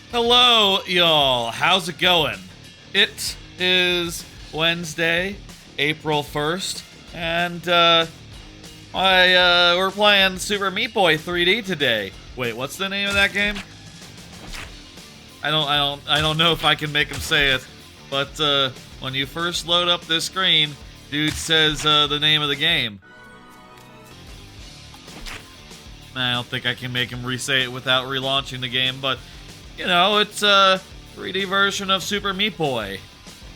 Hello, y'all. How's it going? It is Wednesday, April 1st, and we're playing Super Meat Boy 3D today. Wait, what's the name of that game? I don't know if I can make him say it, but when you first load up this screen, dude says the name of the game. I don't think I can make him re-say it without relaunching the game, but you know, it's a 3D version of Super Meat Boy.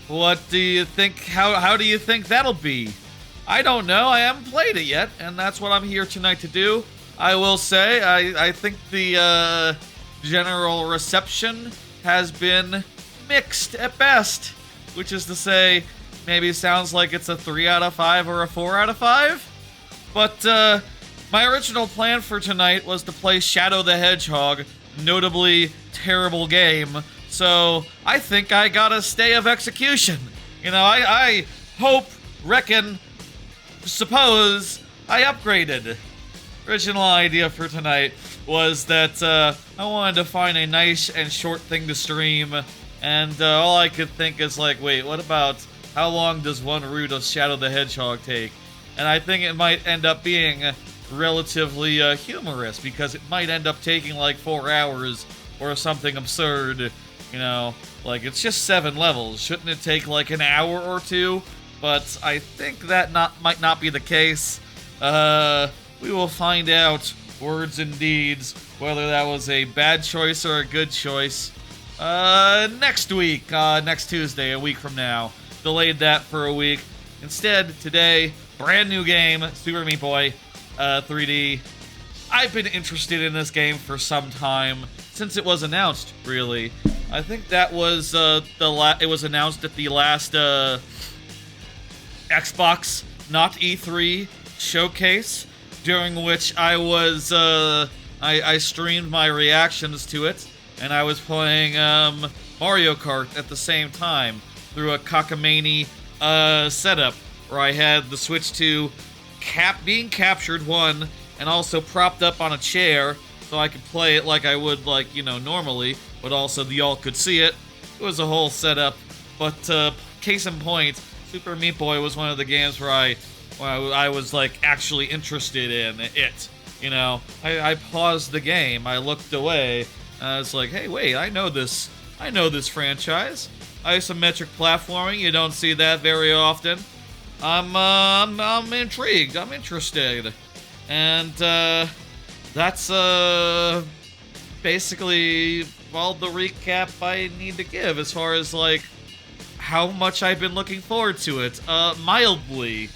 What do you think? How do you think that'll be? I don't know. I haven't played it yet, and that's what I'm here tonight to do. I will say, I think the general reception has been mixed at best, which is to say, maybe sounds like it's a 3 out of 5 or a 4 out of 5. But my original plan for tonight was to play Shadow the Hedgehog, notably terrible game, so I think I got a stay of execution. You know, I hope, reckon, suppose I upgraded. Original idea for tonight was that I wanted to find a nice and short thing to stream, and all I could think is like, wait, what about how long does one route of Shadow the Hedgehog take? And I think it might end up being relatively humorous, because it might end up taking like 4 hours or something absurd. You know, like, it's just 7 levels. Shouldn't it take like an hour or two? But I think that might not be the case. We will find out, words and deeds, whether that was a bad choice or a good choice next week, next Tuesday, a week from now. Delayed that for a week. Instead, today, brand new game, Super Meat Boy 3D. I've been interested in this game for some time, since it was announced, really. I think that was it was announced at the last Xbox, not E3, showcase, during which I was I streamed my reactions to it, and I was playing Mario Kart at the same time through a cockamamie setup where I had the Switch 2 being captured, one, and also propped up on a chair so I could play it like I would, like, you know, normally, but also y'all could see it. It was a whole setup, but case in point, Super Meat Boy was one of the games where I was like actually interested in it. You know, I paused the game, I looked away, and I was like, hey, wait, I know this franchise. Isometric platforming, you don't see that very often. I'm intrigued, I'm interested. And that's basically all the recap I need to give as far as like how much I've been looking forward to it. Mildly.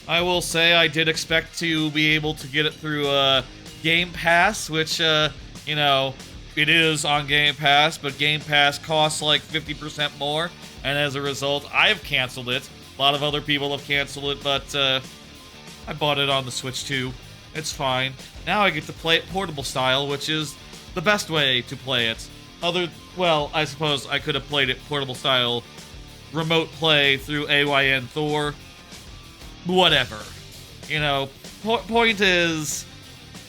I will say I did expect to be able to get it through Game Pass, which you know, it is on Game Pass, but Game Pass costs like 50% more, and as a result, I've canceled it. A lot of other people have canceled it, but I bought it on the Switch too. It's fine. Now I get to play it portable style, which is the best way to play it. Well, I suppose I could have played it portable style, remote play through AYN Thor. Whatever. You know, point is,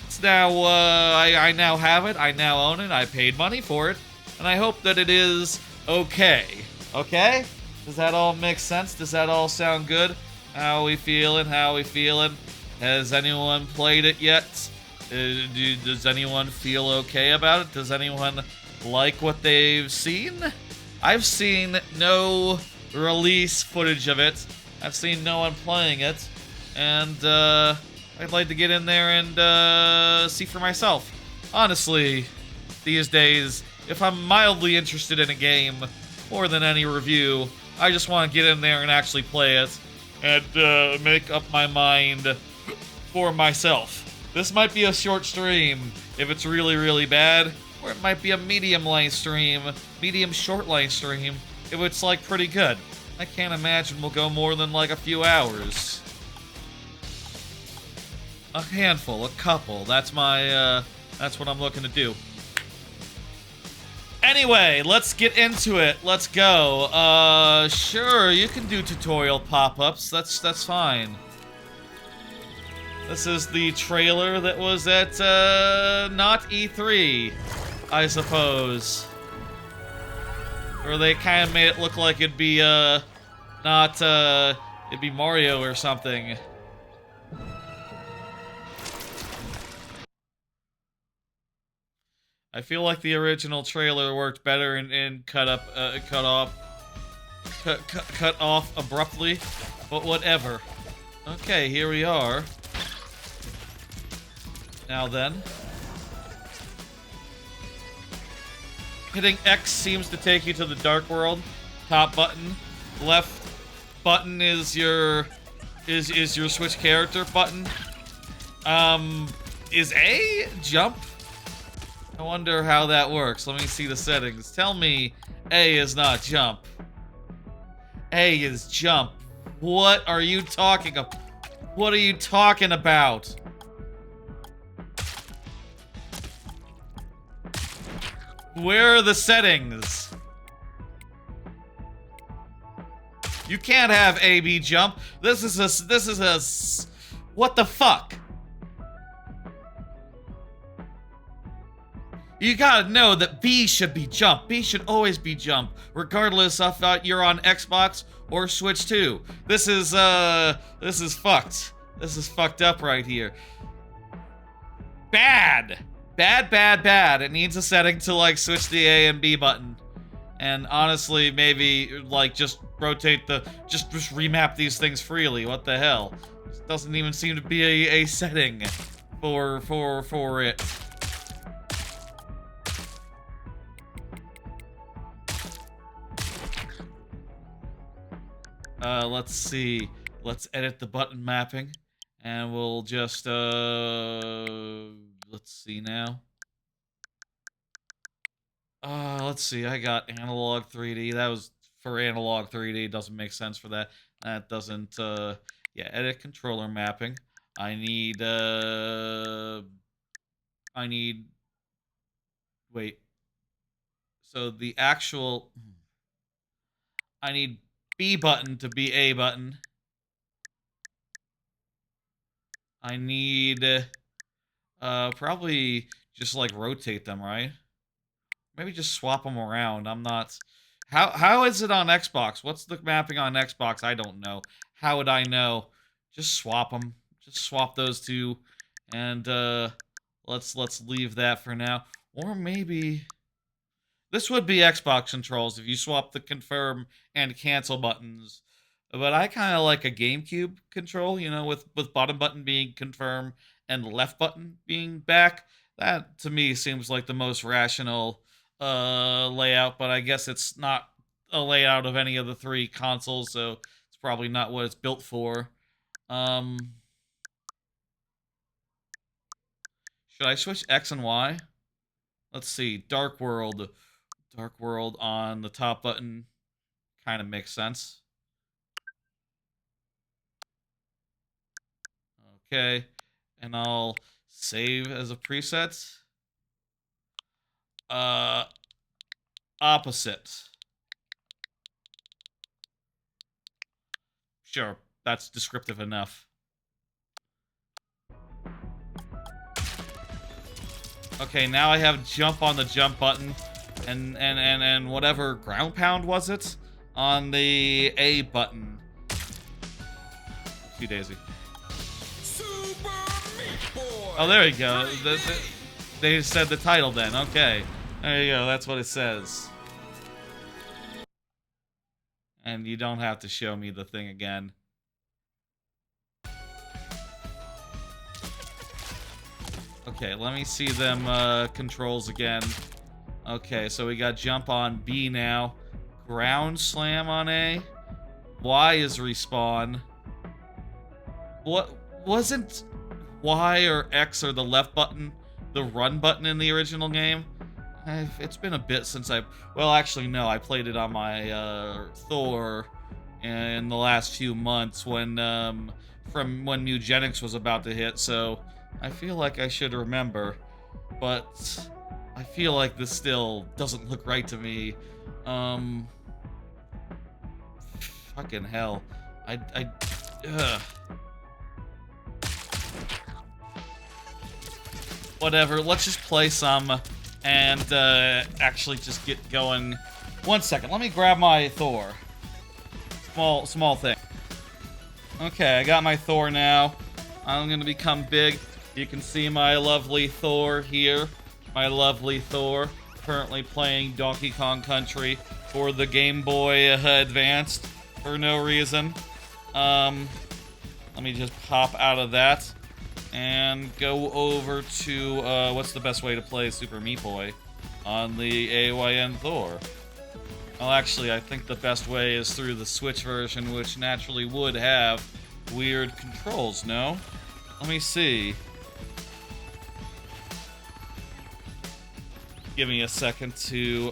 it's now, I now have it, I now own it, I paid money for it, and I hope that it is okay. Okay? Does that all make sense? Does that all sound good? How we feeling? How we feeling? Has anyone played it yet? Does anyone feel okay about it? Does anyone like what they've seen? I've seen no release footage of it. I've seen no one playing it. And I'd like to get in there and see for myself. Honestly, these days, if I'm mildly interested in a game, more than any review, I just want to get in there and actually play it and make up my mind for myself. This might be a short stream if it's really, really bad, or it might be a medium-length stream, medium-short-length stream if it's, like, pretty good. I can't imagine we'll go more than, like, a few hours. A handful, a couple. That's my, that's what I'm looking to do. Anyway, let's get into it. Let's go. Sure, you can do tutorial pop-ups. That's fine. This is the trailer that was at, not E3, I suppose. Or they kind of made it look like it'd be, not, it'd be Mario or something. I feel like the original trailer worked better and cut off abruptly, but whatever. Okay, here we are. Now then. Hitting X seems to take you to the Dark World. Top button. Left button is your switch character button. Is A jump? I wonder how that works. Let me see the settings. Tell me A is not jump. A is jump. What are you talking about? What are you talking about? Where are the settings? You can't have A, B jump. This is a what the fuck? You gotta know that B should be jump. B should always be jump, regardless of you're on Xbox or Switch 2. This is fucked. This is fucked up right here. Bad. Bad. It needs a setting to, like, switch the A and B button. And honestly, maybe, like, just rotate the... Just remap these things freely. What the hell? This doesn't even seem to be a setting for it. Let's see. Let's edit the button mapping. And we'll just, let's see now. Let's see. I got analog 3D. That was for analog 3D. Doesn't make sense for that. That doesn't, yeah, edit controller mapping. I need, wait. So the actual, I need B button to be A button. I need, probably just, like, rotate them, right? Maybe just swap them around. I'm not... How is it on Xbox? What's the mapping on Xbox? I don't know. How would I know? Just swap them. Just swap those two. And, let's leave that for now. Or maybe... This would be Xbox controls if you swap the confirm and cancel buttons. But I kind of like a GameCube control, you know, with bottom button being confirm and left button being back. That, to me, seems like the most rational layout, but I guess it's not a layout of any of the three consoles, so it's probably not what it's built for. Should I switch X and Y? Let's see, Dark World. Dark World on the top button kind of makes sense. Okay, and I'll save as a preset. Opposite. Sure, that's descriptive enough. Okay, now I have jump on the jump button, and whatever ground pound was it on the A button. Daisy. Oh, there you go. They said the title then. Okay. There you go. That's what it says. And you don't have to show me the thing again. Okay, let me see them controls again. Okay, so we got jump on B now. Ground slam on A. Y is respawn. What wasn't Y or X or the left button the run button in the original game? It's been a bit since well, actually, no, I played it on my Thor in the last few months when from when Eugenics was about to hit, so I feel like I should remember, but I feel like this still doesn't look right to me. Fucking hell. Ugh. Whatever, let's just play some and actually just get going. 1 second, let me grab my Thor. Small thing. Okay, I got my Thor now. I'm gonna become big. You can see my lovely Thor here. My lovely Thor. Currently playing Donkey Kong Country for the Game Boy Advanced for no reason. Let me just pop out of that and go over to, what's the best way to play Super Meat Boy on the AYN Thor? Well, actually, I think the best way is through the Switch version, which naturally would have weird controls, no? Let me see. Give me a second to,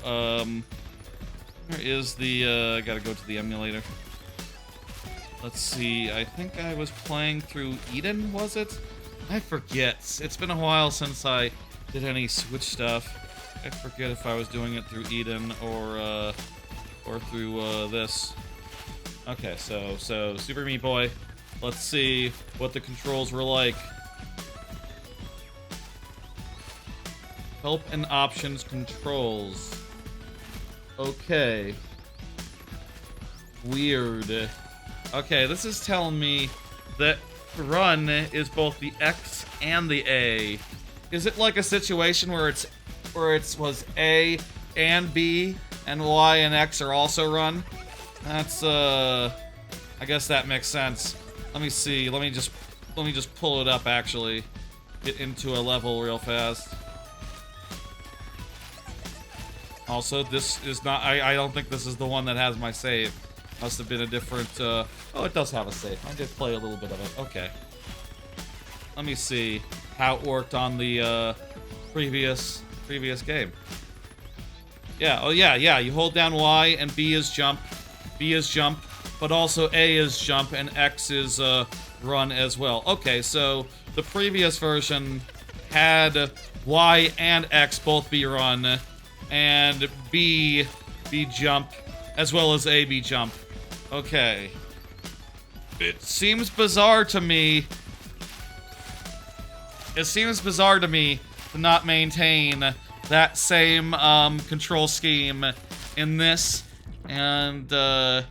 where is the, I gotta go to the emulator. Let's see, I think I was playing through Eden, was it? I forget. It's been a while since I did any Switch stuff. I forget if I was doing it through Eden or through, this. Okay, so Super Meat Boy. Let's see what the controls were like. Help and options controls. Okay. Weird. Okay, this is telling me that run is both the X and the A. Is it like a situation where it was A and B and Y and X are also run? That's I guess that makes sense. Let me see. Let me just pull it up actually. Get into a level real fast. Also, this is not, I don't think this is the one that has my save. Must have been a different, oh, it does have a save. I did play a little bit of it. Okay. Let me see how it worked on the, previous game. Yeah, oh yeah, you hold down Y and B is jump. B is jump, but also A is jump and X is, run as well. Okay, so the previous version had Y and X both be run, and B be jump, as well as A be jump. Okay. It seems bizarre to me. It seems bizarre to me to not maintain that same control scheme in this. And in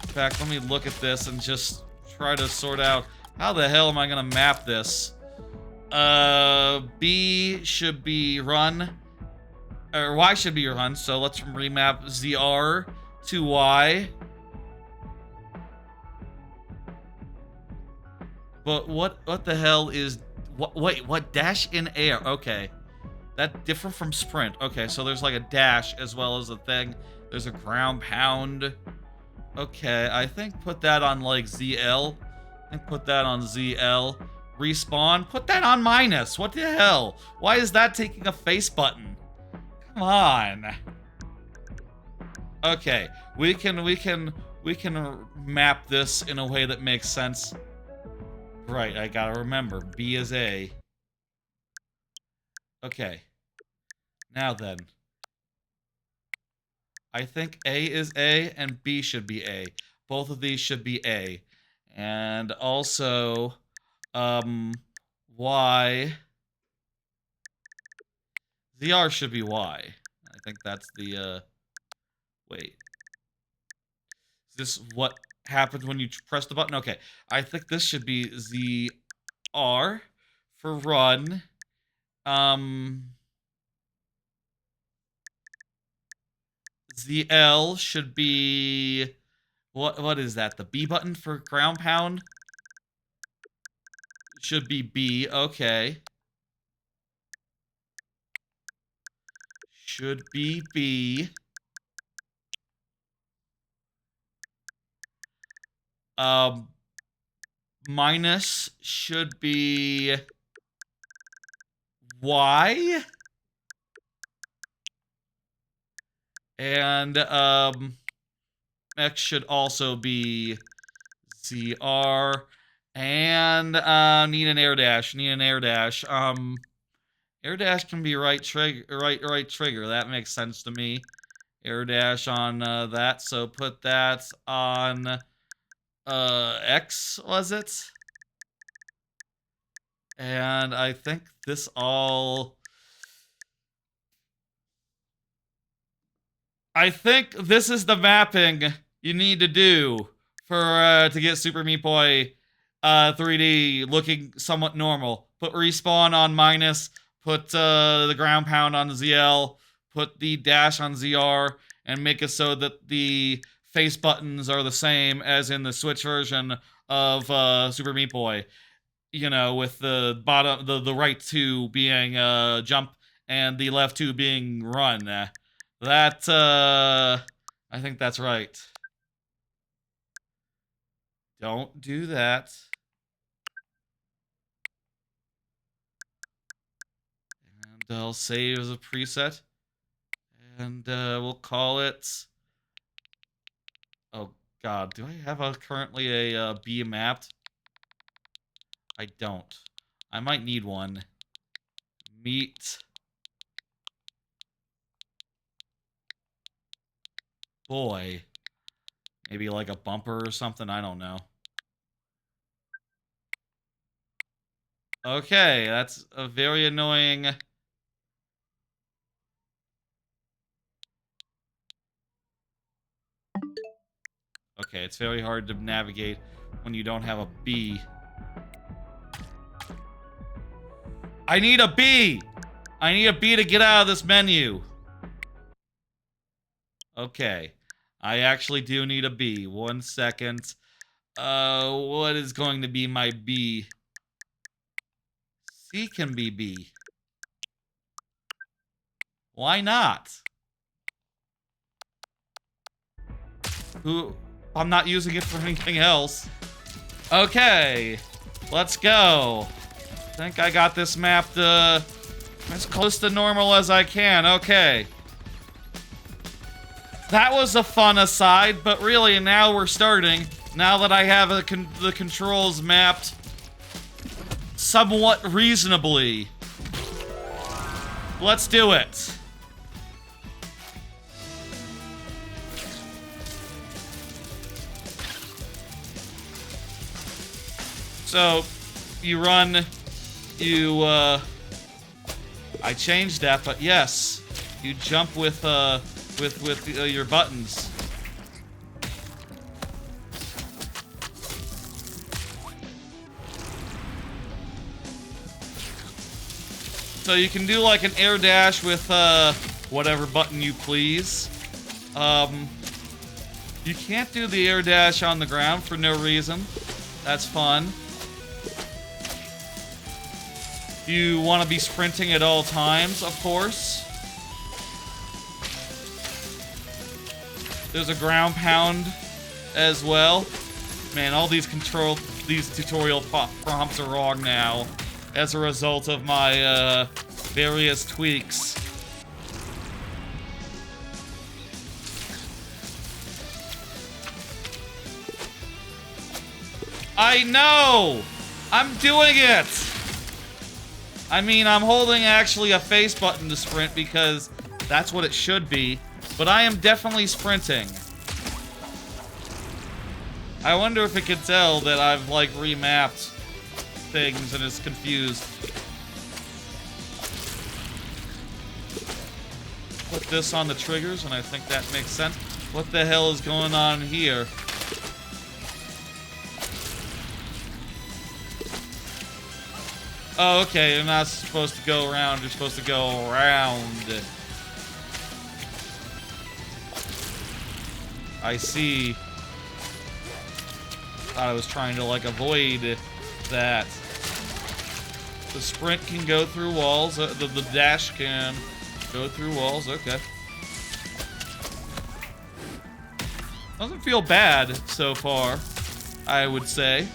fact, let me look at this and just try to sort out how the hell am I gonna map this. B should be run. Or Y should be run, so let's remap ZR to Y. But what the hell is... Wait, what? Dash in air. Okay. That different from sprint. Okay, so there's like a dash as well as a thing. There's a ground pound. Okay, I think put that on like ZL. And put that on ZL. Respawn. Put that on minus. What the hell? Why is that taking a face button? Come on. Okay, we can map this in a way that makes sense. Right, I gotta remember, B is A. Okay. Now then. I think A is A and B should be A. Both of these should be A. And also, Y. ZR should be Y. I think that's the, wait. Is this what happens when you press the button? Okay. I think this should be ZR for run. ZL should be... What is that? The B button for ground pound? Should be B. Okay. Should be B. Minus should be Y. And, X should also be ZR. And, need an air dash. Need an air dash. Air dash can be right trigger. That makes sense to me. Air dash on, that. So put that on, X, was it? And I think this all... I think this is the mapping you need to do for to get Super Meat Boy 3D looking somewhat normal. Put respawn on minus, put the ground pound on ZL, put the dash on ZR, and make it so that the face buttons are the same as in the Switch version of Super Meat Boy. You know, with the bottom, the right two being jump and the left two being run. That I think that's right. Don't do that. And I'll save as a preset. And we'll call it... Oh, God. Do I have currently a B mapped? I don't. I might need one. Meat Boy. Maybe like a bumper or something? I don't know. Okay, that's a very annoying... Okay, it's very hard to navigate when you don't have a B. I need a B! I need a B to get out of this menu. Okay. I actually do need a B. 1 second. What is going to be my B? C can be B. Why not? I'm not using it for anything else. Okay. Let's go. I think I got this mapped as close to normal as I can. Okay. That was a fun aside, but really now we're starting. Now that I have the controls mapped somewhat reasonably. Let's do it. So, you run, I changed that, but yes, you jump with your buttons. So you can do like an air dash with whatever button you please. You can't do the air dash on the ground for no reason. That's fun. You want to be sprinting at all times, of course. There's a ground pound as well. Man, all these tutorial prompts are wrong now as a result of my various tweaks. I know! I'm doing it! I mean, I'm holding actually a face button to sprint because that's what it should be, but I am definitely sprinting. I wonder if it can tell that I've, like, remapped things and is confused. Put this on the triggers, and I think that makes sense. What the hell is going on here? Oh, okay, you're not supposed to go around, you're supposed to go around. I see. Thought I was trying to, like, avoid that. The sprint can go through walls, the dash can go through walls, okay. Doesn't feel bad so far, I would say.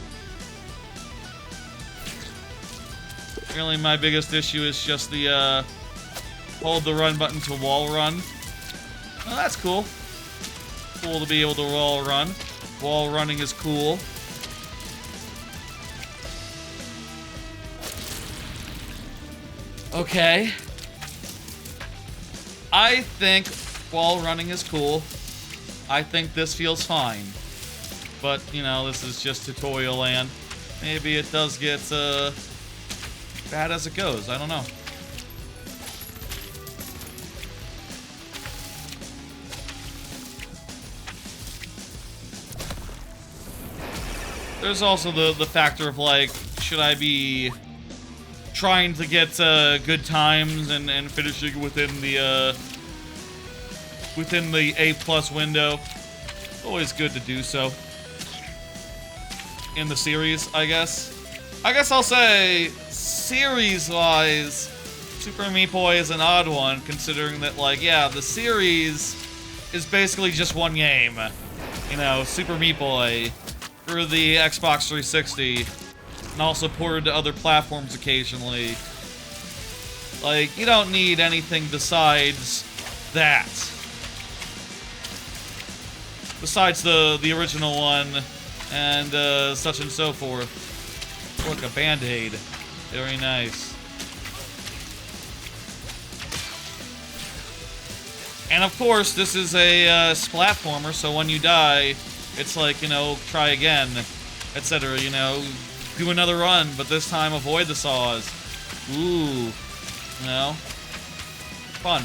Really, my biggest issue is just the, hold the run button to wall run. Oh, that's cool. Cool to be able to wall run. Wall running is cool. Okay. I think wall running is cool. I think this feels fine. But, you know, this is just tutorial land. Maybe it does get, bad as it goes. I don't know. there's also the factor of, like, should I be trying to get good times and finishing within the A+ window. Always good to do so. In the series, I guess. I guess I'll say, series-wise, Super Meat Boy is an odd one, considering that, like, yeah, the series is basically just one game. You know, Super Meat Boy for the Xbox 360, and also ported to other platforms occasionally. Like, you don't need anything besides that. Besides the original one, and such and so forth. Look, a Band-Aid. Very nice. And of course, this is a splatformer, so when you die, it's like, you know, try again, etc. You know, do another run, but this time avoid the saws. Ooh. You know? Fun.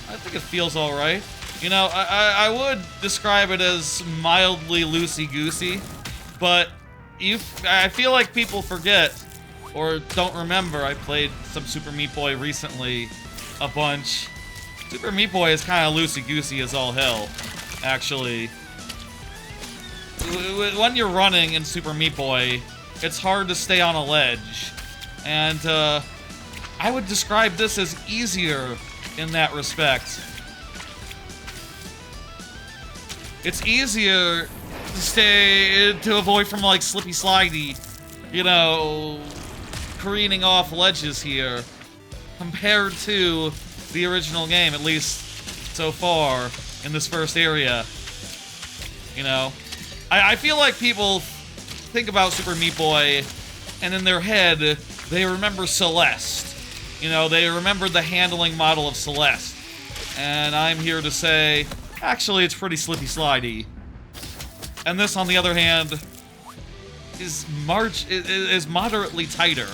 I think it feels alright. You know, I would describe it as mildly loosey-goosey, but I feel like people forget or don't remember. I played some Super Meat Boy recently a bunch. Super Meat Boy is kind of loosey-goosey as all hell, actually. When you're running in Super Meat Boy, it's hard to stay on a ledge, and I would describe this as easier in that respect. It's easier to avoid from, like, slippy slidey, you know, careening off ledges here, compared to the original game, at least so far in this first area. You know, I feel like people think about Super Meat Boy, and in their head they remember Celeste. You know, they remember the handling model of Celeste. And I'm here to say, actually, it's pretty slippy slidey. And this, on the other hand, is moderately tighter.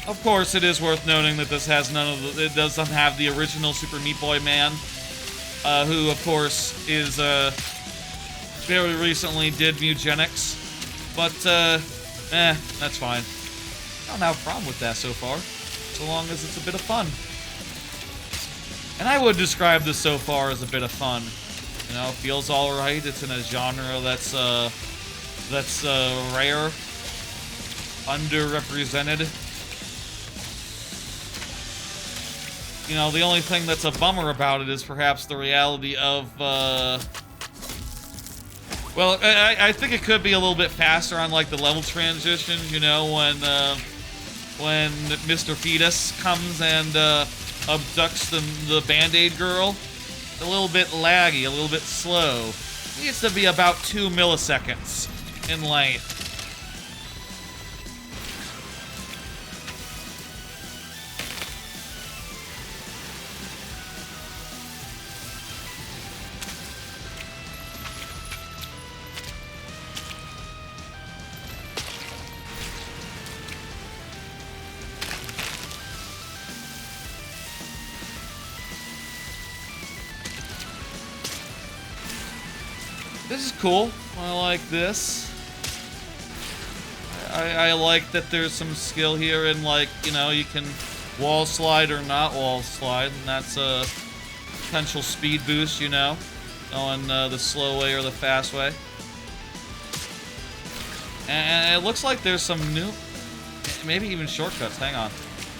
Of course, it is worth noting that this has it doesn't have the original Super Meat Boy man, who, of course, is very recently did Mutagenics, but that's fine. I don't have a problem with that so far, so long as it's a bit of fun. And I would describe this so far as a bit of fun. You know, it feels all right. It's in a genre that's rare, underrepresented. You know, the only thing that's a bummer about it is perhaps the reality of, well, I think it could be a little bit faster on, like, the level transitions, you know, when Mr. Fetus comes and abducts the Band-Aid girl. A little bit laggy, a little bit slow. It needs to be about 2 milliseconds in length. This is cool. I like this. I like that there's some skill here in, like, you know, you can wall slide or not wall slide, and that's a potential speed boost, you know, going the slow way or the fast way. And it looks like there's some new, maybe even shortcuts. Hang on.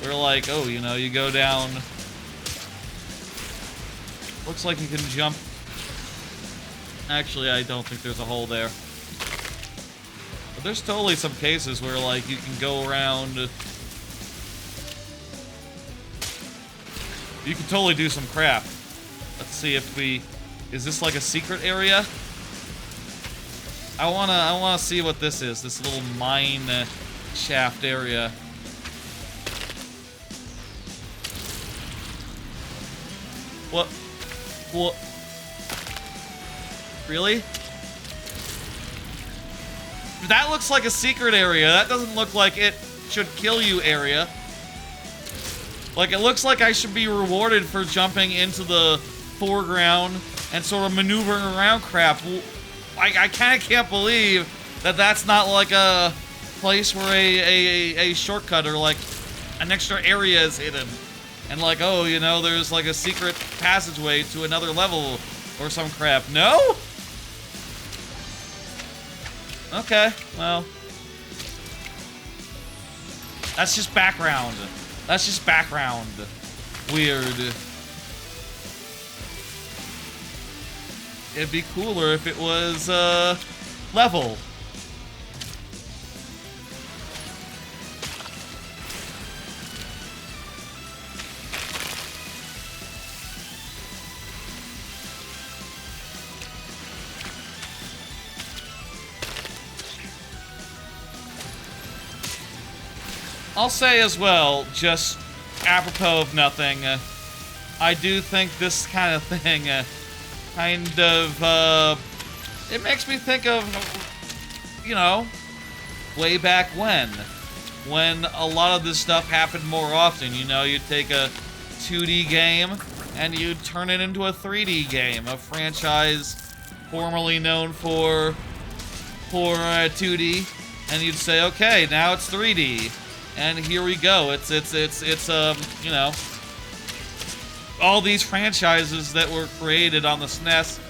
Where, like, oh, you know, you go down. Looks like you can jump. Actually, I don't think there's a hole there. But there's totally some cases where, like, you can go around. You can totally do some crap. Let's see if we... Is this like a secret area? I wanna see what this is. This little mine shaft area. What? What? Really? That looks like a secret area. That doesn't look like it should kill you area. Like, it looks like I should be rewarded for jumping into the foreground and sort of maneuvering around crap. I kind of can't believe that that's not like a place where a shortcut or like an extra area is hidden. And like, oh, you know, there's like a secret passageway to another level or some crap. No? Okay, well. That's just background. That's just background. Weird. It'd be cooler if it was, level. I'll say as well, just apropos of nothing, I do think this kind of thing, it makes me think of, you know, way back when a lot of this stuff happened more often. You know, you'd take a 2D game and you'd turn it into a 3D game, a franchise formerly known for 2D, and you'd say, okay, now it's 3D. And here we go. It's you know, all these franchises that were created on the SNES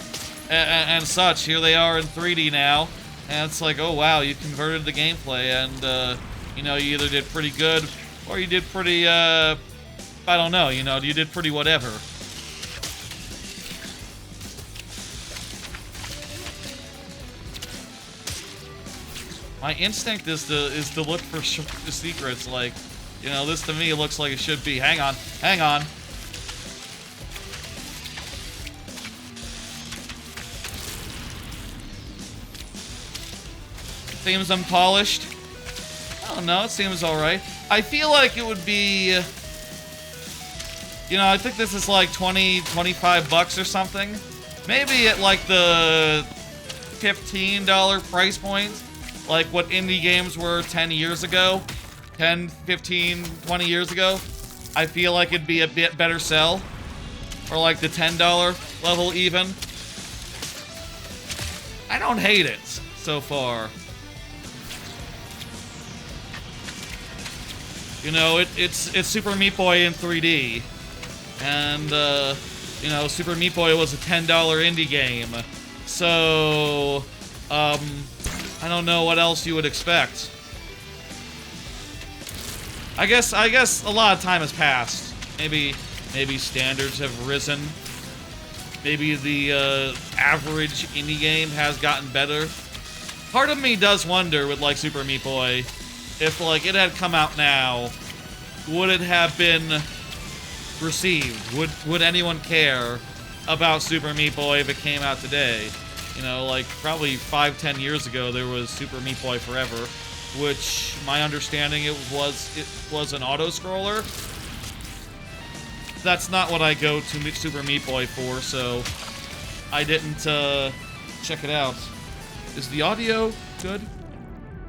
and such, here they are in 3D now. And it's like, oh wow, you converted the gameplay, and you know, you either did pretty good or you did pretty I don't know, you know, you did pretty whatever. My instinct is to look for secrets, like, you know, this to me looks like it should be. Hang on, hang on. Seems unpolished. I don't know, it seems alright. I feel like it would be, you know, I think this is like 20, 25 bucks or something. Maybe at like the $15 price point. Like what indie games were 10 years ago, 10, 15, 20 years ago, I feel like it'd be a bit better sell. Or like the $10 level even. I don't hate it so far. You know, it's Super Meat Boy in 3D. And, you know, Super Meat Boy was a $10 indie game. So, I don't know what else you would expect. I guess a lot of time has passed. Maybe standards have risen. Maybe the average indie game has gotten better. Part of me does wonder with like Super Meat Boy, if like it had come out now, would it have been received? Would anyone care about Super Meat Boy if it came out today? You know, like, probably 5-10 years ago, there was Super Meat Boy Forever, which, my understanding, it was an auto-scroller. That's not what I go to Super Meat Boy for, so I didn't, check it out. Is the audio good?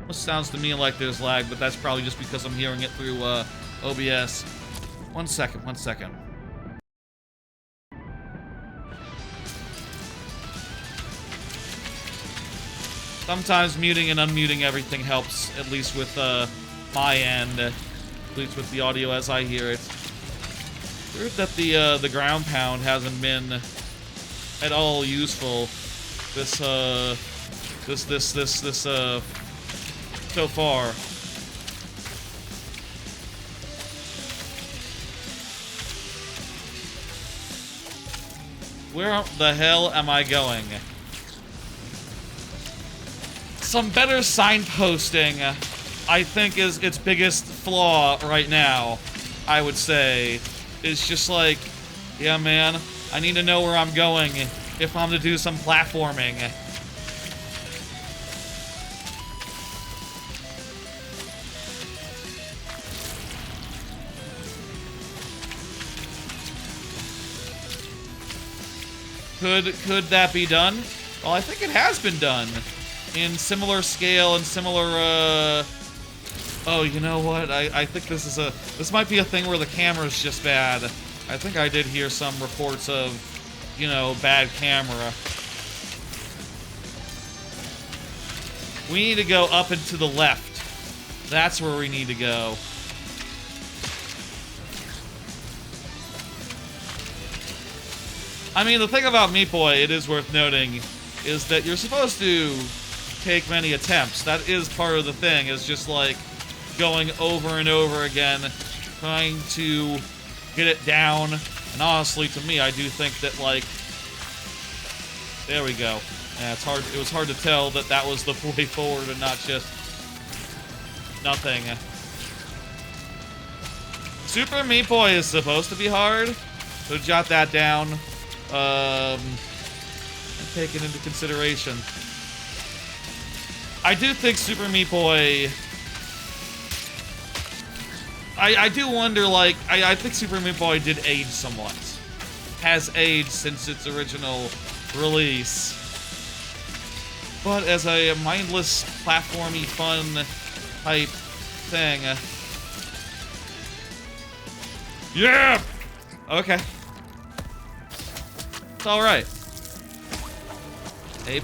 It sounds to me like there's lag, but that's probably just because I'm hearing it through, OBS. One second. Sometimes muting and unmuting everything helps, at least with my end, at least with the audio as I hear it. Weird that the ground pound hasn't been at all useful so far. Where the hell am I going? Some better signposting, I think, is its biggest flaw right now, I would say. It's just like, yeah, man, I need to know where I'm going if I'm to do some platforming. Could that be done? Well, I think it has been done. in similar scale and similar, oh, you know what? I think this might be a thing where the camera's just bad. I think I did hear some reports of, you know, bad camera. We need to go up and to the left. That's where we need to go. I mean, the thing about Meat Boy, it is worth noting, is that you're supposed to take many attempts. That is part of the thing, is just like going over and over again, trying to get it down. And honestly, to me, I do think that, like, there we go. Yeah, it's hard. It was hard to tell that that was the way forward and not just nothing. Super Meat Boy is supposed to be hard, so jot that down. And take it into consideration. I do think Super Meat Boy... I do wonder, like, I think Super Meat Boy did age somewhat. Has aged since its original release. But as a mindless, platformy, fun type thing... yeah! Okay. It's alright. A+.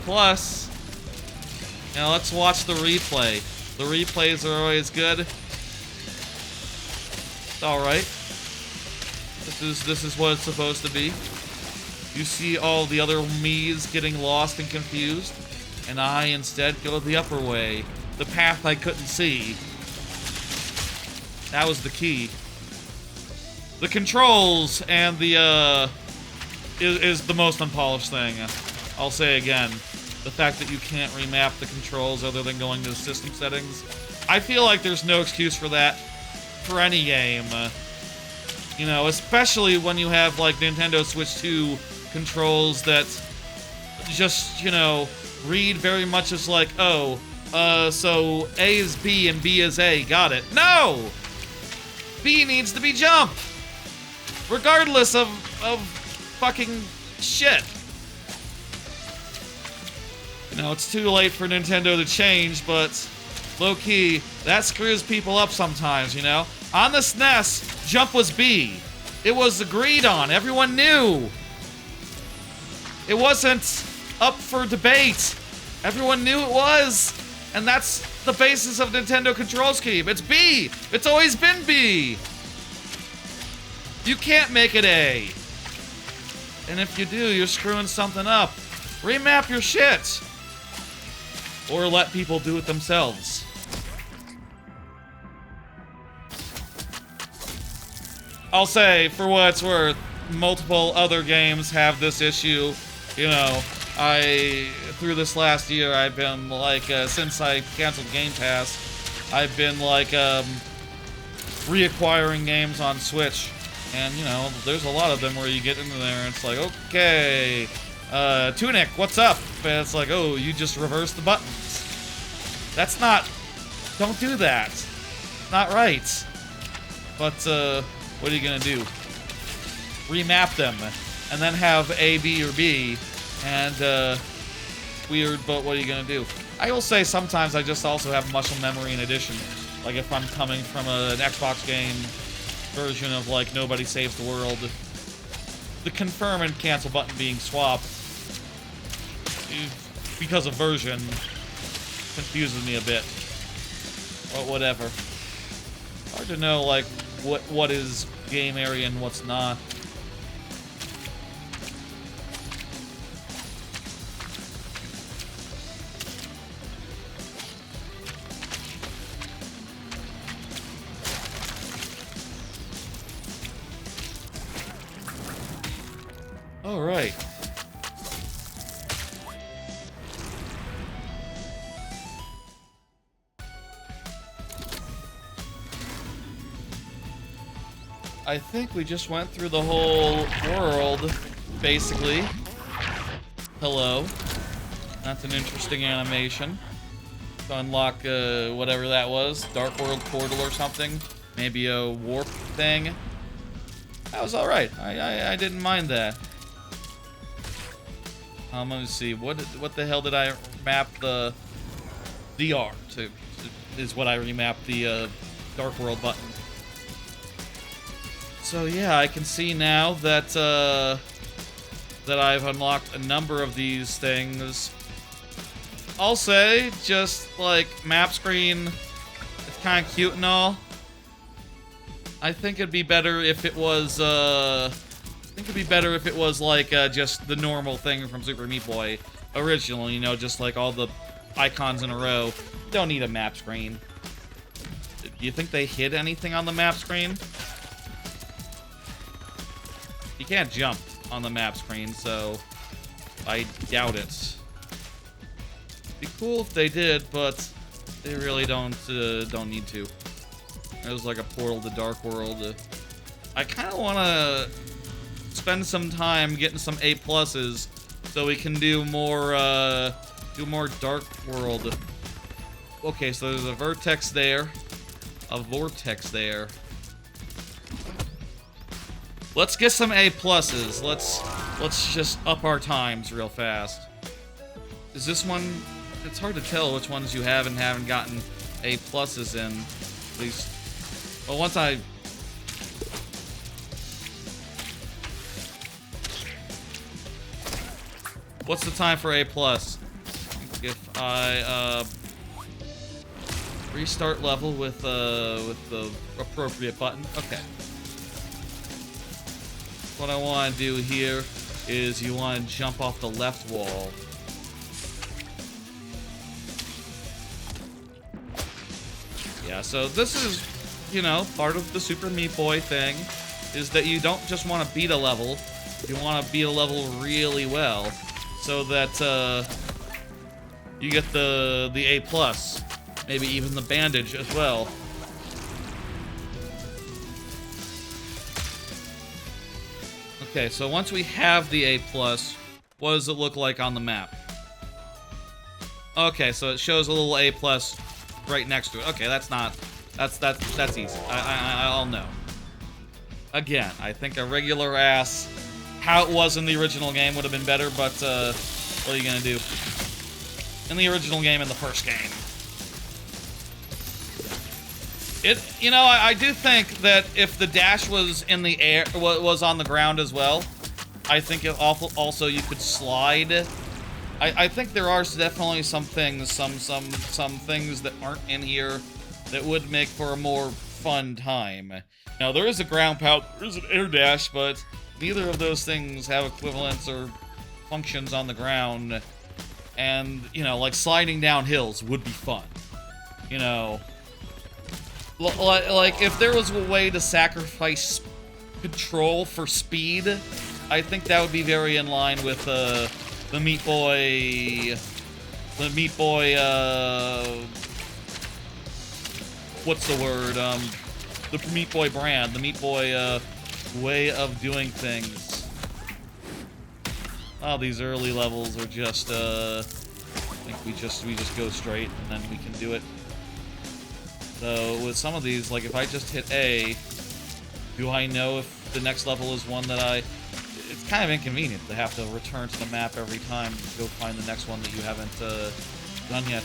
Now let's watch the replay. The replays are always good. It's alright. This is what it's supposed to be. You see all the other me's getting lost and confused, and I instead go the upper way. The path I couldn't see. That was the key. The controls and the, is the most unpolished thing. I'll say again. The fact that you can't remap the controls other than going to the system settings. I feel like there's no excuse for that for any game. You know, especially when you have, like, Nintendo Switch 2 controls that just, you know, read very much as like, oh, so A is B and B is A. Got it. No! B needs to be jump! Regardless of fucking shit. You know, it's too late for Nintendo to change, but low-key, that screws people up sometimes, you know? On the SNES, jump was B. It was agreed on. Everyone knew. It wasn't up for debate. Everyone knew it was. And that's the basis of Nintendo Control Scheme. It's B. It's always been B. You can't make it A. And if you do, you're screwing something up. Remap your shit. Or let people do it themselves. I'll say, for what it's worth, multiple other games have this issue. You know, through this last year, I've been like, since I canceled Game Pass, I've been like, reacquiring games on Switch. And, you know, there's a lot of them where you get into there and it's like, okay, Tunic, what's up? And it's like, oh, you just reversed the buttons. That's not, don't do that. Not right. But, what are you gonna do? Remap them, and then have A, B, or B, and, weird, but what are you gonna do? I will say sometimes I just also have muscle memory in addition. Like if I'm coming from an Xbox game version of, like, Nobody Saves the World, the confirm and cancel button being swapped, because of version, confuses me a bit. But whatever. Hard to know, like, what is game area and what's not. All right. I think we just went through the whole world, basically. Hello. That's an interesting animation. To unlock, whatever that was. Dark World Portal or something. Maybe a warp thing. That was alright. I didn't mind that. Let me see. What the hell did I map the DR to? Is what I remapped the Dark World button. So yeah, I can see now that that I've unlocked a number of these things. I'll say, just like map screen, it's kind of cute and all. I think it'd be better if it was. I think it'd be better if it was like just the normal thing from Super Meat Boy original. You know, just like all the icons in a row. Don't need a map screen. Do you think they hid anything on the map screen? You can't jump on the map screen, so I doubt it. Be cool if they did, but they really don't need to. There's like a portal to Dark World. I kind of want to spend some time getting some A+s so we can do more Dark World. Okay, so there's a vertex there, a vortex there. Let's get some A+s. Let's just up our times real fast. Is this one? It's hard to tell which ones you have and haven't gotten A+s in. At least, well, once I. What's the time for A+? If I restart level with the appropriate button. Okay. What I want to do here is you want to jump off the left wall. Yeah, so this is, you know, part of the Super Meat Boy thing, is that you don't just want to beat a level, you want to beat a level really well, so that you get the A+, maybe even the bandage as well. Okay, so once we have the A+, what does it look like on the map? Okay, so it shows a little A+ right next to it. Okay, that's easy. I'll know. Again, I think a regular ass, how it was in the original game would have been better, but what are you gonna do? In the original game, in the first game. You know, I do think that if the dash was in the air, was on the ground as well, I think it also you could slide. I think there are definitely some things, some things that aren't in here that would make for a more fun time. Now there is a ground pound, there's an air dash, but neither of those things have equivalents or functions on the ground. And you know, like sliding down hills would be fun. You know. Like, if there was a way to sacrifice control for speed, I think that would be very in line with the Meat Boy, what's the word? The Meat Boy brand, the Meat Boy way of doing things. Oh, these early levels are just, I think we just go straight and then we can do it. So with some of these, like if I just hit A, do I know if the next level is one that it's kind of inconvenient to have to return to the map every time to go find the next one that you haven't done yet.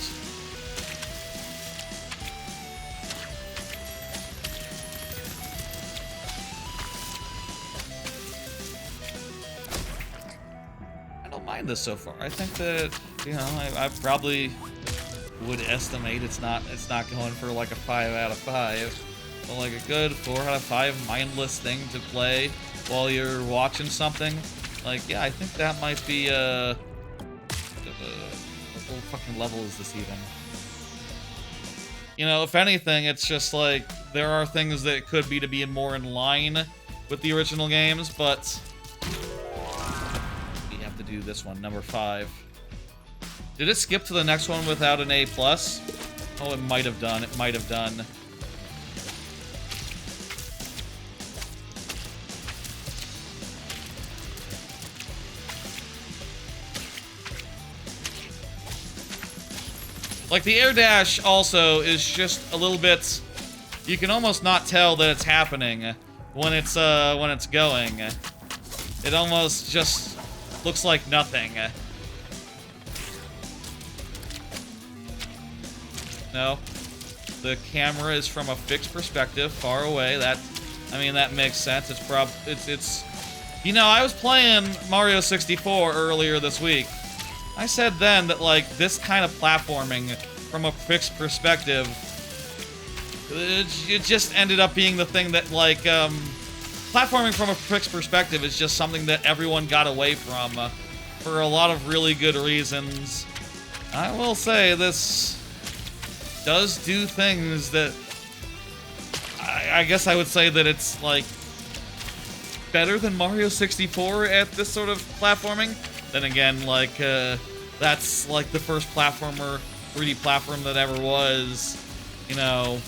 I don't mind this so far. I think that, you know, I probably would estimate it's not going for like a 5 out of 5, but like a good 4 out of 5 mindless thing to play while you're watching something. Like, yeah, I think that might be what fucking level is this even? You know, if anything, it's just like there are things that could be to be more in line with the original games, but we have to do this one, number 5. Did it skip to the next one without an A+? Oh, it might have done. It might have done. Like, the air dash also is just a little bit... You can almost not tell that it's happening when it's going. It almost just looks like nothing. No. The camera is from a fixed perspective, far away. That makes sense. It's you know, I was playing Mario 64 earlier this week. I said then that, like, this kind of platforming from a fixed perspective, it just ended up being the thing that, like, platforming from a fixed perspective is just something that everyone got away from for a lot of really good reasons. I will say this does do things that I guess I would say that it's, like, better than Mario 64 at this sort of platforming. Then again, like, that's, like, the first platformer, 3D platform that ever was, you know.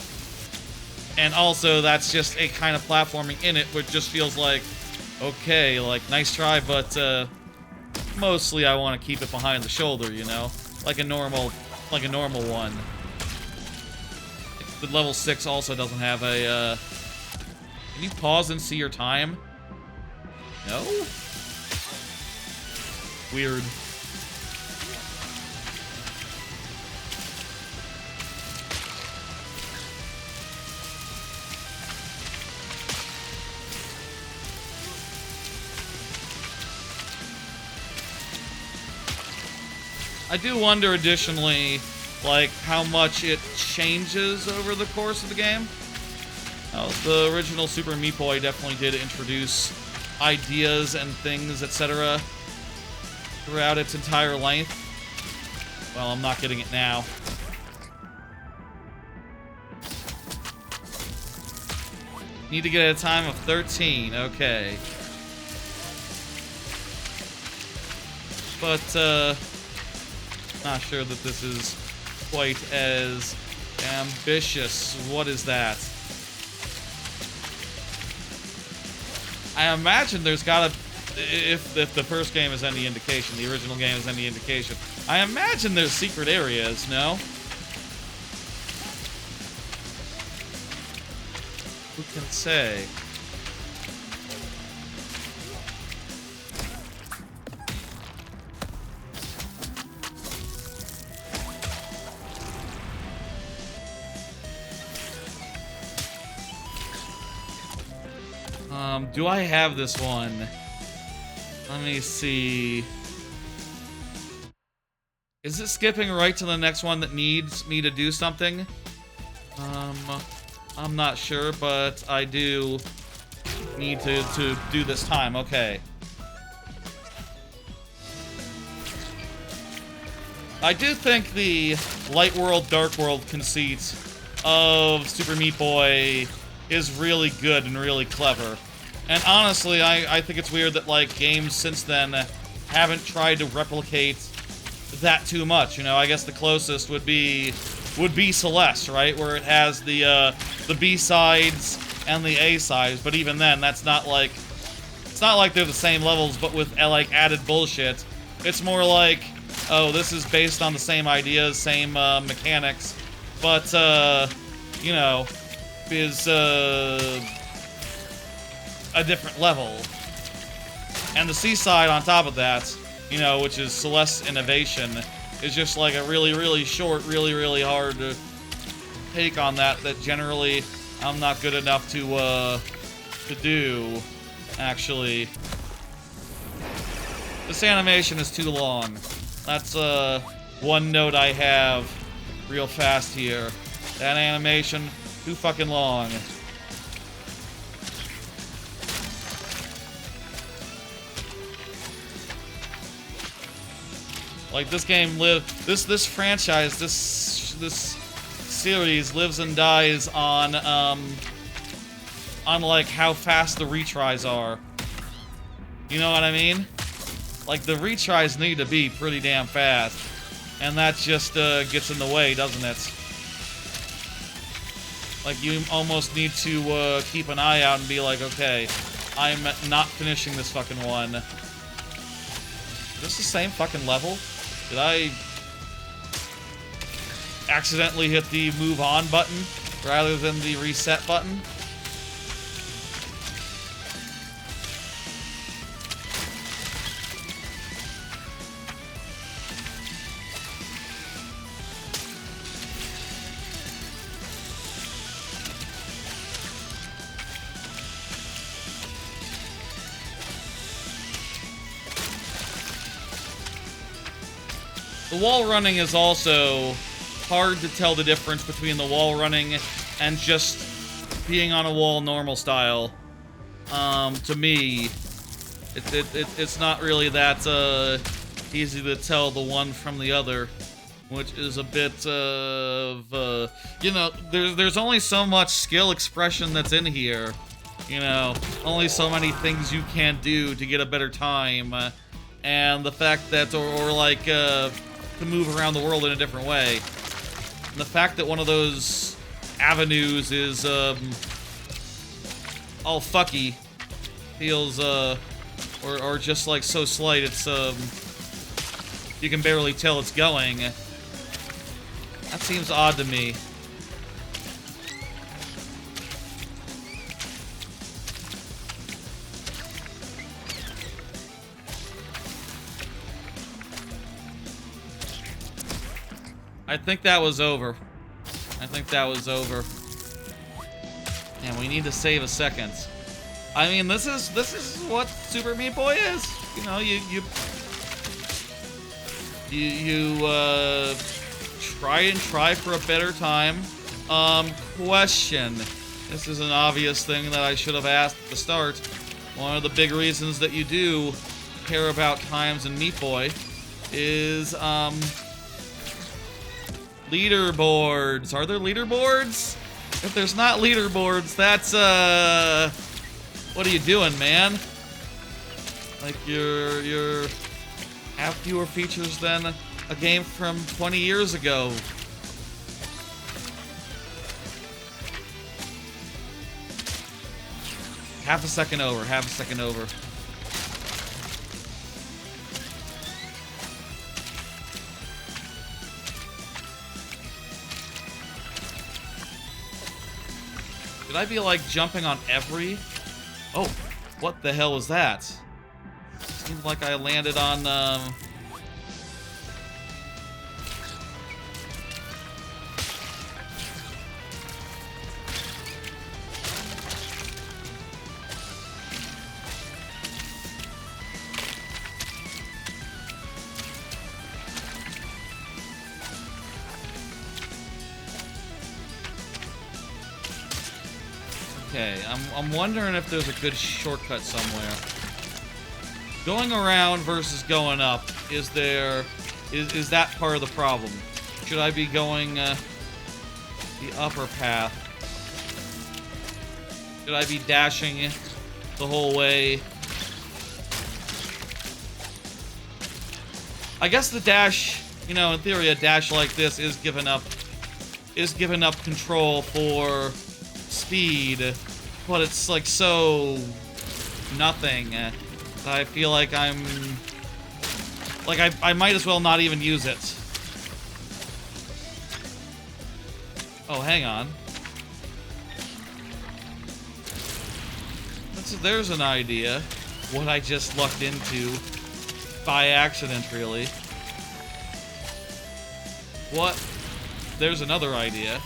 And also, that's just a kind of platforming in it, which just feels like, okay, like, nice try, but, mostly I want to keep it behind the shoulder, you know? Like a normal one. The level 6 also doesn't have a, Can you pause and see your time? No? Weird. I do wonder, additionally, like, how much it changes over the course of the game. The original Super Meat Boy definitely did introduce ideas and things, etc. throughout its entire length. Well, I'm not getting it now. Need to get a time of 13, okay. But, not sure that this is quite as ambitious. What is that? I imagine there's gotta... If the first game is any indication, the original game is any indication, I imagine there's secret areas, no? Who can say? Do I have this one? Let me see. Is it skipping right to the next one that needs me to do something? I'm not sure, but I do need to do this time. Okay. I do think the light world, dark world conceit of Super Meat Boy is really good and really clever. And honestly, I think it's weird that, like, games since then haven't tried to replicate that too much. You know, I guess the closest would be Celeste, right? Where it has the B-sides and the A-sides, but even then, that's not like... It's not like they're the same levels, but with, like, added bullshit. It's more like, oh, this is based on the same ideas, same mechanics, but, you know, is, a different level. And the C-side on top of that, you know, which is Celeste's innovation, is just like a really, really short, really, really hard take on that generally I'm not good enough to do, actually. This animation is too long. That's, one note I have real fast here. That animation, too fucking long. Like, this game this franchise, this series lives and dies on like how fast the retries are. You know what I mean? Like, the retries need to be pretty damn fast, and that just gets in the way, doesn't it? Like, you almost need to keep an eye out and be like, okay, I'm not finishing this fucking one. Is this the same fucking level? Did I accidentally hit the move on button rather than the reset button? The wall running is also hard to tell the difference between the wall running and just being on a wall normal style. To me, it's not really that easy to tell the one from the other, which is a bit of you know, there's only so much skill expression that's in here. You know, only so many things you can do to get a better time, and the fact that or like to move around the world in a different way. And the fact that one of those avenues is all fucky feels or just like so slight, it's you can barely tell it's going. That seems odd to me. I think that was over. I think that was over. And we need to save a second. I mean, this is what Super Meat Boy is. You know, you try for a better time. Question. This is an obvious thing that I should have asked at the start. One of the big reasons that you do care about times in Meat Boy is leaderboards. Are there leaderboards? If there's not leaderboards, that's what are you doing, man? Like you're have fewer features than a game from 20 years ago. Half a second over, half a second over. Should I be like jumping on every? Oh, what the hell was that? Seems like I landed on Okay, I'm wondering if there's a good shortcut somewhere. Going around versus going up, is that part of the problem? Should I be going the upper path? Should I be dashing the whole way? I guess the dash, you know, in theory, a dash like this is giving up control for speed, but it's like so nothing. I feel like I might as well not even use it. Oh, hang on. There's an idea. What I just lucked into by accident, really. What? There's another idea.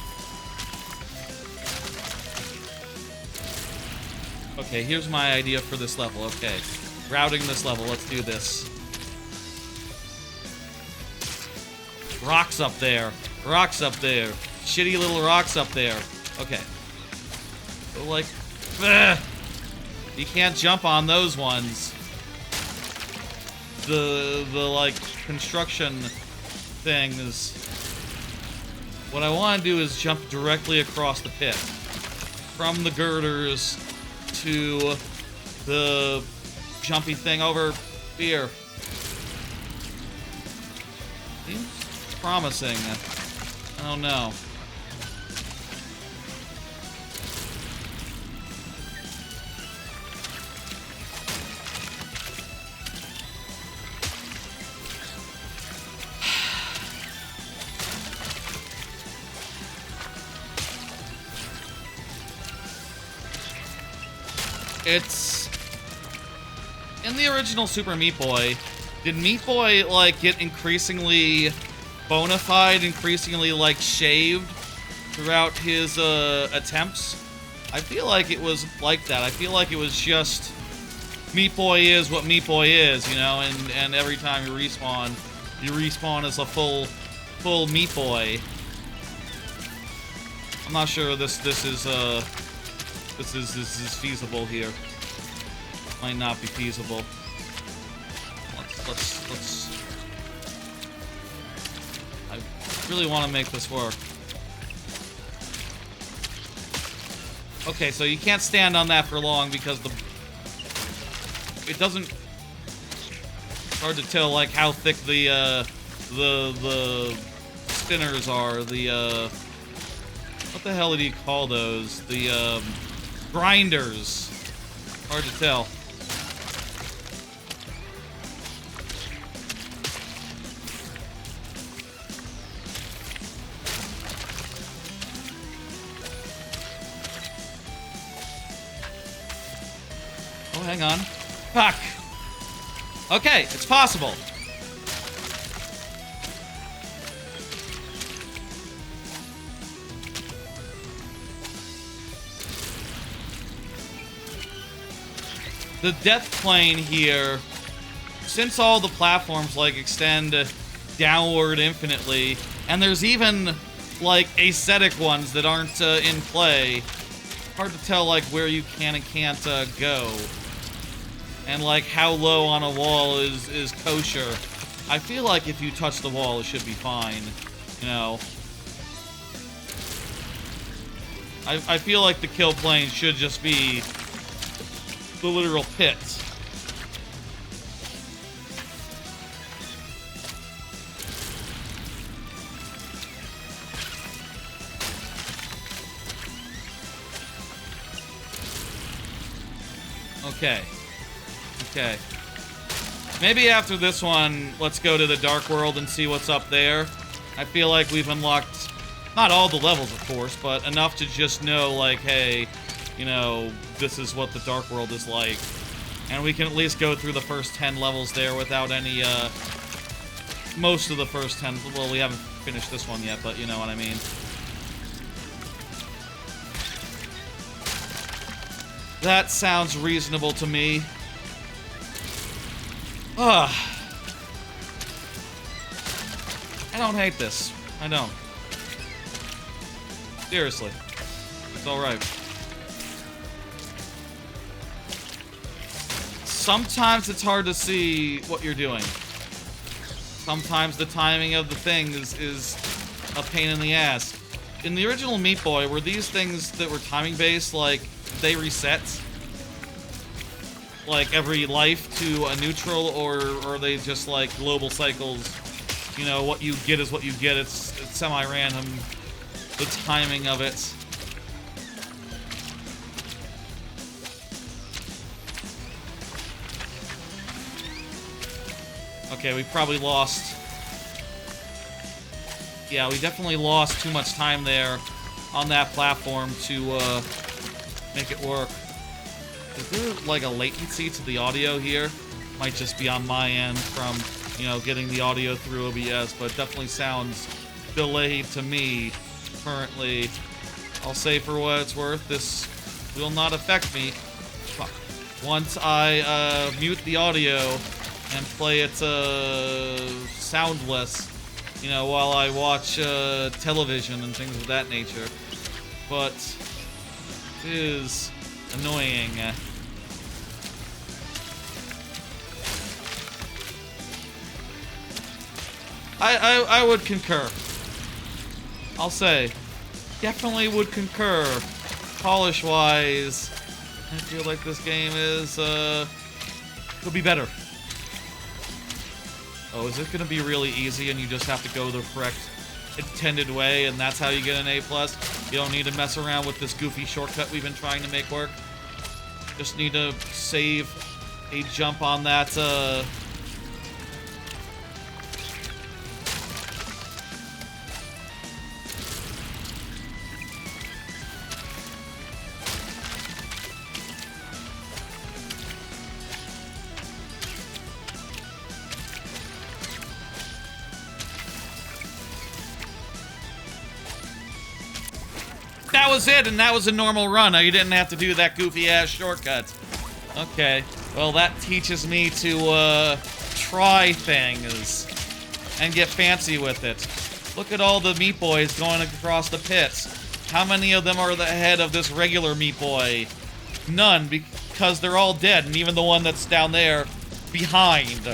Okay, here's my idea for this level. Okay, routing this level. Let's do this. Rocks up there. Rocks up there. Shitty little rocks up there. Okay. So, like, you can't jump on those ones. The like construction things. What I want to do is jump directly across the pit, from the girders to the jumpy thing over here. Seems promising. I don't know. It's in the original Super Meat Boy. Did Meat Boy like get increasingly bona fide, increasingly like shaved throughout his attempts? I feel like it was like that. I feel like it was just Meat Boy is what Meat Boy is, you know, and every time you respawn, you respawn as a full Meat Boy. I'm not sure this is feasible here. Might not be feasible. Let's. I really want to make this work. Okay, so you can't stand on that for long because it doesn't. It's hard to tell like how thick the spinners are. The what the hell do you call those? The grinders. Hard to tell. Oh, hang on. Fuck. Okay, it's possible. The death plane here, since all the platforms like extend downward infinitely, and there's even like ascetic ones that aren't in play, hard to tell like where you can and can't go, and like how low on a wall is kosher. I feel like if you touch the wall, it should be fine, you know. I feel like the kill plane should just be the literal pits. Okay. Okay. Maybe after this one, let's go to the Dark World and see what's up there. I feel like we've unlocked, not all the levels, of course, but enough to just know, like, hey, you know, this is what the Dark World is like. And we can at least go through the first 10 levels there without any, most of the first 10. Well, we haven't finished this one yet, but you know what I mean. That sounds reasonable to me. Ugh. I don't hate this. I don't. Seriously. It's alright. Sometimes it's hard to see what you're doing. Sometimes the timing of the thing is a pain in the ass. In the original Meat Boy, were these things that were timing based, like, they reset? Like, every life to a neutral, or are they just, like, global cycles? You know, what you get is what you get. It's semi-random, the timing of it. Okay, we probably lost... Yeah, we definitely lost too much time there on that platform to make it work. Is there, like, a latency to the audio here? Might just be on my end from, you know, getting the audio through OBS, but it definitely sounds delayed to me currently. I'll say for what it's worth, this will not affect me. Fuck. Once I mute the audio and play it soundless, you know, while I watch television and things of that nature. But it is annoying. I would concur. I'll say, definitely would concur. Polish-wise, I feel like this game is, could be better. Oh, is it gonna be really easy and you just have to go the correct intended way and that's how you get an A+? You don't need to mess around with this goofy shortcut we've been trying to make work. Just need to save a jump on that, That was it, and that was a normal run. You didn't have to do that goofy-ass shortcut. Okay, well, that teaches me to, try things. and get fancy with it. Look at all the Meat Boys going across the pits. How many of them are the head of this regular Meat Boy? None, because they're all dead, and even the one that's down there, behind,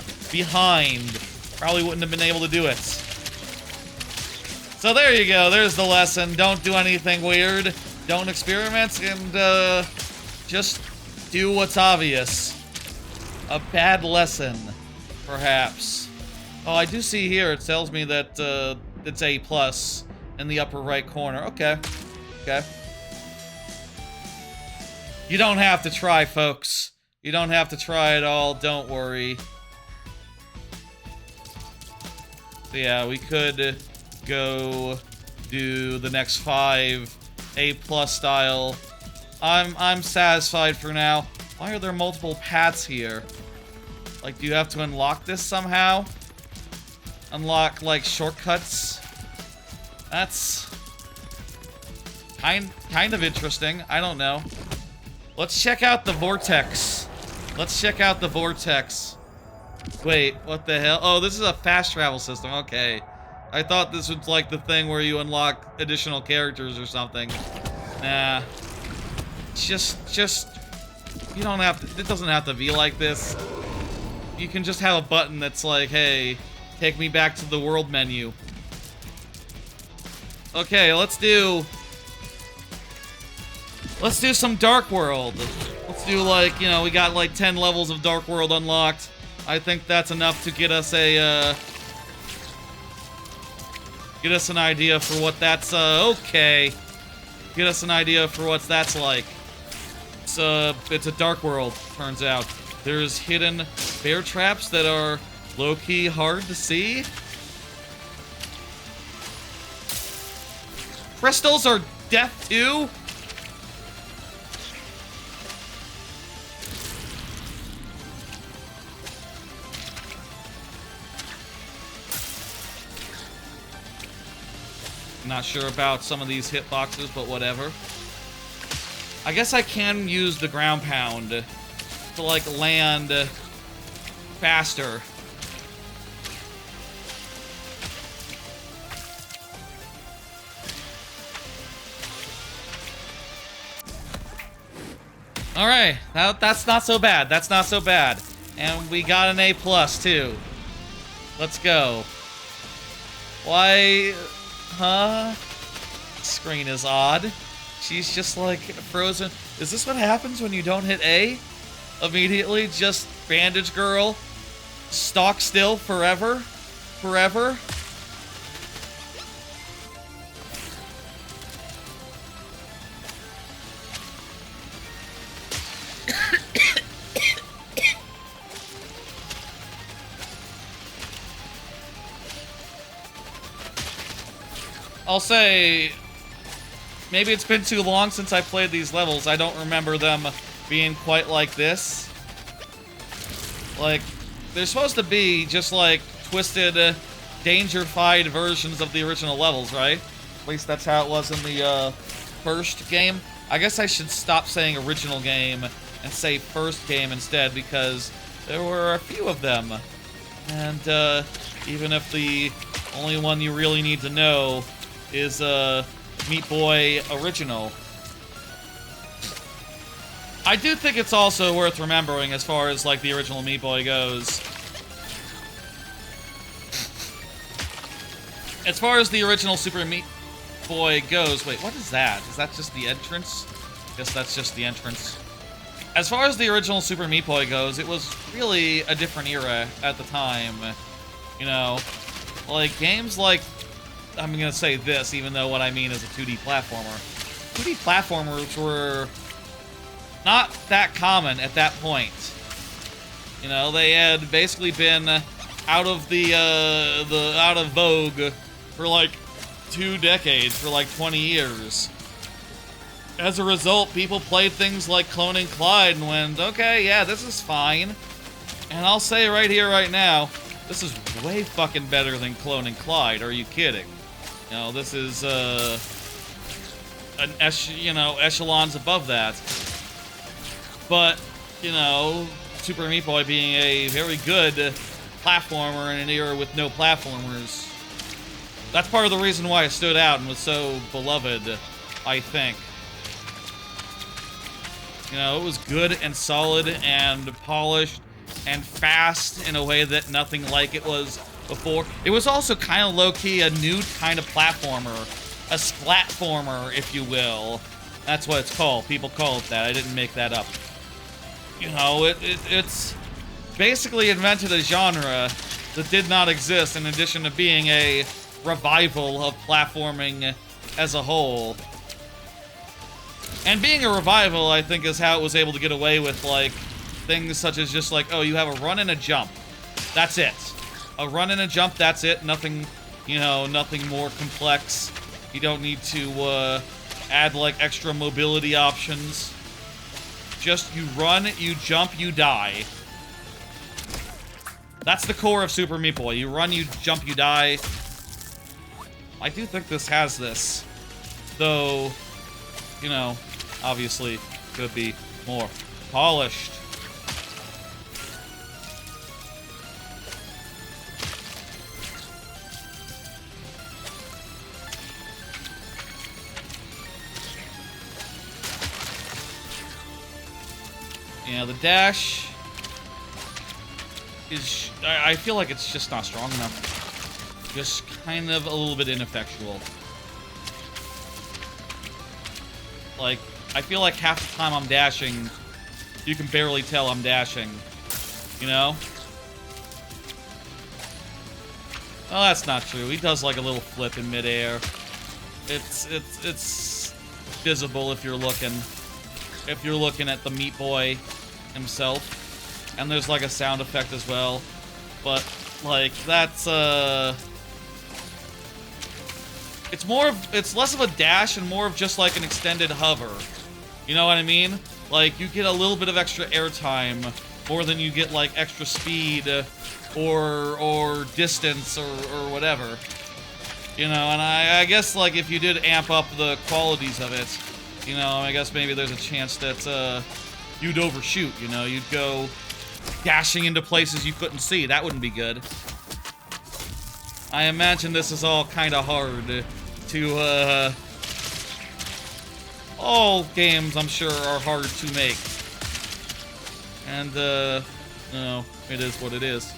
probably wouldn't have been able to do it. So there you go, there's the lesson. Don't do anything weird, don't experiment, and just do what's obvious. A bad lesson, perhaps. Oh, I do see here, it tells me that it's A+ in the upper right corner. Okay. Okay. You don't have to try, folks. You don't have to try at all, don't worry. So yeah, we could go do the next 5 A+ style. I'm satisfied for now. Why are there multiple paths here? Like, do you have to unlock this somehow? Unlock, like, shortcuts? That's kind of interesting. I don't know. Let's check out the vortex. Let's check out the vortex. Wait, what the hell? Oh, this is a fast travel system. Okay. I thought this was like the thing where you unlock additional characters or something. Nah. Just you don't have to, it doesn't have to be like this. You can just have a button that's like, hey, take me back to the world menu. Okay, let's do some Dark World. Let's do, like, you know, we got like 10 levels of Dark World unlocked. I think that's enough to get us a get us an idea for what that's okay. Get us an idea for what that's like. It's a Dark World, turns out. There's hidden bear traps that are low-key hard to see. Crystals are death too? Not sure about some of these hitboxes, but whatever. I guess I can use the ground pound to, like, land faster. Alright, that's not so bad. That's not so bad. And we got an A+, too. Let's go. Why... Huh? Screen is odd. She's just like frozen. Is this what happens when you don't hit A? Immediately, just bandage girl. Stock still forever? Forever? I'll say, maybe it's been too long since I played these levels. I don't remember them being quite like this. Like, they're supposed to be just like twisted, danger-fied versions of the original levels, right? At least that's how it was in the first game. I guess I should stop saying original game and say first game instead, because there were a few of them. And even if the only one you really need to know is Meat Boy Original. I do think it's also worth remembering as far as, like, the original Meat Boy goes. As far as the original Super Meat Boy goes... Wait, what is that? Is that just the entrance? I guess that's just the entrance. As far as the original Super Meat Boy goes, it was really a different era at the time. You know, like, games like... I'm gonna say this, even though what I mean is a 2D platformer. 2D platformers were not that common at that point. You know, they had basically been out of out of vogue for like 2 decades, for like 20 years. As a result, people played things like Clone and Clyde and went, okay, yeah, this is fine. And I'll say right here, right now, this is way fucking better than Clone and Clyde. Are you kidding? You know, this is, echelons above that. But, you know, Super Meat Boy being a very good platformer in an era with no platformers. That's part of the reason why it stood out and was so beloved, I think. You know, it was good and solid and polished and fast in a way that nothing like it was before. It was also kind of low-key a new kind of platformer. A splatformer, if you will. That's what it's called. People call it that. I didn't make that up. You know, it's basically invented a genre that did not exist in addition to being a revival of platforming as a whole. And being a revival, I think, is how it was able to get away with, like, things such as just like, oh, you have a run and a jump. That's it. A run and a jump, that's it. Nothing, you know, nothing more complex. You don't need to add, like, extra mobility options. Just you run, you jump, you die. That's the core of Super Meat Boy. You run, you jump, you die. I do think this has this. Though, you know, obviously could be more polished. Yeah, the dash is... I feel like it's just not strong enough. Just kind of a little bit ineffectual. Like, I feel like half the time I'm dashing, you can barely tell I'm dashing. You know? Oh, that's not true. He does like a little flip in midair. It's visible if you're looking. If you're looking at the Meat Boy himself. And there's like a sound effect as well. But, like, that's, it's less of a dash and more of just like an extended hover. You know what I mean? Like, you get a little bit of extra airtime more than you get, like, extra speed or distance or whatever. You know, and I guess, like, if you did amp up the qualities of it, you know, I guess maybe there's a chance that, you'd overshoot, you know? You'd go dashing into places you couldn't see. That wouldn't be good. I imagine this is all kind of hard to, all games, I'm sure, are hard to make. And, you know, it is what it is.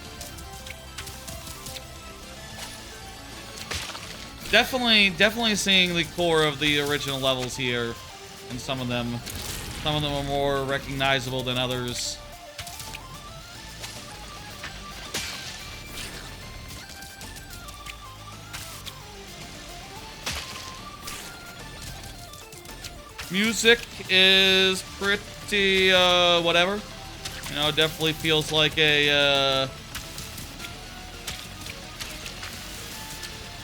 Definitely seeing the core of the original levels here, and some of them are more recognizable than others. Music is pretty, whatever. You know, it definitely feels like a,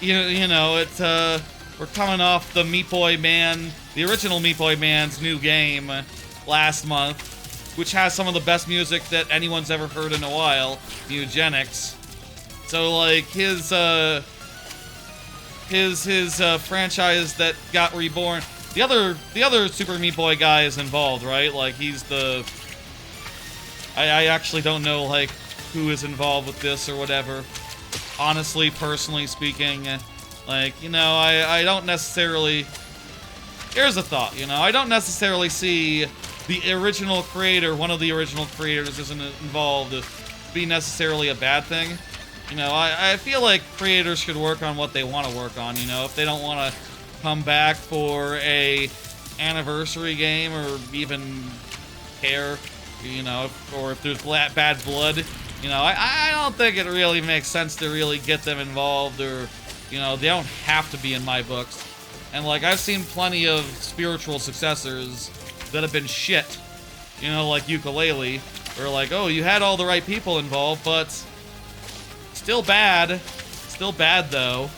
you know, it's, we're coming off the Meat Boy Man, the original Meat Boy Man's new game last month, which has some of the best music that anyone's ever heard in a while, Eugenics. So, like, his franchise that got reborn. The other Super Meat Boy guy is involved, right? Like, he's the... I actually don't know, like, who is involved with this or whatever. Honestly, personally speaking, like, you know, I don't necessarily... Here's a thought, you know, I don't necessarily see the original creator, one of the original creators isn't involved, be necessarily a bad thing. You know, I feel like creators should work on what they want to work on, you know, if they don't want to come back for a anniversary game or even care, you know, or if there's bad blood, you know, I don't think it really makes sense to really get them involved, or, you know, they don't have to be in my books. And, like, I've seen plenty of spiritual successors that have been shit, you know, like Ukulele, where, like, oh, you had all the right people involved, but still bad though.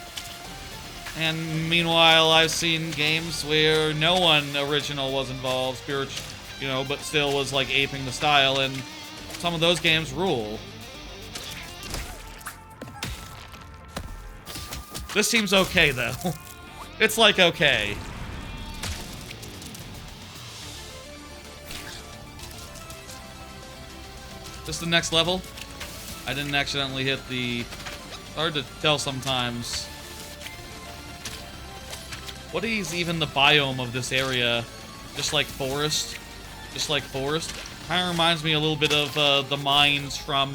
And meanwhile, I've seen games where no one original was involved, you know, but still was, like, aping the style, and some of those games rule. This seems okay, though. It's, like, okay. Just the next level? I didn't accidentally hit the... Hard to tell sometimes. What is even the biome of this area? Just like forest? Just like forest? Kind of reminds me a little bit of the mines from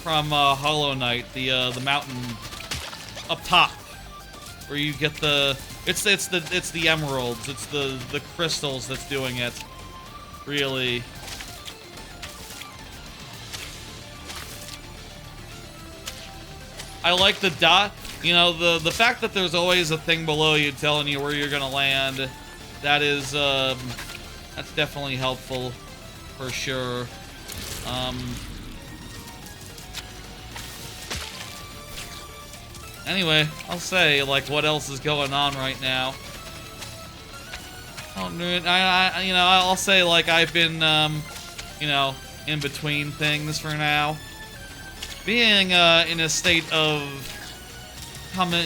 Hollow Knight, the mountain up top, where you get the it's the emeralds, it's the crystals that's doing it. Really. I like the dot, you know, the fact that there's always a thing below you telling you where you're gonna land. That is that's definitely helpful for sure. Anyway, I'll say, like, what else is going on right now? Oh, you know, I'll say, like, I've been, you know, in between things for now. Being in a state of,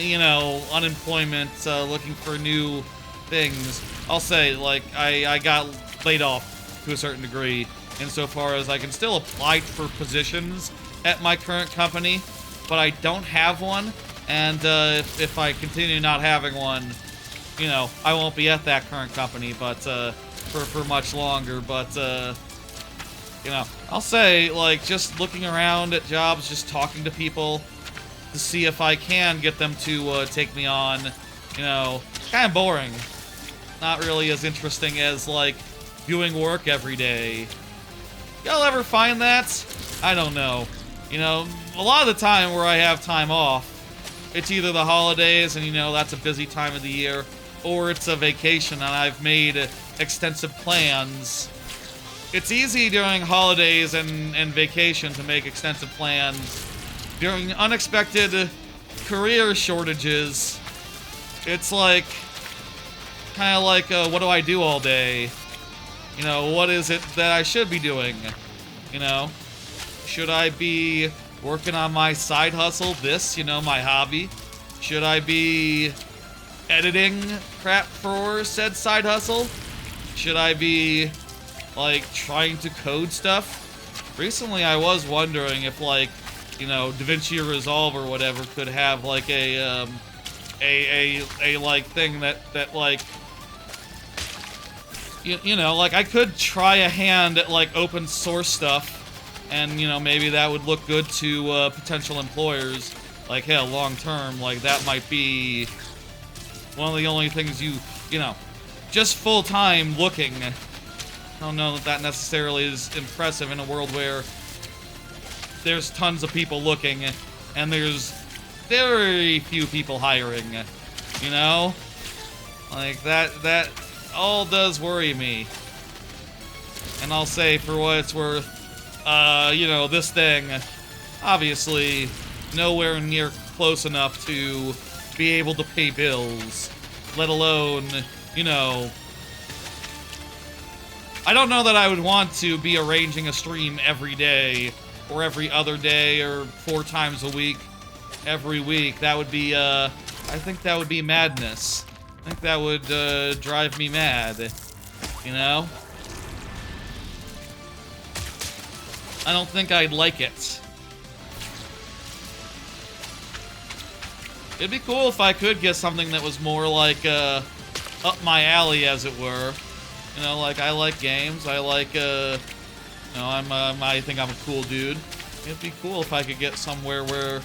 you know, unemployment, looking for new things, I'll say, like, I got laid off to a certain degree, insofar as I can still apply for positions at my current company, but I don't have one, and if I continue not having one, you know, I won't be at that current company, but for much longer, but you know, I'll say, like, just looking around at jobs, just talking to people to see if I can get them to take me on, you know, kind of boring. Not really as interesting as, like, doing work every day. Y'all ever find that? I don't know. You know, a lot of the time where I have time off, it's either the holidays, and, you know, that's a busy time of the year, or it's a vacation, and I've made extensive plans. It's easy during holidays and vacation to make extensive plans. During unexpected career shortages, it's like, kind of like, what do I do all day? You know, what is it that I should be doing? You know, should I be working on my side hustle, this, you know, my hobby? Should I be editing crap for said side hustle? Should I be, like, trying to code stuff? Recently I was wondering if, like, you know, DaVinci Resolve or whatever could have, like, a like, thing that like, you know, like, I could try a hand at, like, open source stuff, and, you know, maybe that would look good to potential employers. Like, hey, long term, like, that might be one of the only things you know, just full-time looking. I don't know that that necessarily is impressive in a world where there's tons of people looking, and there's very few people hiring, you know? Like, that all does worry me. And I'll say, for what it's worth, you know, this thing, obviously, nowhere near close enough to be able to pay bills, let alone, you know, I don't know that I would want to be arranging a stream every day, or every other day, or 4 times a week, every week. That would be, I think that would be madness. I think that would, drive me mad, you know? I don't think I'd like it. It'd be cool if I could get something that was more like, up my alley, as it were. You know, like, I like games, I like, you know, I think I'm a cool dude. It'd be cool if I could get somewhere where,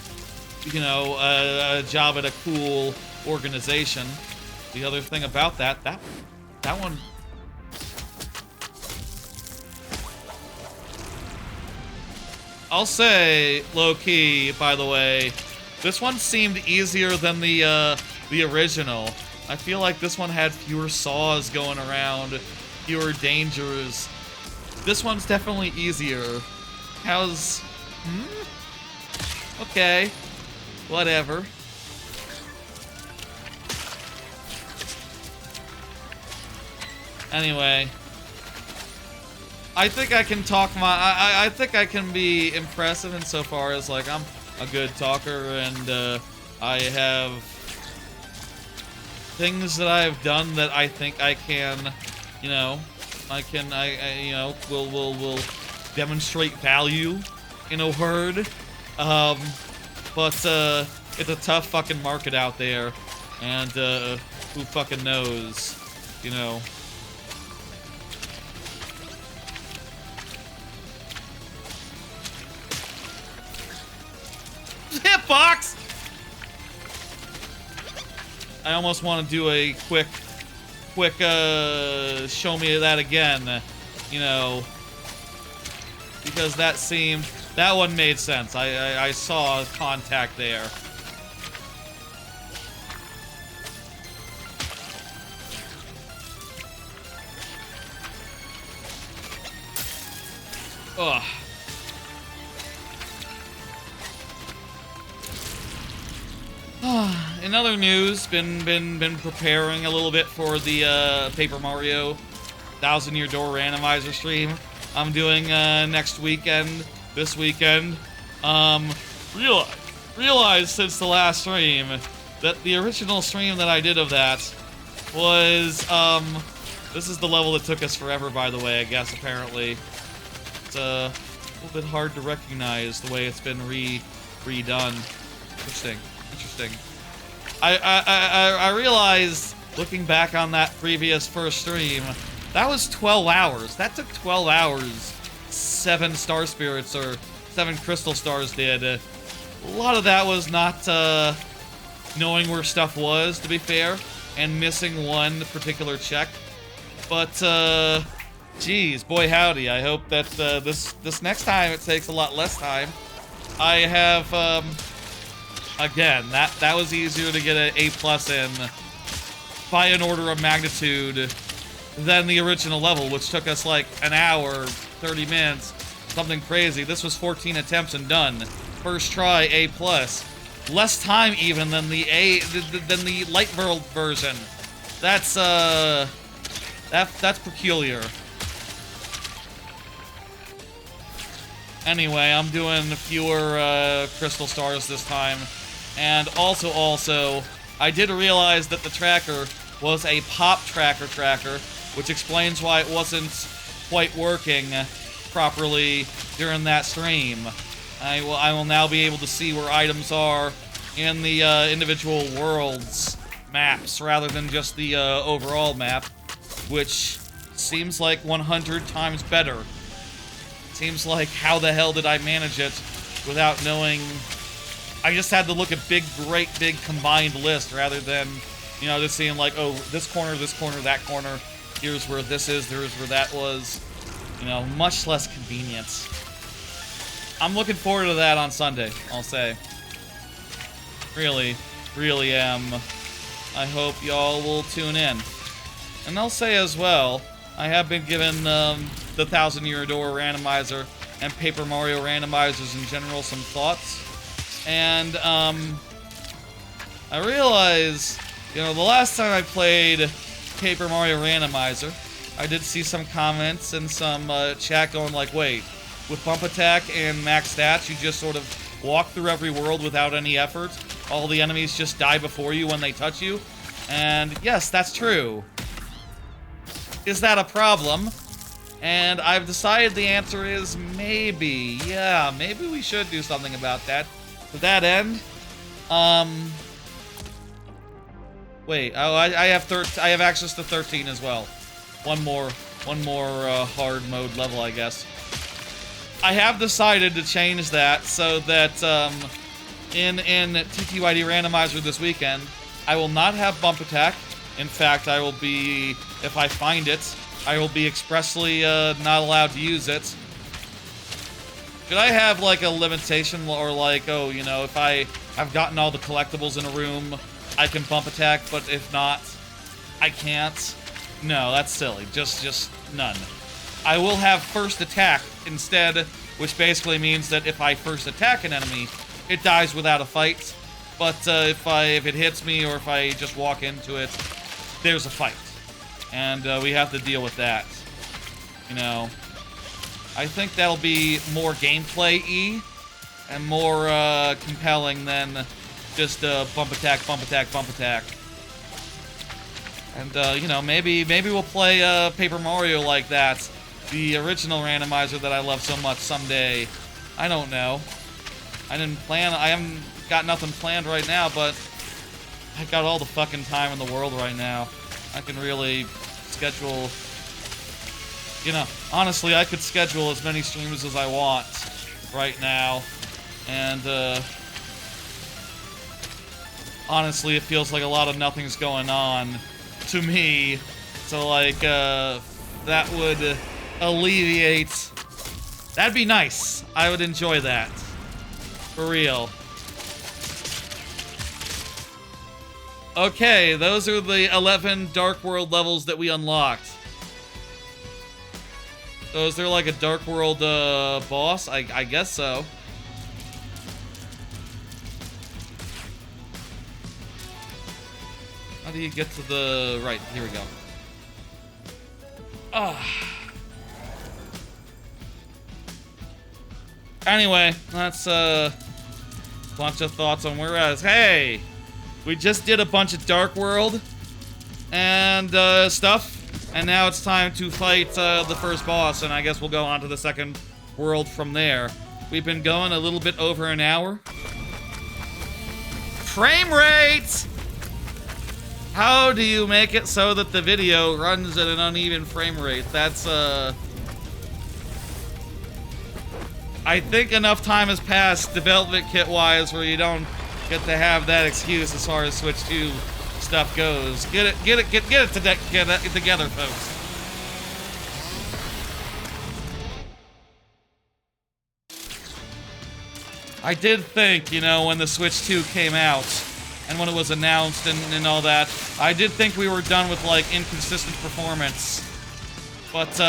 you know, a job at a cool organization. The other thing about that one... I'll say, low-key, by the way, this one seemed easier than the original. I feel like this one had fewer saws going around, fewer dangers. This one's definitely easier. How's... Okay. Whatever. Anyway. I think I can talk I think I can be impressive insofar as, like, I'm a good talker, and I have things that I've done that I think I can, you know, I you know, will demonstrate value in a word. But it's a tough fucking market out there, and who fucking knows, you know. Hitbox! I almost want to do a quick show me that again, you know, because that one made sense. I saw contact there. Ugh. In other news, been preparing a little bit for the Paper Mario 1000-Year Door randomizer stream I'm doing next weekend, this weekend. Realized since the last stream that the original stream that I did of that was this is the level that took us forever, by the way, I guess. Apparently it's a little bit hard to recognize the way it's been redone. Interesting. I realized, looking back on that previous first stream, that was 12 hours. That took 12 hours. 7 Star Spirits, or 7 Crystal Stars did. A lot of that was not knowing where stuff was, to be fair, and missing one particular check. But, geez, boy howdy, I hope that this next time it takes a lot less time. I have, again, that was easier to get an A+ in by an order of magnitude than the original level, which took us like an hour, 30 minutes, something crazy. This was 14 attempts and done. First try, A+. Less time even than the Light World version. That's peculiar. Anyway, I'm doing fewer Crystal Stars this time. And also, I did realize that the tracker was a pop tracker, which explains why it wasn't quite working properly during that stream. I will now be able to see where items are in the individual worlds maps rather than just the overall map, which seems like 100 times better. Seems like, how the hell did I manage it without knowing? I just had to look at great big combined list rather than, you know, just seeing like, oh, this corner, that corner, here's where this is, there's where that was. You know, much less convenient. I'm looking forward to that on Sunday, I'll say. Really am. I hope y'all will tune in. And I'll say as well, I have been given the 1000-Year Door randomizer and Paper Mario randomizers in general some thoughts. And I realize, you know, the last time I played Paper Mario randomizer, I did see some comments and some chat going like, wait, with bump attack and max stats, you just sort of walk through every world without any effort. All the enemies just die before you when they touch you. And yes, that's true. Is that a problem? And I've decided the answer is maybe. Yeah, maybe we should do something about that. To that end, wait. Oh, I have access to 13 as well. One more hard mode level, I guess. I have decided to change that so that in TTYD randomizer this weekend, I will not have bump attack. In fact, I will be, if I find it, I will be expressly not allowed to use it. Should I have like a limitation, or like, oh, you know, if I have gotten all the collectibles in a room, I can bump attack, but if not, I can't? No, that's silly. Just none. I will have first attack instead, which basically means that if I first attack an enemy, it dies without a fight. But if it hits me, or if I just walk into it, there's a fight. And we have to deal with that. You know, I think that'll be more gameplay-y and more compelling than just bump attack. And, you know, maybe we'll play Paper Mario like that. The original randomizer that I love so much someday. I don't know. I haven't got nothing planned right now, but I got all the fucking time in the world right now. I can really schedule, you know, honestly, I could schedule as many streams as I want right now. And, honestly, it feels like a lot of nothing's going on to me. So, like, that would alleviate. That'd be nice. I would enjoy that. For real. Okay, those are the 11 Dark World levels that we unlocked. So is there like a Dark World boss? I guess so. How do you get to the... Right, here we go. Anyway, that's a bunch of thoughts on where I was. Hey! We just did a bunch of Dark World and stuff, and now it's time to fight the first boss, and I guess we'll go on to the second world from there. We've been going a little bit over an hour. Frame rate! How do you make it so that the video runs at an uneven frame rate? That's, I think enough time has passed development kit-wise where you don't get to have that excuse as far as Switch 2 stuff goes. Get it together, folks. I did think, you know, when the Switch 2 came out and when it was announced and all that, I did think we were done with, like, inconsistent performance. But,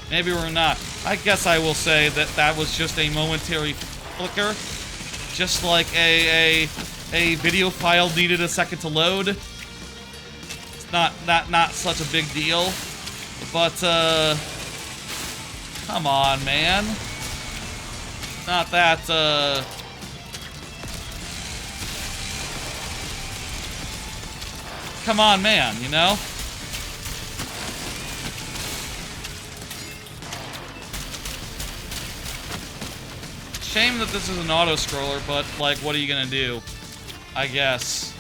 maybe we're not. I guess I will say that that was just a momentary flicker. Just like a video file needed a second to load. It's not such a big deal. But, come on, man. Not that, come on, man, you know? Shame that this is an auto-scroller, but, like, what are you gonna do? I guess.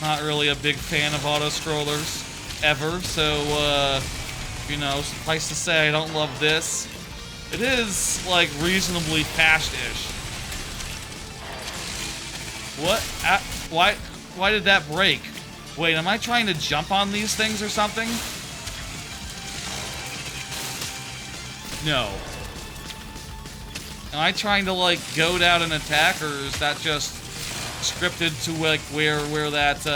Not really a big fan of auto-scrollers, ever, so, you know, suffice to say, I don't love this. It is, like, reasonably fast-ish. What? Why did that break? Wait, am I trying to jump on these things or something? No. Am I trying to, like, go down an attack, or is that just scripted to, like, where that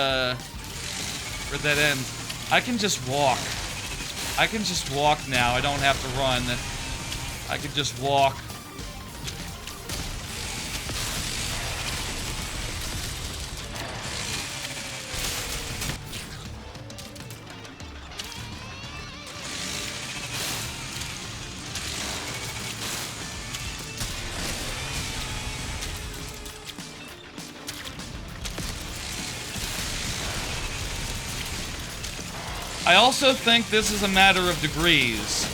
ends? I can just walk. I can just walk now. I don't have to run. I can just walk. I also think this is a matter of degrees,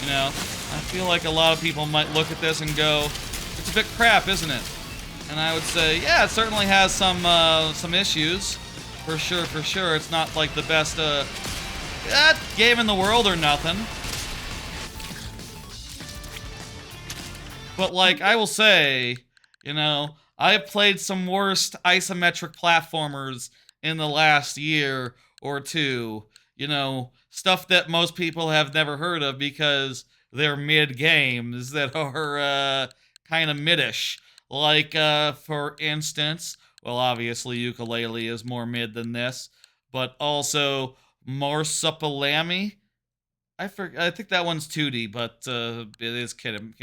you know? I feel like a lot of people might look at this and go, it's a bit crap, isn't it? And I would say, yeah, it certainly has some issues. For sure. It's not like the best, game in the world or nothing. But, like, I will say, you know, I have played some worst isometric platformers in the last year or two. You know, stuff that most people have never heard of because they're mid-games that are, kind of mid-ish. Like, for instance, well, obviously Ukulele is more mid than this, but also Marsupilami. I think that one's 2D, but, it is kidding.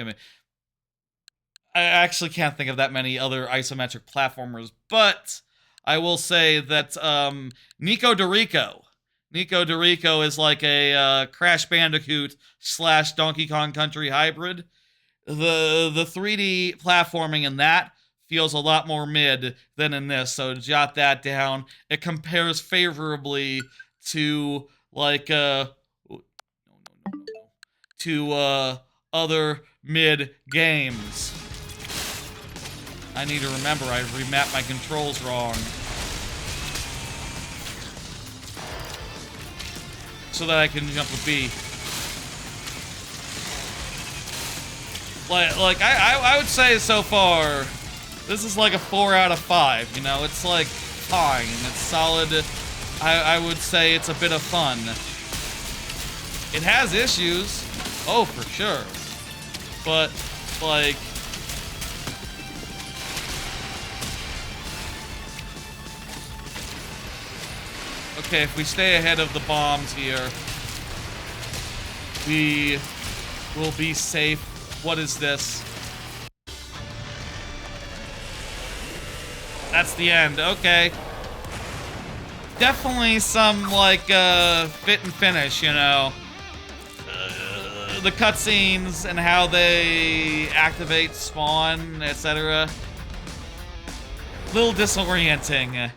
I actually can't think of that many other isometric platformers, but I will say that, Nico Dorico. Nico Dorico is like a Crash Bandicoot / Donkey Kong Country hybrid. The 3D platforming in that feels a lot more mid than in this, so jot that down. It compares favorably to like to other mid-games. I need to remember I remapped my controls wrong. So that I can jump with B. I would say so far, this is like a 4 out of 5, you know? It's like fine, it's solid. I would say it's a bit of fun. It has issues, oh, for sure. But, like... Okay, if we stay ahead of the bombs here, we will be safe. What is this? That's the end, okay. Definitely some, like, fit and finish, you know. The cutscenes and how they activate, spawn, etc. Little disorienting.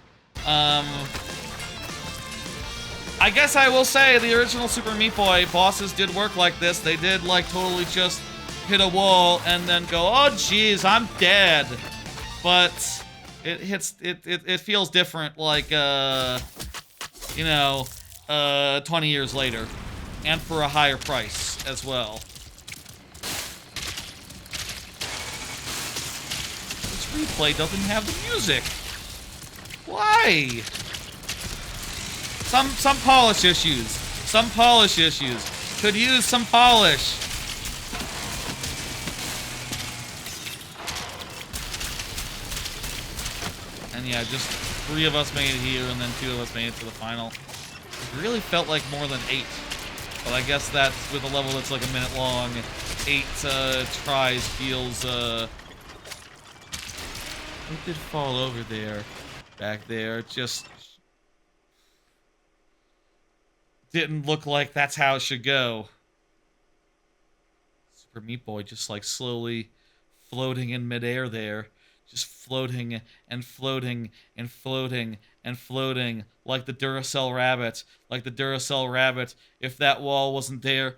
I guess I will say the original Super Meat Boy bosses did work like this. They did, like, totally just hit a wall and then go, oh, jeez, I'm dead. But it feels different, like, you know, 20 years later. And for a higher price as well. This replay doesn't have the music. Why? Some polish issues. Some polish issues. Could use some polish. And yeah, just 3 of us made it here, and then 2 of us made it to the final. It really felt like more than 8. But I guess that's with a level that's like a minute long. 8 tries feels, What did fall over there? Back there, just... didn't look like that's how it should go. Super Meat Boy just like slowly floating in midair there. Just floating and floating and floating and floating like the Duracell rabbit. Like the Duracell rabbit. If that wall wasn't there,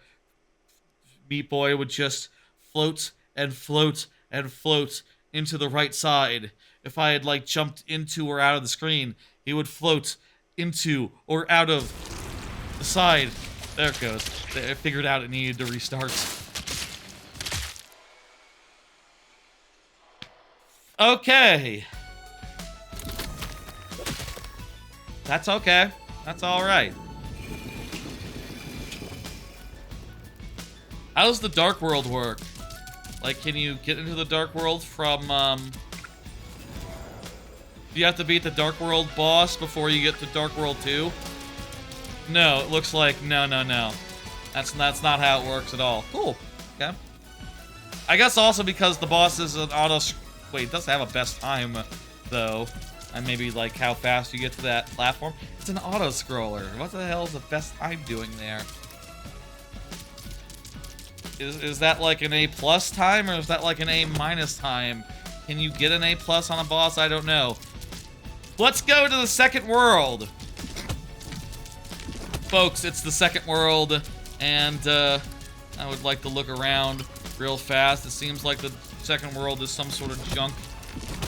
Meat Boy would just float and float and float into the right side. If I had like jumped into or out of the screen, he would float into or out of the side. There it goes. I figured out it needed to restart. Okay. That's okay. That's alright. How does the Dark World work? Like, can you get into the Dark World from, do you have to beat the Dark World boss before you get to Dark World 2? No, it looks like no. That's not how it works at all. Cool. Okay. I guess also because the boss is an auto... Wait, it does have a best time, though. And maybe, like, how fast you get to that platform. It's an auto-scroller. What the hell is the best time doing there? Is that like an A+ time, or is that like an A- time? Can you get an A+ on a boss? I don't know. Let's go to the second world. Folks, it's the second world, and I would like to look around real fast. It seems like the second world is some sort of junk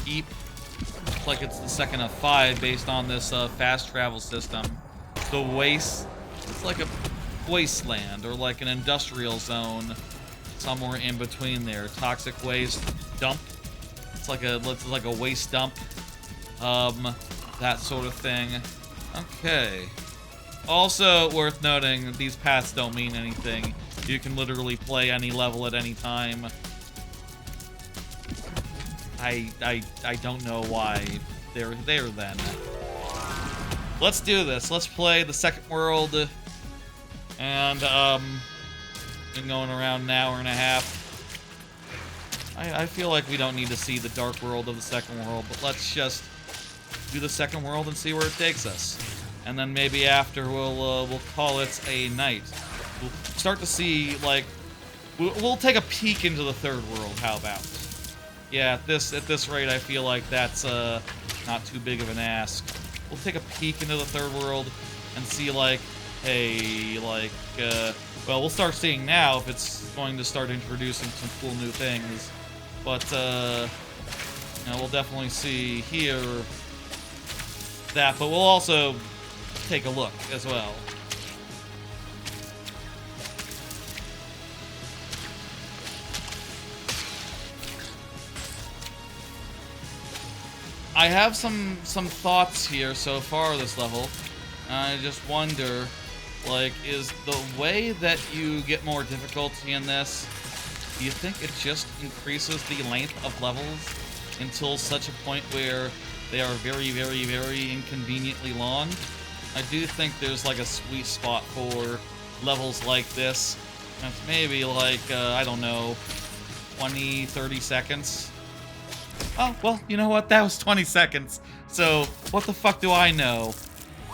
heap. Looks like it's the second of 5 based on this fast travel system. The waste, it's like a wasteland or like an industrial zone somewhere in between there. Toxic waste dump. It's like a waste dump. That sort of thing. Okay. Also worth noting, these paths don't mean anything. You can literally play any level at any time. I don't know why they're there then. Let's do this. Let's play the second world. And been going around an hour and a half. I feel like we don't need to see the dark world of the second world, but let's just do the second world and see where it takes us. And then maybe after we'll call it a night. We'll start to see, like, we'll take a peek into the third world. How about? Yeah, at this rate, I feel like that's not too big of an ask. We'll take a peek into the third world and see, like, hey, like, well, we'll start seeing now if it's going to start introducing some cool new things. But, you know, we'll definitely see here that, but we'll also take a look as well. I have some thoughts here so far this level. I just wonder, like, is the way that you get more difficulty in this, do you think it just increases the length of levels until such a point where they are very, very, very inconveniently long? I do think there's like a sweet spot for levels like this. It's maybe like, I don't know, 20, 30 seconds. Oh, well, you know what? That was 20 seconds. So, what the fuck do I know?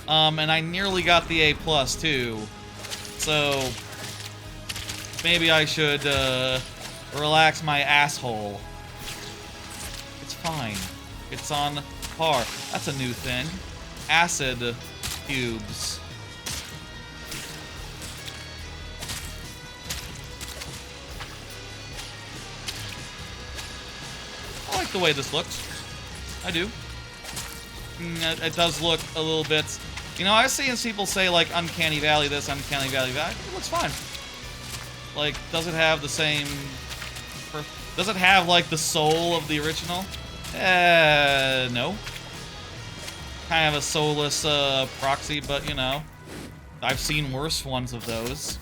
And I nearly got the A+, too. So, maybe I should, relax my asshole. It's fine. It's on par. That's a new thing. Acid cubes. I like the way this looks. I do. It does look a little bit... You know, I've seen people say, like, Uncanny Valley this, Uncanny Valley that. It looks fine. Like, does it have the same... Does it have, like, the soul of the original? No. Kind of a soulless, proxy, but, you know. I've seen worse ones of those.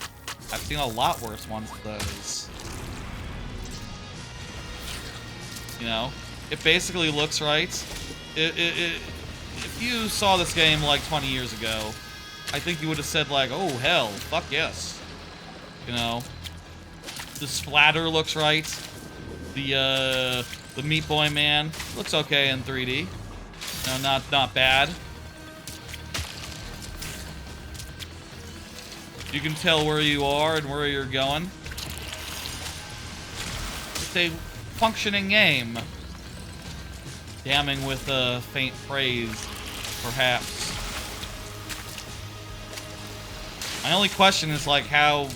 I've seen a lot worse ones of those. You know? It basically looks right. If you saw this game, like, 20 years ago, I think you would have said, like, oh, hell, fuck yes. You know? The splatter looks right. The Meat Boy Man looks okay in 3D. No, not bad. You can tell where you are and where you're going. It's a functioning game. Damning with faint praise, perhaps. My only question is, like, how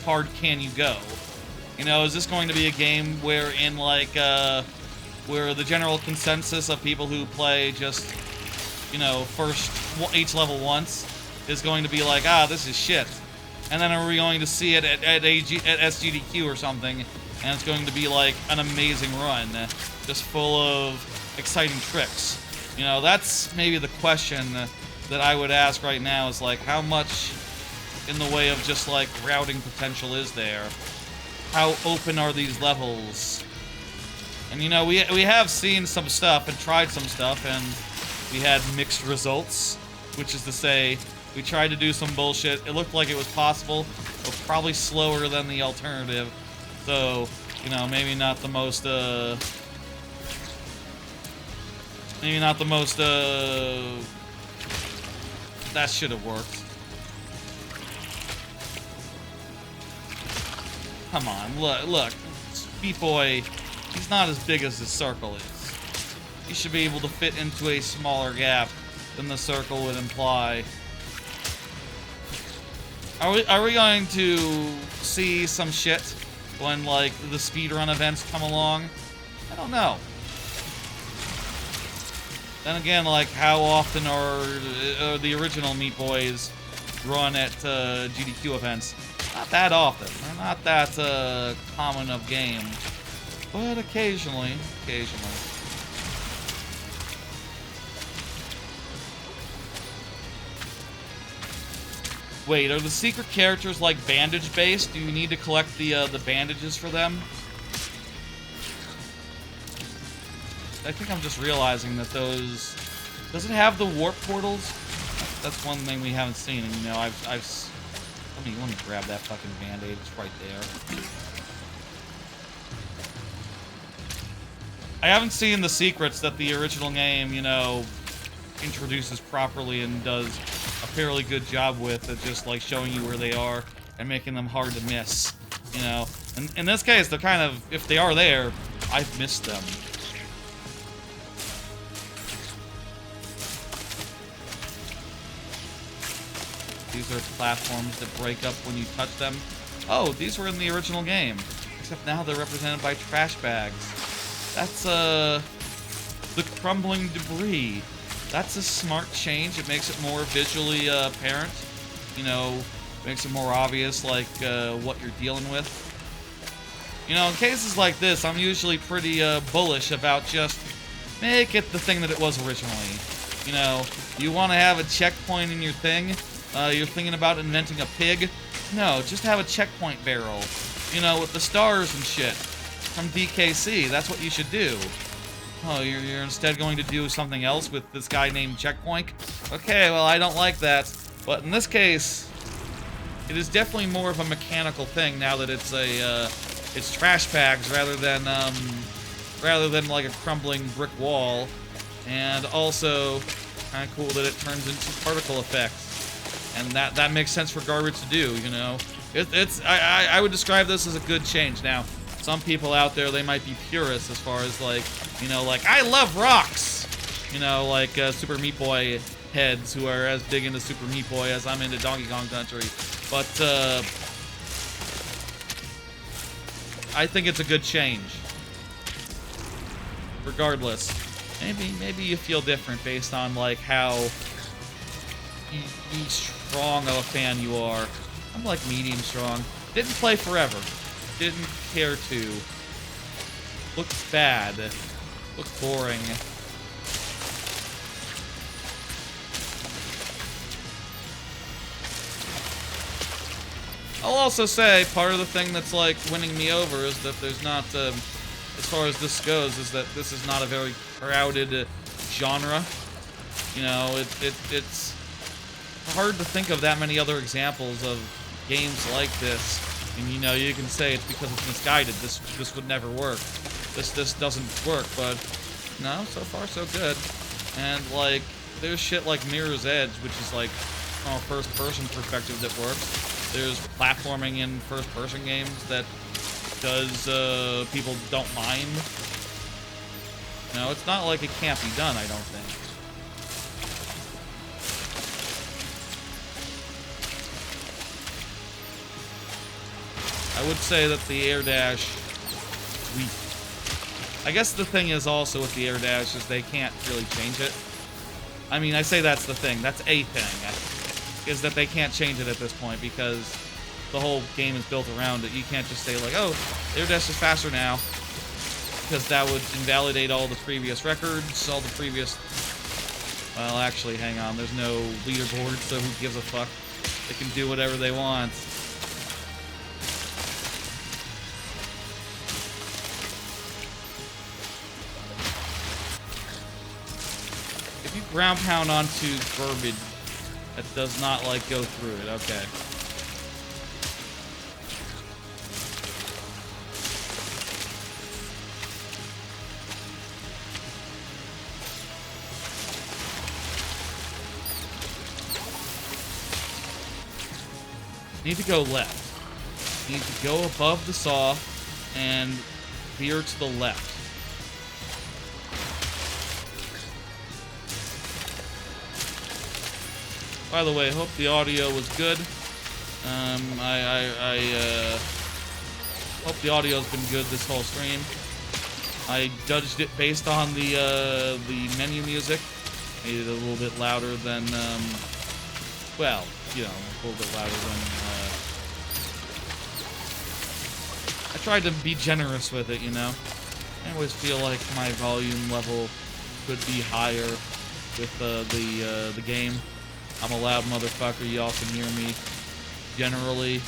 hard can you go? You know, is this going to be a game wherein, like, where the general consensus of people who play just, you know, each level once is going to be like, ah, this is shit. And then are we going to see it at SGDQ or something, and it's going to be like an amazing run, just full of exciting tricks? You know, that's maybe the question that I would ask right now is, like, how much in the way of just, like, routing potential is there? How open are these levels? And, you know, we have seen some stuff and tried some stuff, and we had mixed results, which is to say, we tried to do some bullshit. It looked like it was possible, but probably slower than the alternative. So, you know, maybe not the most, that should have worked. Come on, look. Meat Boy, he's not as big as the circle is. He should be able to fit into a smaller gap than the circle would imply. Are we going to see some shit when, like, the speedrun events come along? I don't know. Then again, like, how often are the original Meat Boys run at GDQ events? Not that often. They're not that common of game. But occasionally. Wait, are the secret characters, like, bandage-based? Do you need to collect the bandages for them? I think I'm just realizing that those... Does it have the warp portals? That's one thing we haven't seen, and, you know, let me grab that fucking band-aid. It's right there. I haven't seen the secrets that the original game, you know, introduces properly and does a fairly good job with at just, like, showing you where they are and making them hard to miss, you know. And in this case, they're kind of, if they are there, I've missed them. Do These are platforms that break up when you touch them. Oh, these were in the original game. Except now they're represented by trash bags. That's, the crumbling debris. That's a smart change. It makes it more visually, apparent. You know, makes it more obvious, like, what you're dealing with. You know, in cases like this, I'm usually pretty, bullish about just make it the thing that it was originally. You know, you want to have a checkpoint in your thing? You're thinking about inventing a pig? No, just have a checkpoint barrel. You know, with the stars and shit from DKC. That's what you should do. Oh, you're instead going to do something else with this guy named Checkpoint? Okay, well, I don't like that. But in this case, it is definitely more of a mechanical thing now that it's a, it's trash bags rather than like a crumbling brick wall. And also, kind of cool that it turns into particle effects. And that makes sense for garbage to do, you know? I would describe this as a good change. Now, some people out there, they might be purists as far as, like, you know, like, I love rocks! You know, like, Super Meat Boy heads who are as big into Super Meat Boy as I'm into Donkey Kong Country. But, I think it's a good change. Regardless. Maybe you feel different based on, like, how strong of a fan you are. I'm, like, medium strong. Didn't play forever. Didn't care to. Looked bad. Looked boring. I'll also say, part of the thing that's, like, winning me over is that there's not, as far as this goes, is that this is not a very crowded genre. You know, it's hard to think of that many other examples of games like this. And, you know, you can say it's because it's misguided. This would never work. This doesn't work, but no, so far so good. And, like, there's shit like Mirror's Edge, which is, like, from a first-person perspective that works. There's platforming in first-person games that does, people don't mind. You know, it's not like it can't be done, I don't think. I would say that the air dash is weak. I guess the thing is also with the air dash is they can't really change it. I mean, I say that's the thing. That's a thing. Is that they can't change it at this point because the whole game is built around it. You can't just say like, oh, air dash is faster now. Because that would invalidate all the previous records, all the previous... Well, actually, hang on. There's no leaderboard, so who gives a fuck? They can do whatever they want. If you ground pound onto garbage, that does not, like, go through it. Okay. Need to go left. Need to go above the saw and veer to the left. By the way, hope the audio was good. I hope the audio's been good this whole stream. I judged it based on the menu music. Made it a little bit louder than, well, you know, a little bit louder than, I tried to be generous with it, you know. I always feel like my volume level could be higher with the game. I'm a loud motherfucker, y'all can hear me generally,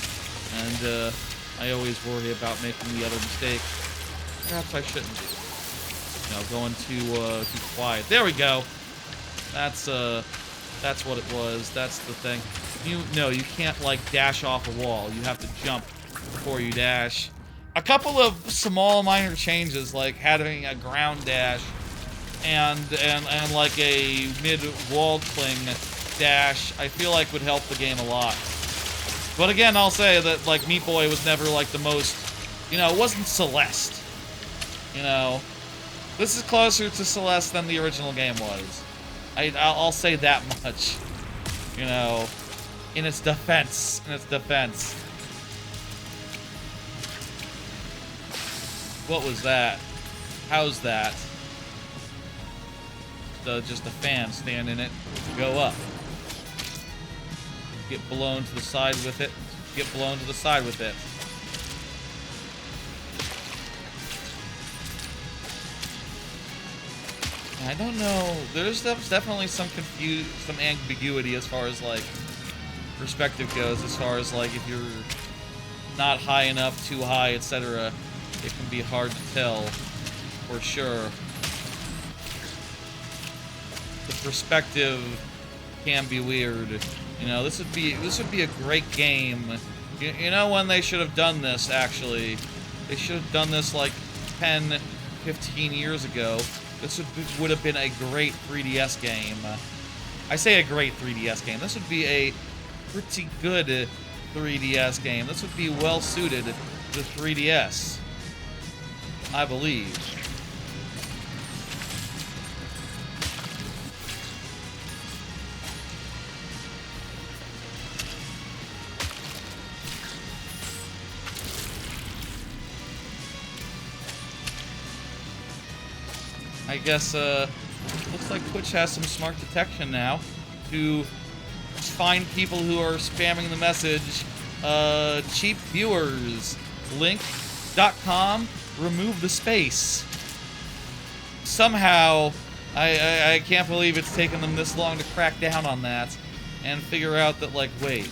and I always worry about making the other mistake. Perhaps I shouldn't be. You know, going too quiet. There we go. That's what it was. That's the thing. You can't, like, dash off a wall. You have to jump before you dash. A couple of small minor changes, like having a ground dash and like a mid-wall cling dash, I feel like would help the game a lot. But again, I'll say that, like, Meat Boy was never, like, the most, you know, it wasn't Celeste. You know, this is closer to Celeste than the original game was. I'll say that much. You know, In its defense. In its defense. What was that? How's that? Just a fan stand in it. Go up. Get blown to the side with it. Get blown to the side with it. I don't know. There's definitely some ambiguity as far as like perspective goes. As far as like if you're not high enough, too high, etc., it can be hard to tell for sure. The perspective can be weird. You know, this would be a great game. You know when they should have done this, actually? They should have done this like 10, 15 years ago. This would have been a great 3DS game. I say a great 3DS game. This would be a pretty good 3DS game. This would be well suited to 3DS, I believe. I guess, looks like Twitch has some smart detection now to find people who are spamming the message. Cheap viewers, link.com, remove the space. Somehow, I can't believe it's taken them this long to crack down on that and figure out that, like, wait,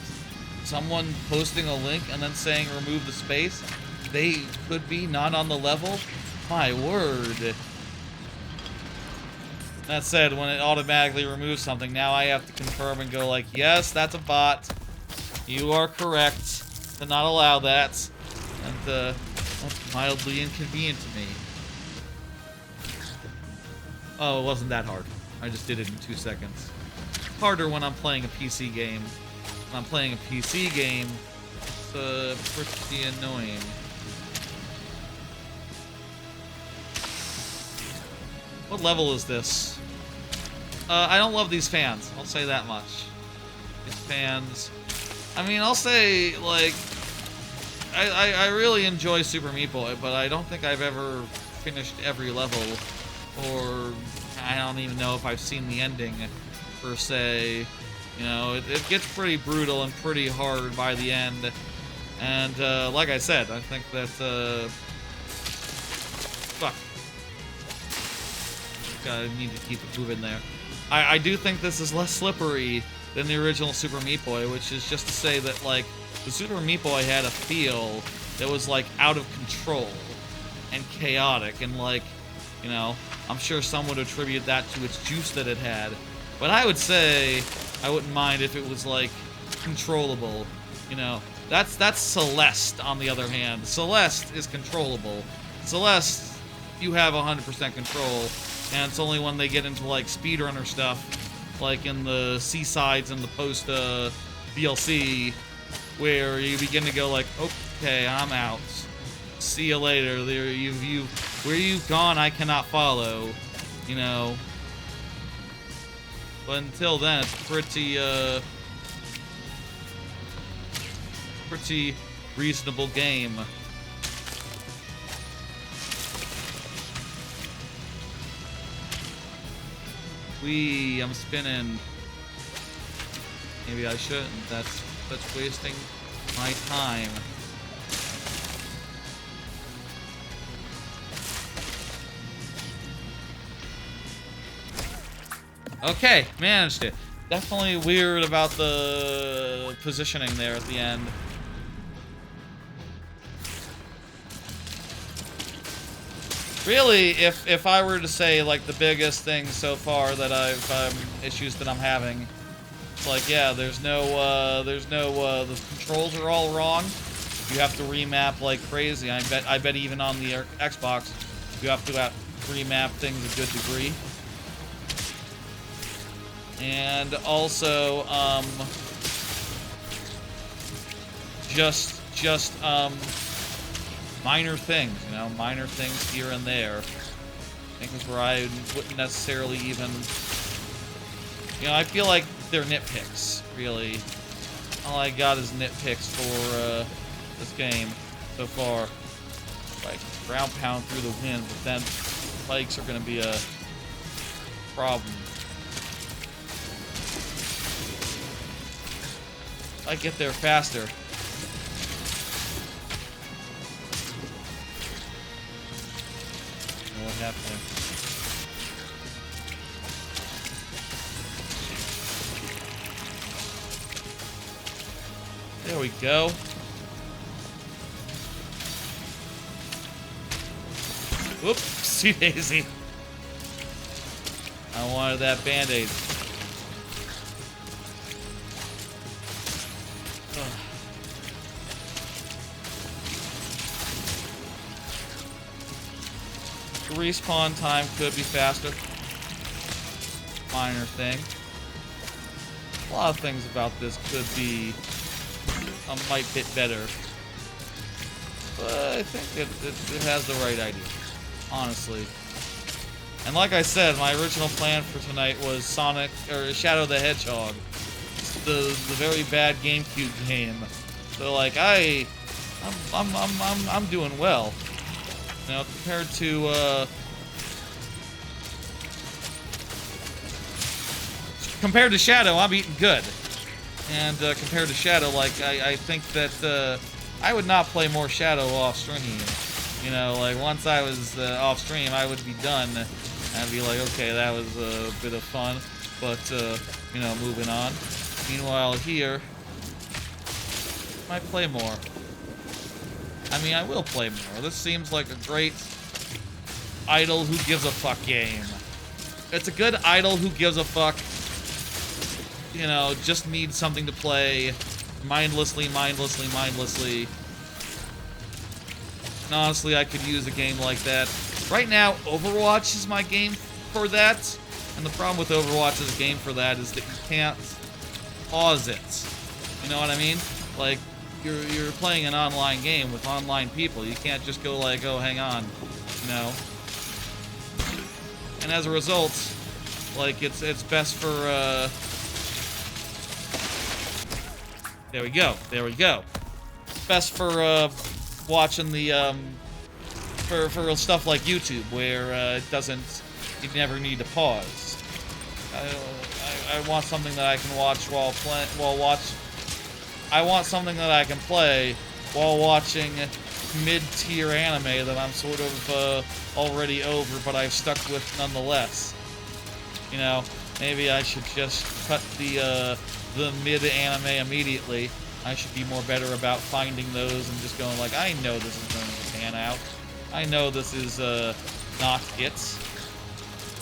someone posting a link and then saying remove the space, they could be not on the level? My word. That said, when it automatically removes something, now I have to confirm and go like, yes, that's a bot. You are correct to not allow that. And, that's mildly inconvenient to me. Oh, it wasn't that hard. I just did it in 2 seconds. It's harder when I'm playing a PC game. When I'm playing a PC game, it's pretty annoying. What level is this? I don't love these fans. I'll say that much. These fans. I mean, I'll say, like, I really enjoy Super Meat Boy, but I don't think I've ever finished every level, or I don't even know if I've seen the ending, per se. You know, it gets pretty brutal and pretty hard by the end. And, like I said, I think that, fuck. I need to keep it moving there. I do think this is less slippery than the original Super Meat Boy, which is just to say that, like, the Super Meat Boy had a feel that was, like, out of control and chaotic, and, like, you know, I'm sure some would attribute that to its juice that it had. But I would say I wouldn't mind if it was, like, controllable, you know. That's Celeste, on the other hand. Celeste is controllable. Celeste, you have 100% control. And it's only when they get into, like, speedrunner stuff, like in the C-sides and the post DLC, where you begin to go like, okay, I'm out. See you later. There, where you've gone, I cannot follow. You know. But until then, it's pretty reasonable game. I'm spinning. Maybe I shouldn't. That's wasting my time. Okay, managed it. Definitely weird about the positioning there at the end. Really, if I were to say, like, the biggest thing so far that issues that I'm having, it's like, yeah, the controls are all wrong. You have to remap like crazy. I bet even on the Xbox, you have to remap things a good degree. And also, minor things, you know, minor things here and there. Things where I wouldn't necessarily even, you know, I feel like they're nitpicks, really. All I got is nitpicks for this game so far. Like ground pound through the wind, but then spikes are gonna be a problem. I get there faster. What happened? There we go. Whoopsie daisy. I wanted that band-aid. Respawn time could be faster. Minor thing. A lot of things about this could be a might bit better. But I think it has the right idea, honestly. And like I said, my original plan for tonight was Shadow the Hedgehog. The very bad GameCube game. So like I'm doing well. You know, compared to Shadow, I'm eating good. And compared to Shadow, like I think that I would not play more Shadow off stream. You know, like once I was off stream, I would be done. I'd be like, okay, that was a bit of fun, but you know, moving on. Meanwhile, here, I might play more. I mean, I will play more. This seems like a great idle who gives a fuck game. It's a good idle who gives a fuck. You know, just need something to play mindlessly. And honestly, I could use a game like that. Right now, Overwatch is my game for that. And the problem with Overwatch as a game for that is that you can't pause it. You know what I mean? Like, you're playing an online game with online people. You can't just go like, oh, hang on, you know. And as a result, like it's best for there we go. It's best for watching the for stuff like YouTube where you never need to pause. I want something that I can watch I want something that I can play while watching mid-tier anime that I'm sort of already over, but I've stuck with nonetheless. You know, maybe I should just cut the mid-anime immediately. I should be more better about finding those and just going like, I know this is going to pan out. I know this is not it.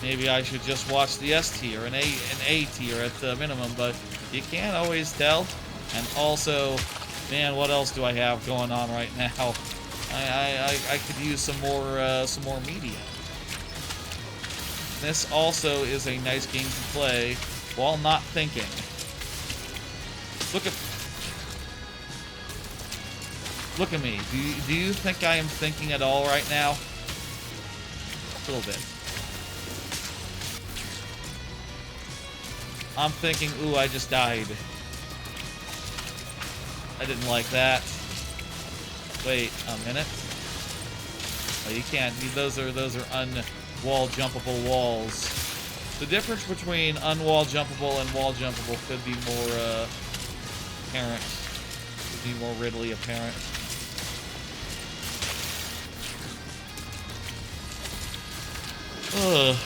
Maybe I should just watch the S tier and A tier at the minimum, but you can't always tell. And also, man, what else do I have going on right now? I could use some more media. This also is a nice game to play while not thinking. Look at me. Do you think I am thinking at all right now? A little bit. I'm thinking, ooh, I just died. I didn't like that. Wait a minute. Oh, you can't. Those are unwall jumpable walls. The difference between unwall jumpable and wall jumpable could be more apparent. Could be more readily apparent. Ugh.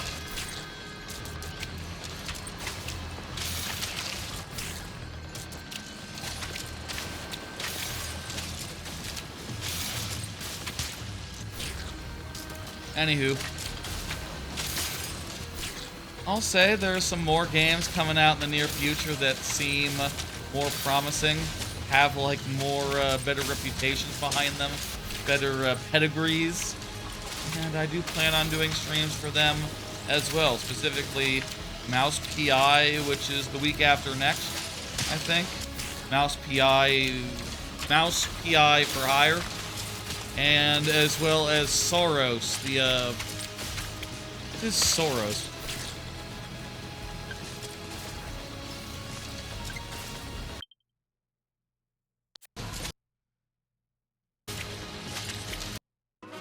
Anywho, I'll say there are some more games coming out in the near future that seem more promising, have like more better reputations behind them, better pedigrees, and I do plan on doing streams for them as well, specifically Mouse PI, which is the week after next, I think. Mouse PI for hire. And as well as Soros, it is Soros.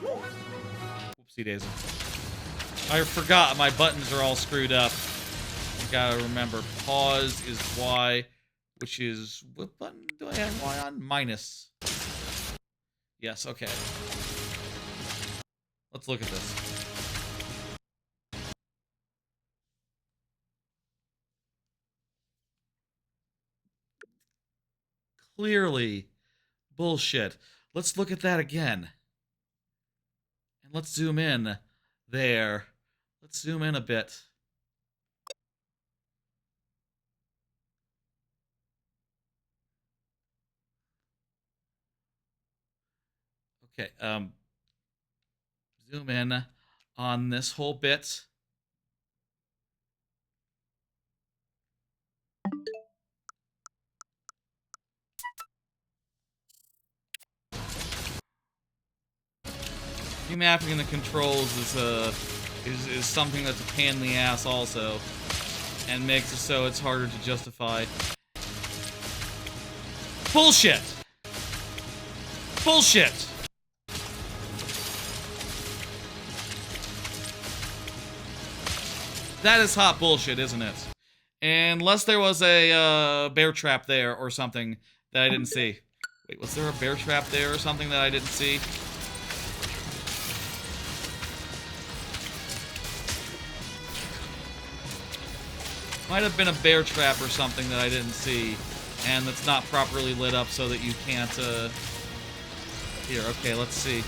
Whoopsie daisy. I forgot my buttons are all screwed up. I gotta remember. Pause is Y, which is... What button do I have Y on? Minus. Yes, okay. Let's look at this. Clearly bullshit. Let's look at that again. And let's zoom in. There. Let's zoom in a bit. Okay, zoom in on this whole bit. Remapping the controls is something that's a pain in the ass also, and makes it so it's harder to justify. Bullshit! Bullshit! That is hot bullshit, isn't it? Unless there was a bear trap there or something that I didn't see. Wait, was there a bear trap there or something that I didn't see? Might have been a bear trap or something that I didn't see, and that's not properly lit up so that you can't, Here, okay, let's see.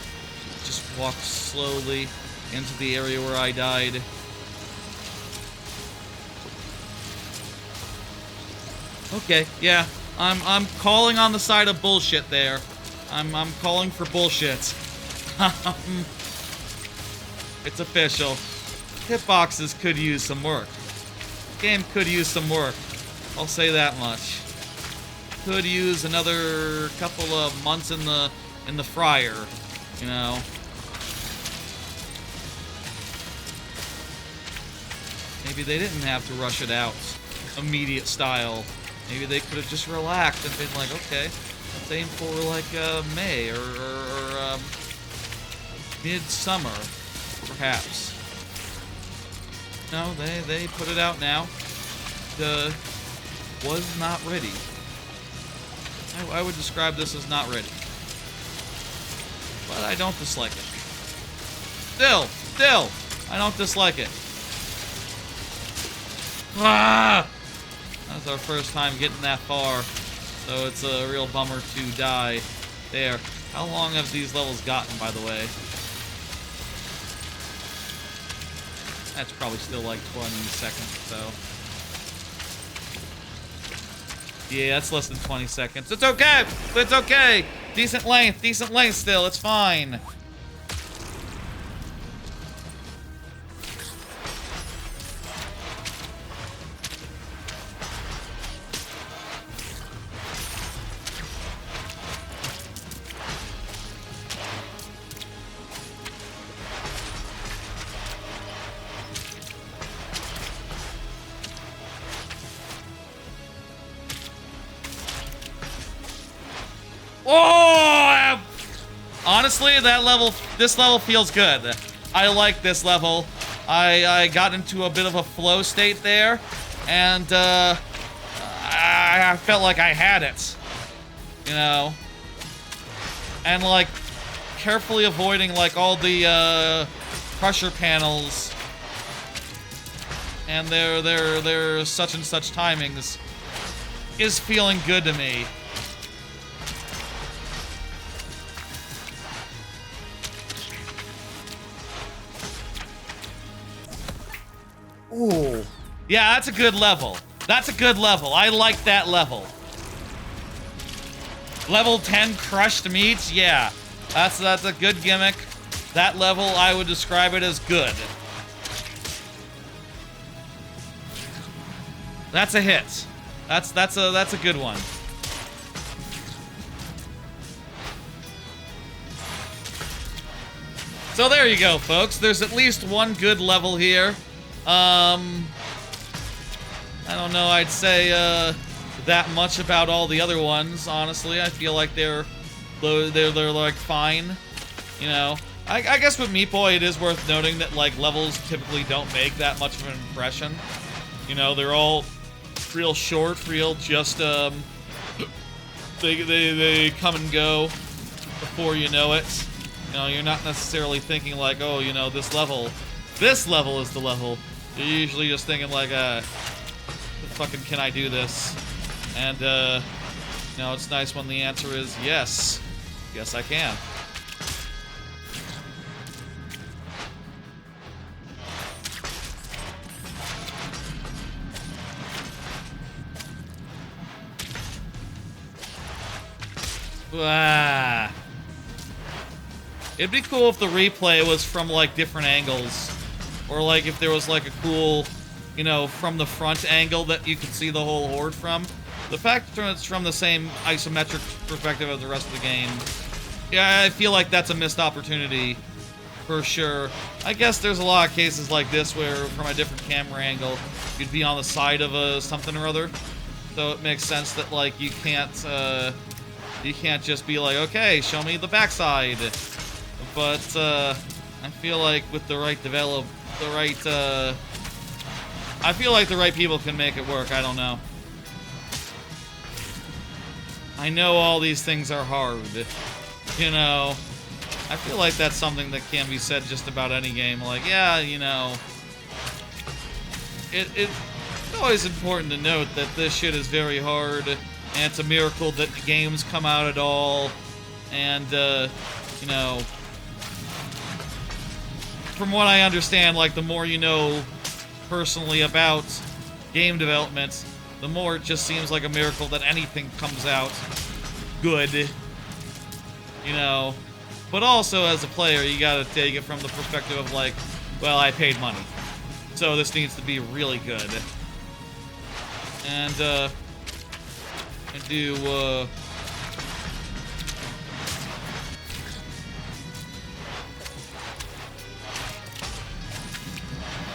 Just walk slowly into the area where I died. Okay, yeah, I'm calling on the side of bullshit there. I'm calling for bullshit. It's official. Hitboxes could use some work. Game could use some work. I'll say that much. Could use another couple of months in the fryer, you know. Maybe they didn't have to rush it out immediate style. Maybe they could have just relaxed and been like, okay, let's aim for like May or midsummer, perhaps. No, they put it out now. Was not ready. I would describe this as not ready. But I don't dislike it. Still, I don't dislike it. Ah! That's our first time getting that far, so it's a real bummer to die there. How long have these levels gotten, by the way? That's probably still like 20 seconds or so. Yeah, that's less than 20 seconds. It's okay! It's okay! Decent length still, it's fine. Oh! Honestly, this level feels good. I like this level. I got into a bit of a flow state there, and I felt like I had it, you know, and like carefully avoiding like all the pressure panels and their such and such timings is feeling good to me. Ooh. Yeah, that's a good level. That's a good level. I like that level. Level 10 crushed meat? Yeah. That's a good gimmick. That level, I would describe it as good. That's a hit. That's a good one. So there you go, folks. There's at least one good level here. I don't know, I'd say that much about all the other ones, honestly. I feel like they're like fine, you know. I guess with Meat Boy, it is worth noting that, like, levels typically don't make that much of an impression. You know, they're all real short, real just, they come and go before you know it. You know, you're not necessarily thinking like, oh, you know, this level is the level. You're usually just thinking like, fucking can I do this? And, you know, it's nice when the answer is yes. Yes, I can. Ah. It'd be cool if the replay was from, like, different angles. Or, like, if there was, like, a cool, you know, from the front angle that you could see the whole horde from. The fact that it's from the same isometric perspective as the rest of the game, yeah, I feel like that's a missed opportunity, for sure. I guess there's a lot of cases like this where, from a different camera angle, you'd be on the side of something or other. So it makes sense that, like, you can't just be like, okay, show me the backside. But, I feel like with the right I feel like the right people can make it work, I don't know. I know all these things are hard, you know. I feel like that's something that can be said just about any game. Like, yeah, you know, it's always important to note that this shit is very hard, and it's a miracle that the games come out at all, and, you know, from what I understand, like, the more you know personally about game development, the more it just seems like a miracle that anything comes out good, you know. But also, as a player, you gotta take it from the perspective of, like, well, I paid money, so this needs to be really good. And, I do,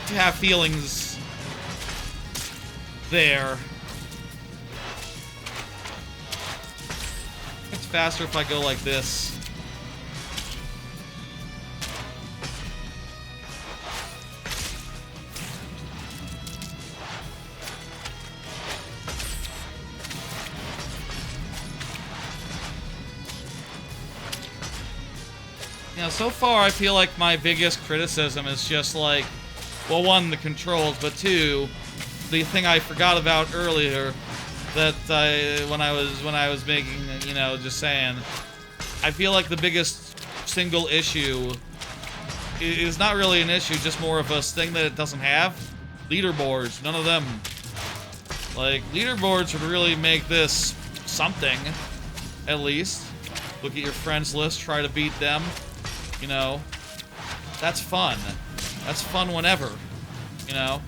to have feelings there. It's faster if I go like this. You know, so far I feel like my biggest criticism is just like, well, one, the controls, but two, the thing I forgot about earlier, that when I was making, you know, just saying, I feel like the biggest single issue is not really an issue, just more of a thing that it doesn't have. Leaderboards, none of them. Like, leaderboards would really make this something, at least. Look at your friends list, try to beat them, you know. That's fun. That's fun whenever, you know.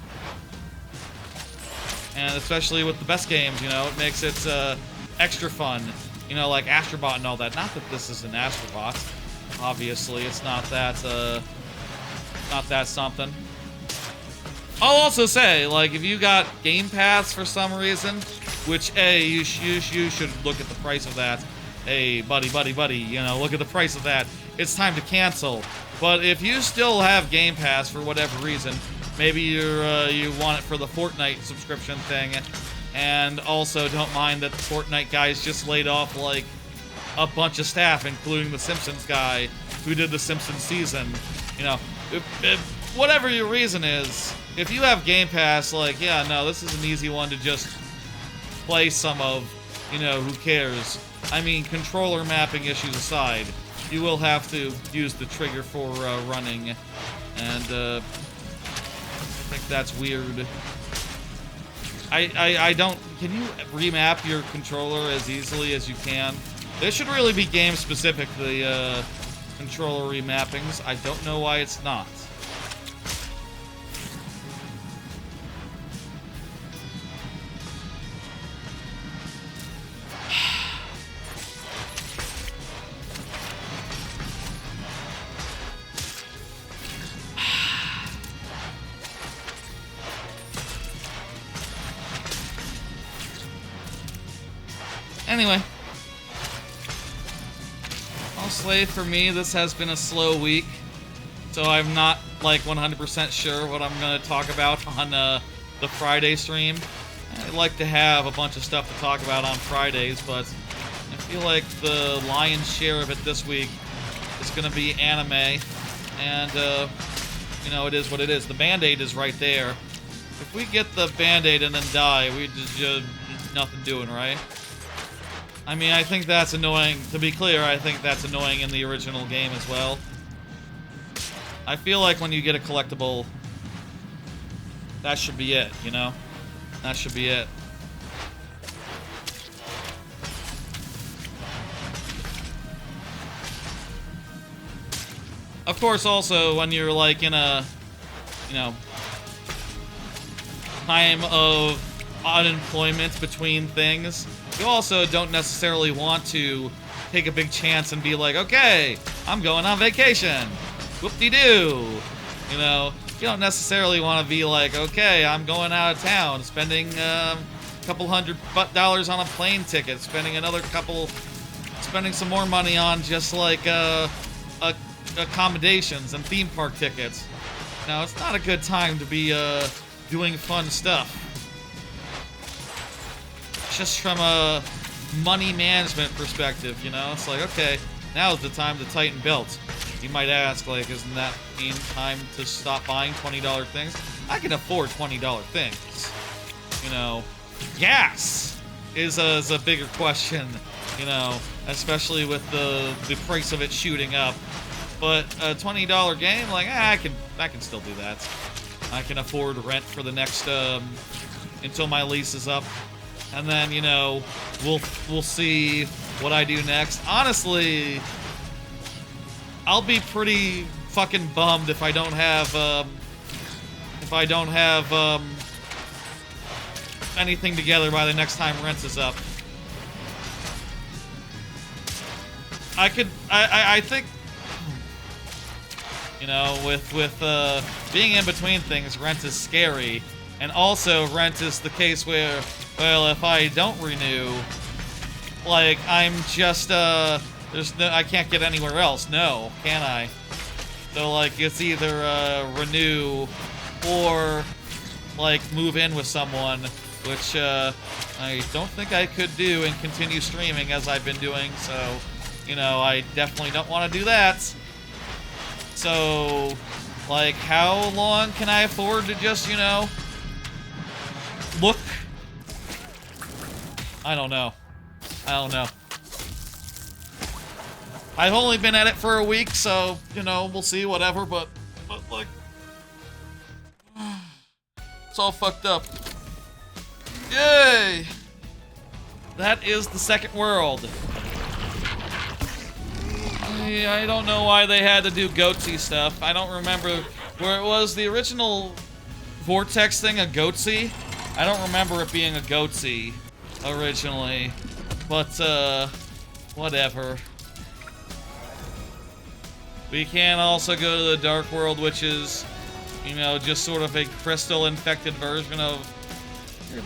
And especially with the best games, you know, it makes it extra fun. You know, like Astrobot and all that. Not that this is an Astrobot. Obviously, it's not that something. I'll also say, like, if you got Game Pass for some reason, which, A, you should look at the price of that. Hey, buddy, you know, look at the price of that. It's time to cancel. But if you still have Game Pass for whatever reason, maybe you want it for the Fortnite subscription thing, and also don't mind that the Fortnite guys just laid off, like, a bunch of staff, including the Simpsons guy who did the Simpsons season. You know, if whatever your reason is, if you have Game Pass, like, yeah, no, this is an easy one to just play some of, you know, who cares? I mean, controller mapping issues aside, you will have to use the trigger for running, and I think that's weird. I don't... Can you remap your controller as easily as you can? There should really be game-specific, the controller remappings. I don't know why it's not. Anyway, I'll Honestly, for me, this has been a slow week, so I'm not like 100% sure what I'm gonna talk about on the Friday stream. I'd like to have a bunch of stuff to talk about on Fridays, but I feel like the lion's share of it this week is gonna be anime, and you know, it is what it is. The Band-Aid is right there. If we get the Band-Aid and then die, we just nothing doing, right? I mean, I think that's annoying. To be clear, I think that's annoying in the original game as well. I feel like when you get a collectible, that should be it, you know? That should be it. Of course, also, when you're, like, in a, you know, time of unemployment between things, you also don't necessarily want to take a big chance and be like, okay, I'm going on vacation. Whoop-de-doo. You know, you don't necessarily want to be like, okay, I'm going out of town, spending a couple $100 on a plane ticket, spending some more money on just like accommodations and theme park tickets. Now, it's not a good time to be doing fun stuff. Just from a money management perspective, you know? It's like, okay, now's the time to tighten belts. You might ask, like, isn't that mean time to stop buying $20 things? I can afford $20 things. You know, gas is a bigger question, you know, especially with the price of it shooting up. But a $20 game, like, I can still do that. I can afford rent for the next until my lease is up, and then, you know, we'll see what I do next. Honestly, I'll be pretty fucking bummed if I don't have anything together by the next time rent is up. I think, you know, with being in between things, rent is scary, and also rent is the case where, well, if I don't renew, like, I'm just I can't get anywhere else. No, can I? So, like, it's either renew or, like, move in with someone, which I don't think I could do and continue streaming as I've been doing. So, you know, I definitely don't want to do that. So, like, how long can I afford to just, you know, look? I don't know. I've only been at it for a week, so, you know, we'll see, whatever, but like, it's all fucked up. Yay! That is the second world. I don't know why they had to do goatsy stuff. I don't remember where it was. The original Vortex thing, a goatsy? I don't remember it being a goatsy originally, but, whatever. We can also go to the Dark World, which is, you know, just sort of a crystal-infected version of...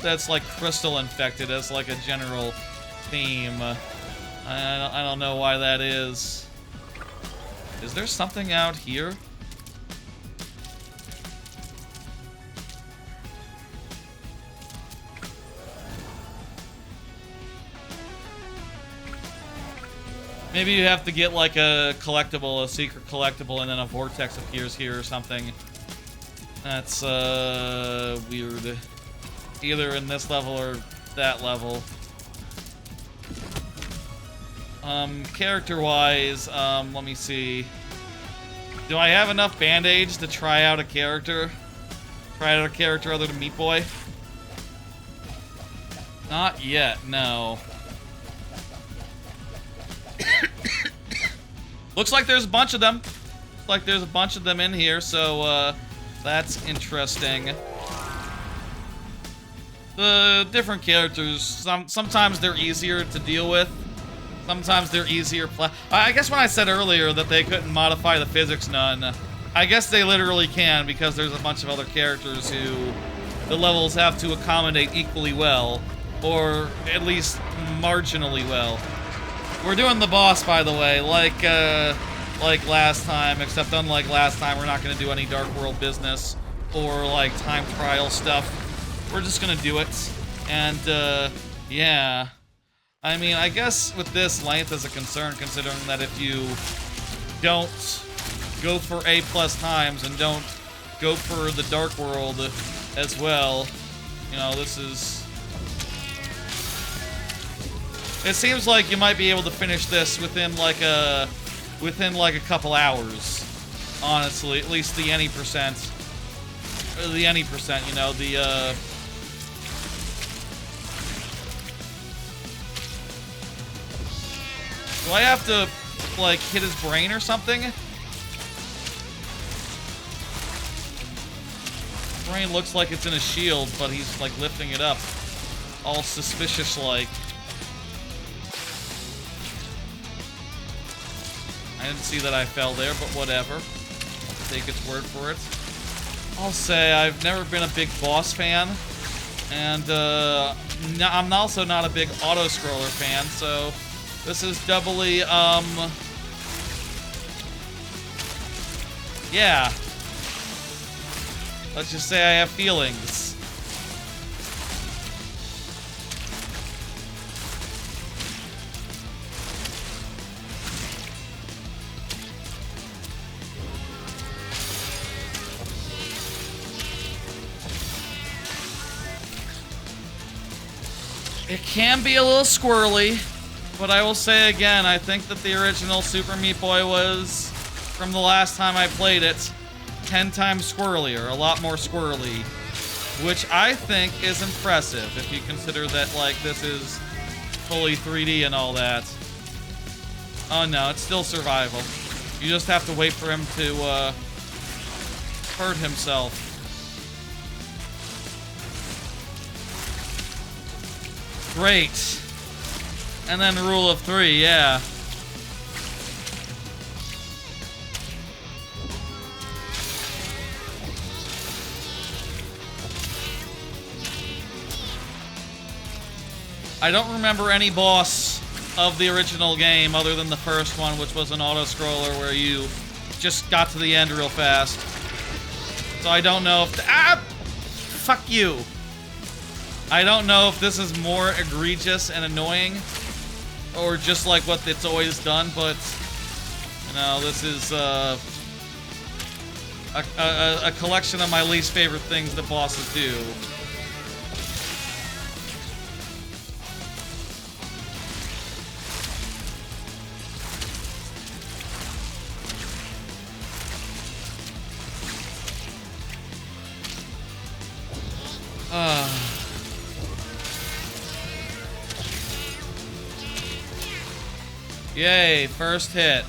That's like crystal-infected as like a general theme. I don't know why that is. Is there something out here? Maybe you have to get like a collectible, a secret collectible, and then a vortex appears here or something. That's weird. Either in this level or that level. Character-wise, let me see. Do I have enough band-aids to try out a character? Try out a character other than Meatboy? Not yet, no. Looks like there's a bunch of them. Looks like there's a bunch of them in here, so, that's interesting. The different characters, sometimes they're easier to deal with. Sometimes they're easier. I guess when I said earlier that they couldn't modify the physics none, I guess they literally can, because there's a bunch of other characters who the levels have to accommodate equally well, or at least marginally well. We're doing the boss, by the way, like last time, except unlike last time, we're not going to do any Dark World business or, like, time trial stuff. We're just going to do it. And, yeah. I mean, I guess with this, length is a concern, considering that if you don't go for A+ times and don't go for the Dark World as well, you know, this is... It seems like you might be able to finish this within like a couple hours. Honestly, at least the any percent. The any percent, you know, the Do I have to like hit his brain or something? His brain looks like it's in a shield, but he's like lifting it up. All suspicious like. I didn't see that I fell there, but whatever. I'll take its word for it. I'll say I've never been a big boss fan, and I'm also not a big auto-scroller fan, so this is doubly, yeah. Let's just say I have feelings. It can be a little squirrely, but I will say again, I think that the original Super Meat Boy was, from the last time I played it, 10 times squirrelier, a lot more squirrely, which I think is impressive if you consider that, like, this is fully 3D and all that. Oh no, it's still survival. You just have to wait for him to hurt himself. Great. And then rule of 3, yeah. I don't remember any boss of the original game other than the first one, which was an auto-scroller where you just got to the end real fast. So I don't know if... Fuck you! I don't know if this is more egregious and annoying, or just like what it's always done, but, you know, this is a collection of my least favorite things that bosses do. Yay, first hit.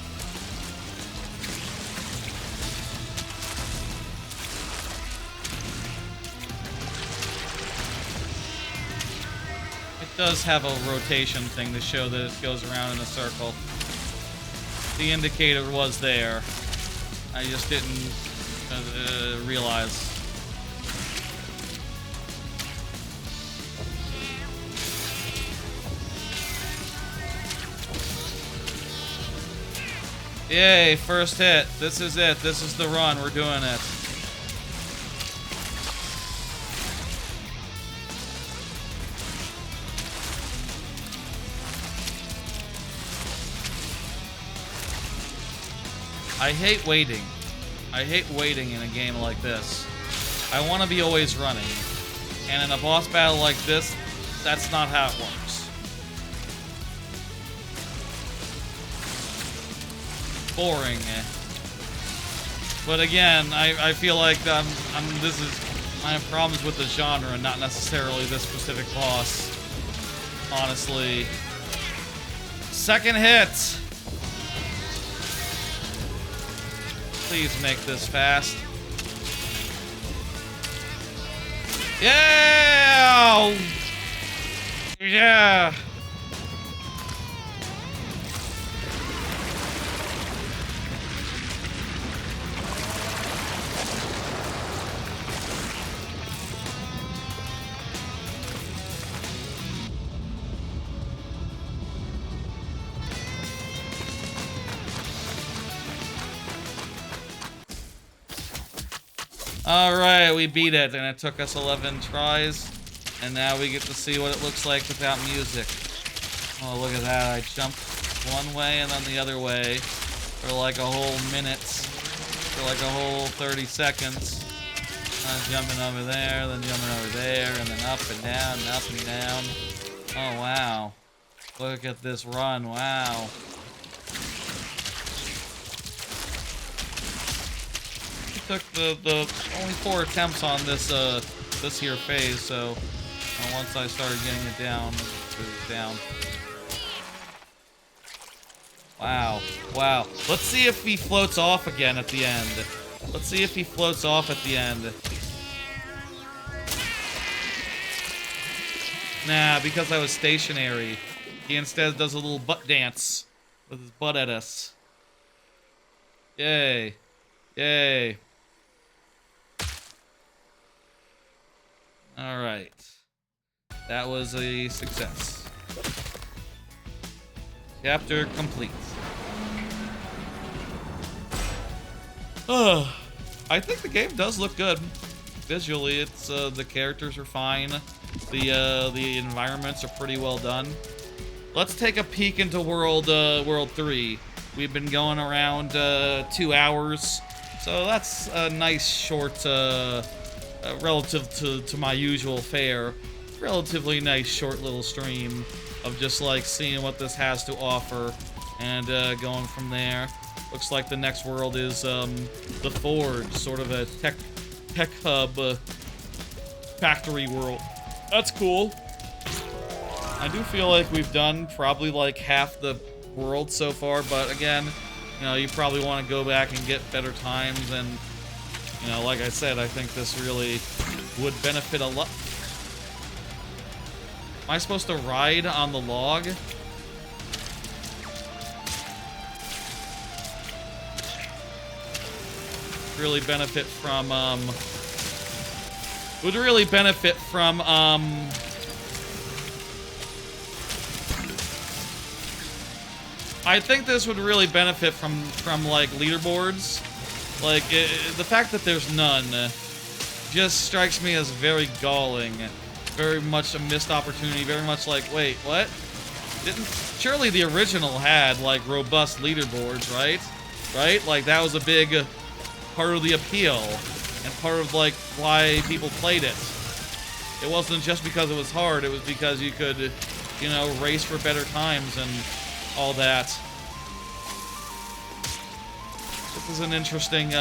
It does have a rotation thing to show that it goes around in a circle. The indicator was there. I just didn't realize. Yay, first hit. This is it. This is the run. We're doing it. I hate waiting. I hate waiting in a game like this. I want to be always running. And in a boss battle like this, that's not how it works. Boring. But again, I feel like I have problems with the genre and not necessarily this specific boss. Honestly. Second hit. Please make this fast. Yeah! Yeah! Alright, we beat it, and it took us 11 tries. And now we get to see what it looks like without music. Oh, look at that. I jumped one way and then the other way for like a whole minute. For like a whole 30 seconds. Jumping over there, then jumping over there, and then up and down, and up and down. Oh, wow. Look at this run. Wow. Took the only 4 attempts on this this here phase, so once I started getting it down, it was down. Wow, wow. Let's see if he floats off again at the end. Let's see if he floats off at the end. Nah, because I was stationary, he instead does a little butt dance with his butt at us. Yay. Yay. Alright. That was a success. Chapter complete. I think the game does look good. Visually, it's the characters are fine. The environments are pretty well done. Let's take a peek into World 3. We've been going around 2 hours, so that's a nice short relative to my usual fare, relatively nice short little stream of just like seeing what this has to offer and going from there. Looks like the next world is the Forge, sort of a tech hub factory world. That's cool. I do feel like we've done probably like half the world so far, but again, you know, you probably want to go back and get better times, and you know, like I said, I think this really would benefit a lot. Am I supposed to ride on the log? Really benefit from, would really benefit from, I think this would really benefit from like, leaderboards. Like, the fact that there's none just strikes me as very galling. Very much a missed opportunity, very much like, wait, what? Surely the original had, like, robust leaderboards, right? Right? Like, that was a big part of the appeal, and part of, like, why people played it. It wasn't just because it was hard, it was because you could, you know, race for better times and all that. This is an interesting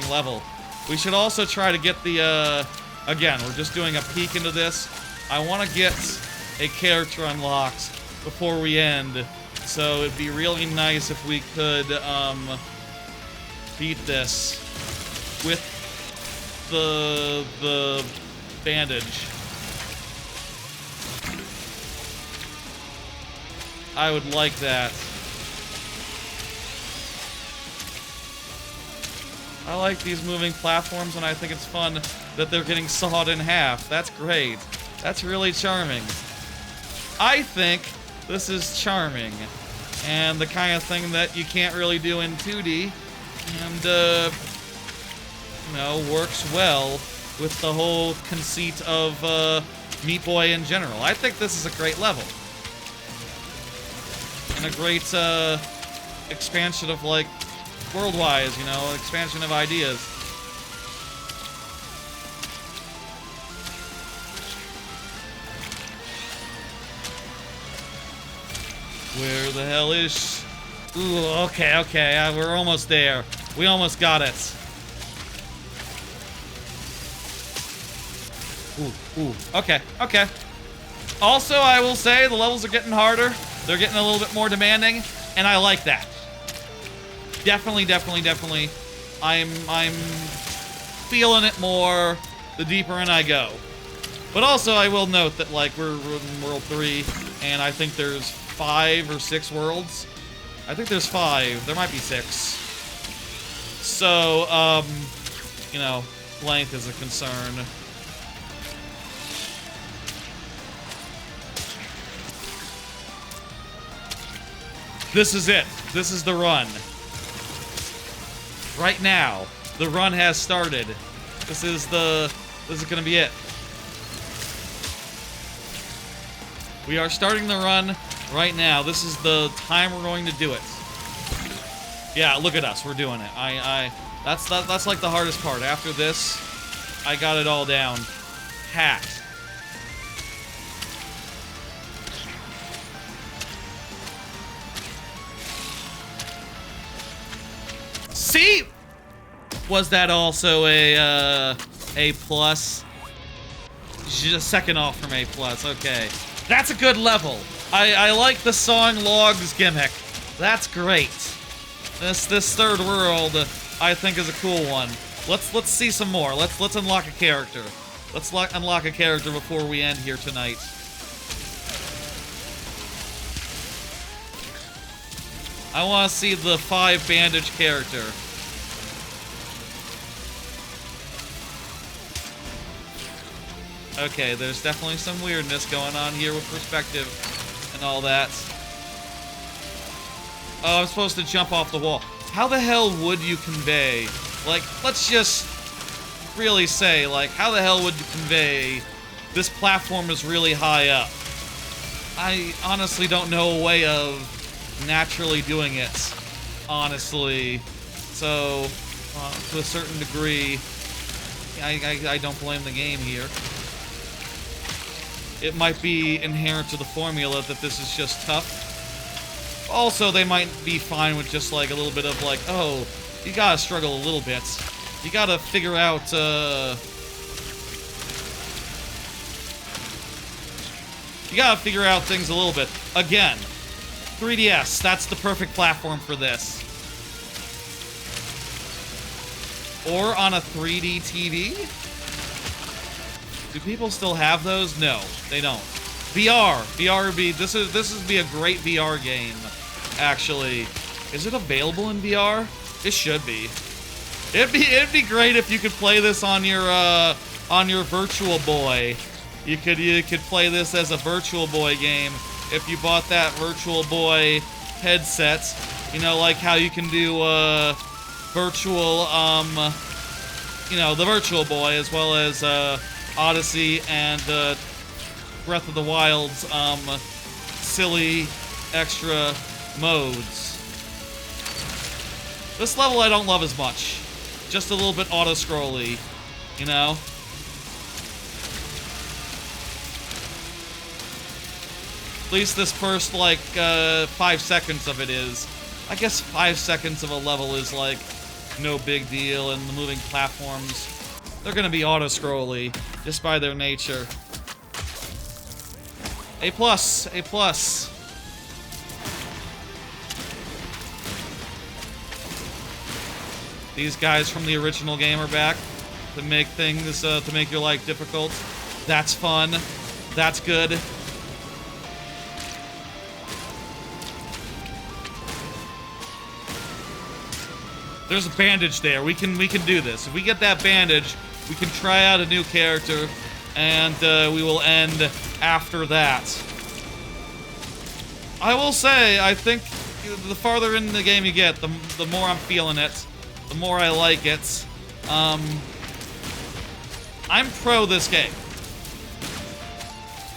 level. We should also try to get the, again, we're just doing a peek into this. I want to get a character unlocked before we end, so it'd be really nice if we could, beat this with the bandage. I would like that. I like these moving platforms, and I think it's fun that they're getting sawed in half. That's great. That's really charming. I think this is charming, and the kind of thing that you can't really do in 2D, and, you know, works well with the whole conceit of Meat Boy in general. I think this is a great level. And a great expansion of, like, world-wise, you know, expansion of ideas. Where the hell is... Ooh, okay, we're almost there. We almost got it. Ooh, okay. Also, I will say, the levels are getting harder. They're getting a little bit more demanding, and I like that. Definitely. I'm feeling it more the deeper in I go. But also, I will note that, like, we're in World 3, and I think there's 5 or 6 worlds. I think there's 5. There might be 6. So, you know, length is a concern. This is it. This is the run. Right now. The run has started. This is gonna be it. We are starting the run right now. This is the time we're going to do it. Yeah, look at us. We're doing it. That's like the hardest part. After this, I got it all down. Hat. See? Was that also a plus? Just a second off from A plus. Okay. That's a good level. I like the song logs gimmick. That's great. This third world, I think, is a cool one. Let's see some more. Let's unlock a character. Let's unlock a character before we end here tonight. I want to see the 5 bandage character. Okay, there's definitely some weirdness going on here with perspective and all that. Oh, I'm supposed to jump off the wall. How the hell would you convey? Like, let's just really say, like, how the hell would you convey this platform is really high up? I honestly don't know a way of naturally doing it, honestly. So, to a certain degree, I don't blame the game here. It might be inherent to the formula that this is just tough. Also, they might be fine with just, like, a little bit of, like, oh, you gotta struggle a little bit. You gotta figure out, you gotta figure out things a little bit. Again, 3DS, that's the perfect platform for this. Or on a 3D TV? Do people still have those? No, they don't. VR would be, this would be a great VR game, actually. Is it available in VR? It should be. It'd be great if you could play this on your Virtual Boy. You could play this as a Virtual Boy game if you bought that Virtual Boy headset. You know, like how you can do virtual, you know, the Virtual Boy as well as Odyssey and Breath of the Wild's silly extra modes. This level I don't love as much. Just a little bit auto-scrolly, you know? At least this first, like, 5 seconds of it is. I guess 5 seconds of a level is, like, no big deal, and the moving platforms, they're gonna be auto-scrolly, just by their nature. A plus, A plus. These guys from the original game are back to make things, to make your life difficult. That's fun. That's good. There's a bandage there. We can do this. If we get that bandage, we can try out a new character, and we will end after that. I will say, I think the farther in the game you get, the more I'm feeling it, the more I like it. I'm pro this game.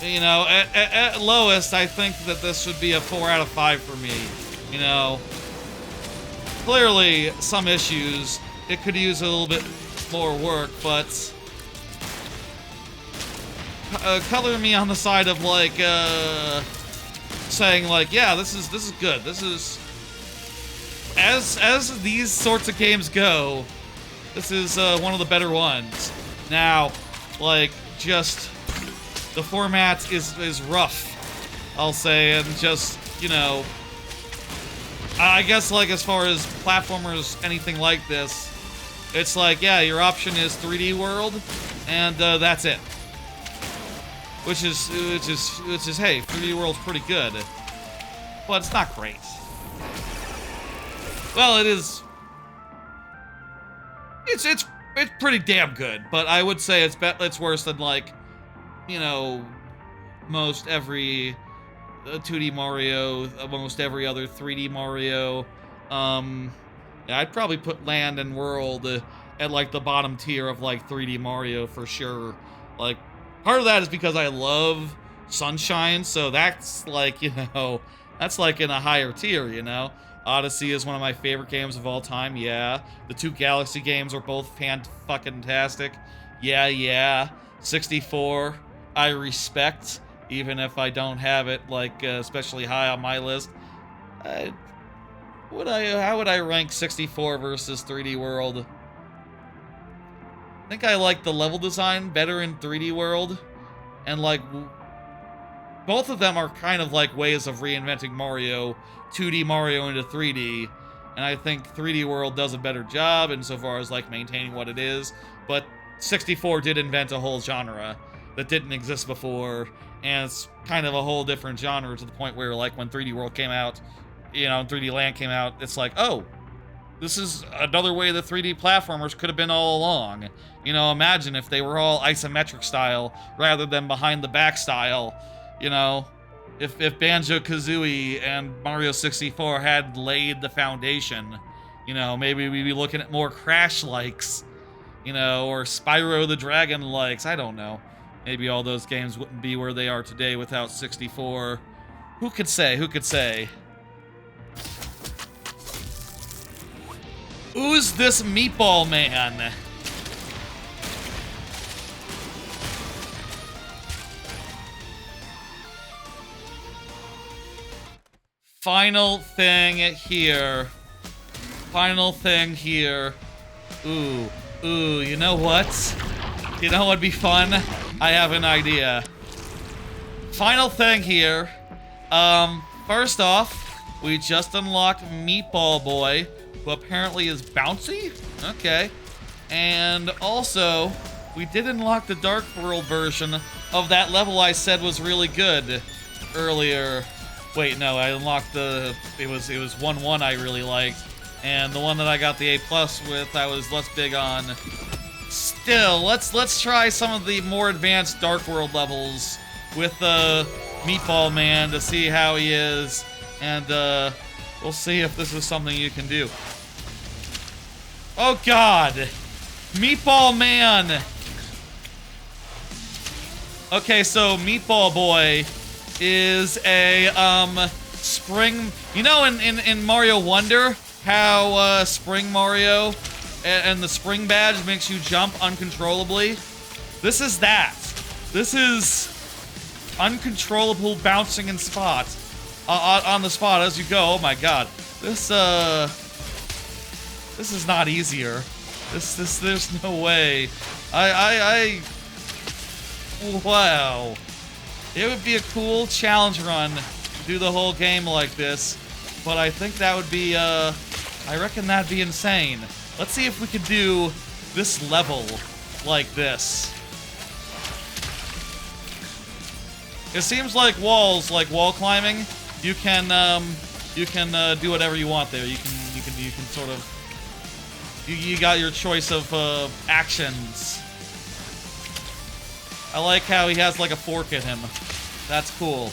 You know, at lowest, I think that this would be a 4 out of 5 for me. You know, clearly some issues. It could use a little bit more work, but color me on the side of, like, saying, like, yeah, this is good. This is, as these sorts of games go, this is one of the better ones. Now, like, just the format is rough, I'll say, and just, you know, I guess, like, as far as platformers, anything like this, it's like, yeah, your option is 3D World, and that's it. Which is, hey, 3D World's pretty good, but it's not great. Well, it is. It's pretty damn good, but I would say it's worse than, like, you know, most every 2D Mario, almost every other 3D Mario. Yeah, I'd probably put Land and World at like the bottom tier of like 3D Mario for sure. Like, part of that is because I love Sunshine, so that's like, you know, that's like in a higher tier, you know? Odyssey is one of my favorite games of all time, yeah. The 2 Galaxy games are both fan-fucking-tastic. Yeah. 64, I respect, even if I don't have it, like, especially high on my list. How would I rank 64 versus 3D World? I think I like the level design better in 3D World, and like, both of them are kind of like ways of reinventing Mario, 2D Mario into 3D, and I think 3D World does a better job insofar as like maintaining what it is, but 64 did invent a whole genre that didn't exist before, and it's kind of a whole different genre to the point where like when 3D World came out, you know, and 3D Land came out, it's like, oh, this is another way that 3D platformers could have been all along. You know, imagine if they were all isometric style rather than behind the back style. You know, if Banjo-Kazooie and Mario 64 had laid the foundation, you know, maybe we'd be looking at more Crash-likes, you know, or Spyro the Dragon-likes, I don't know. Maybe all those games wouldn't be where they are today without 64. Who could say? Who could say? Who's this Meatball Man? Final thing here. Final thing here. Ooh, you know what? You know what'd be fun? I have an idea. Final thing here. First off, we just unlocked Meatball Boy, who apparently is bouncy? Okay. And also, we did unlock the Dark World version of that level I said was really good earlier. Wait, no, I unlocked the... It was 1-1 I really liked. And the one that I got the A+ with, I was less big on. Still, let's try some of the more advanced Dark World levels with the Meatball Man to see how he is. And, we'll see if this is something you can do. Oh, God! Meatball Man! Okay, so Meatball Boy is a, spring... You know in Mario Wonder, how, Spring Mario and the spring badge makes you jump uncontrollably? This is that. This is uncontrollable bouncing in spot. On the spot as you go. Oh my god. This is not easier. There's no way. Wow. It would be a cool challenge run to do the whole game like this, but I think that would be, I reckon that'd be insane. Let's see if we could do this level like this. It seems like walls, like wall climbing, you can do whatever you want there. You can sort of, you got your choice of actions. I like how he has like a fork in him. That's cool.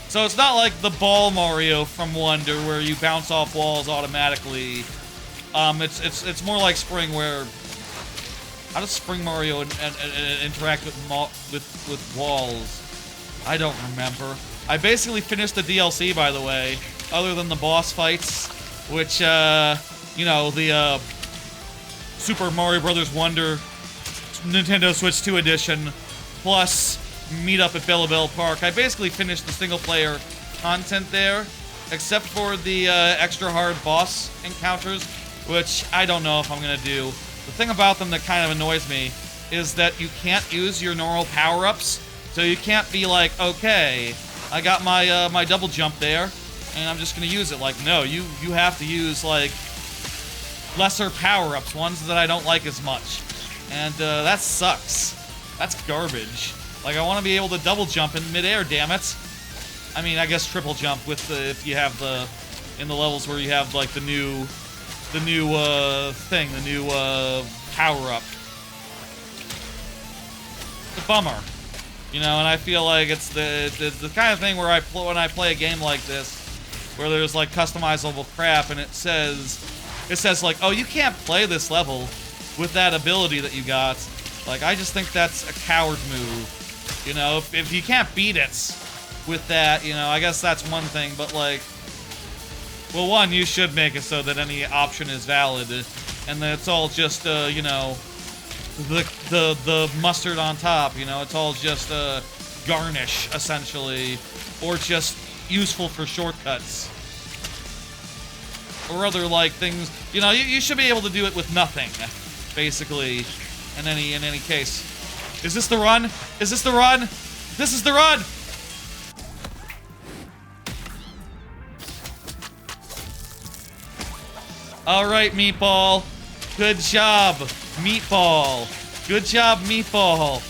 So it's not like the Ball Mario from Wonder where you bounce off walls automatically. It's more like Spring where... How does Spring Mario interact with walls? I don't remember. I basically finished the DLC, by the way, other than the boss fights, which, you know, the Super Mario Bros. Wonder Nintendo Switch 2 edition, plus meet up at Bellabelle Park. I basically finished the single-player content there, except for the extra hard boss encounters, which I don't know if I'm gonna do. The thing about them that kind of annoys me is that you can't use your normal power-ups, so you can't be like, okay, I got my my double jump there, and I'm just gonna use it. Like, no, you have to use like lesser power-ups, ones that I don't like as much, and that sucks. That's garbage. Like, I want to be able to double jump in midair, damn it. I mean, I guess triple jump with the, if you have the, in the levels where you have, like, the new thing, the new, power-up. It's a bummer. You know, and I feel like it's the kind of thing where when I play a game like this, where there's, like, customizable crap, and it says, like, oh, you can't play this level with that ability that you got. Like, I just think that's a coward move. You know, if you can't beat it with that, you know, I guess that's one thing, but like, well, one, you should make it so that any option is valid, and that it's all just, you know, the mustard on top, you know, it's all just, garnish, essentially, or just useful for shortcuts. Or other, like, things, you know, you should be able to do it with nothing, basically, in any case. Is this the run? Is this the run? This is the run! Alright, Meatball. Good job, Meatball. Good job, Meatball.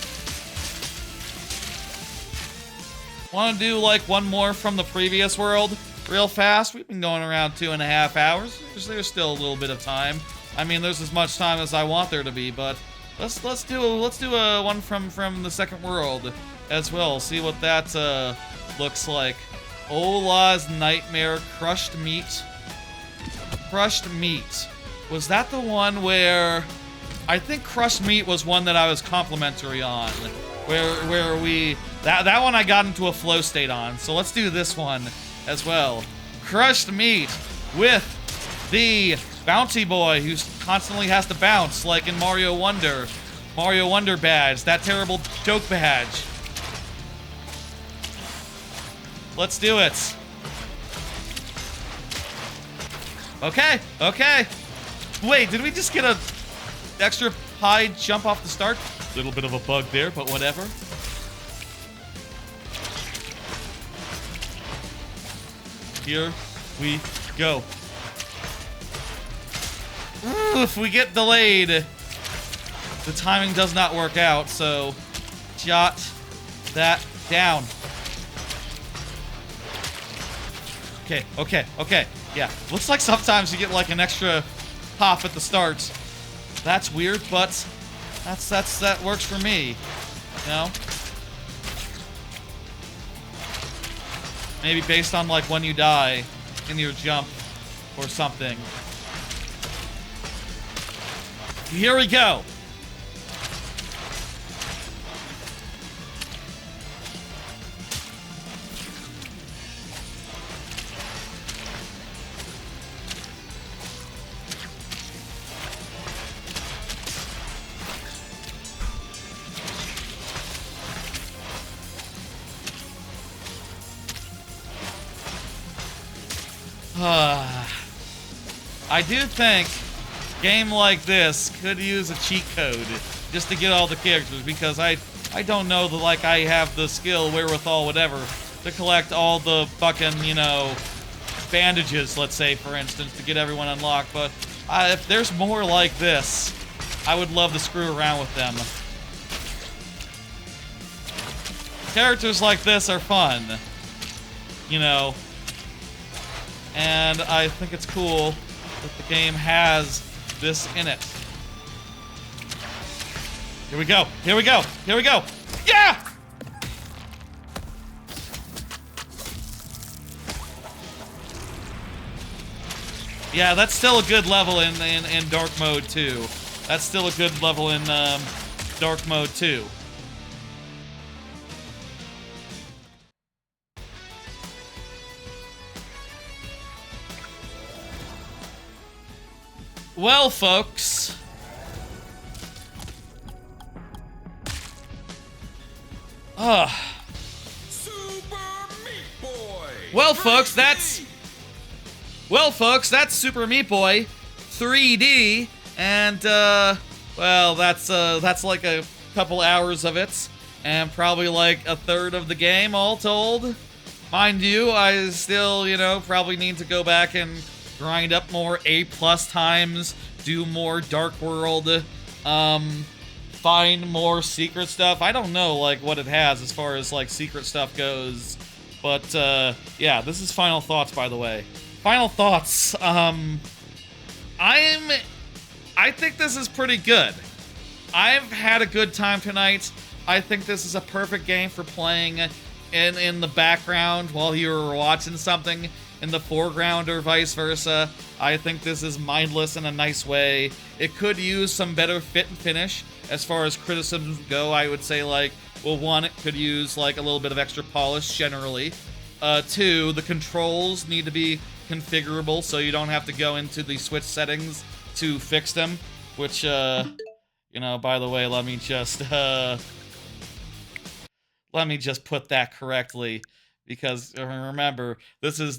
Want to do, like, one more from the previous world real fast? We've been going around 2.5 hours. There's still a little bit of time. I mean, there's as much time as I want there to be, but let's do a one from the second world as well. See what that looks like. Ola's Nightmare, Crushed Meat. Crushed Meat. Was that the one where... I think Crushed Meat was one that I was complimentary on. Where we... That one I got into a flow state on. So let's do this one as well. Crushed Meat with the bounty boy who constantly has to bounce, like in Mario Wonder. Mario Wonder badge. That terrible joke badge. Let's do it. Okay, okay. Wait, did we just get a extra high jump off the start? Little bit of a bug there, but whatever. Here we go. Ooh, if we get delayed, the timing does not work out, so jot that down. Okay, okay, okay. Yeah, looks like sometimes you get like an extra pop at the start. That's weird, but that works for me. You know? Maybe based on like when you die in your jump or something. Here we go. I do think a game like this could use a cheat code just to get all the characters, because I don't know that like I have the skill, wherewithal, whatever, to collect all the fucking, you know, bandages, let's say, for instance, to get everyone unlocked. But if there's more like this, I would love to screw around with them. Characters like this are fun, you know. And I think it's cool that the game has this in it. Here we go. Here we go. Here we go. Yeah! Yeah, that's still a good level in dark mode too. That's still a good level in dark mode too. Well, folks. Super Meat Boy. Well, folks, that's Super Meat Boy 3D, and well, that's like a couple hours of it, and probably like a third of the game all told. Mind you, I still, you know, probably need to go back and grind up more A+ times, do more Dark World, find more secret stuff. I don't know, like, what it has as far as, like, secret stuff goes. But, yeah, this is Final Thoughts, by the way. Final Thoughts, I think this is pretty good. I've had a good time tonight. I think this is a perfect game for playing in the background while you're watching something. in the foreground or vice versa. I think this is mindless in a nice way. It could use some better fit and finish. As far as criticisms go, I would say, like, well, one, it could use, like, a little bit of extra polish generally. Two, the controls need to be configurable, so you don't have to go into the Switch settings to fix them, which, you know, by the way, let me just put that correctly, because remember, these are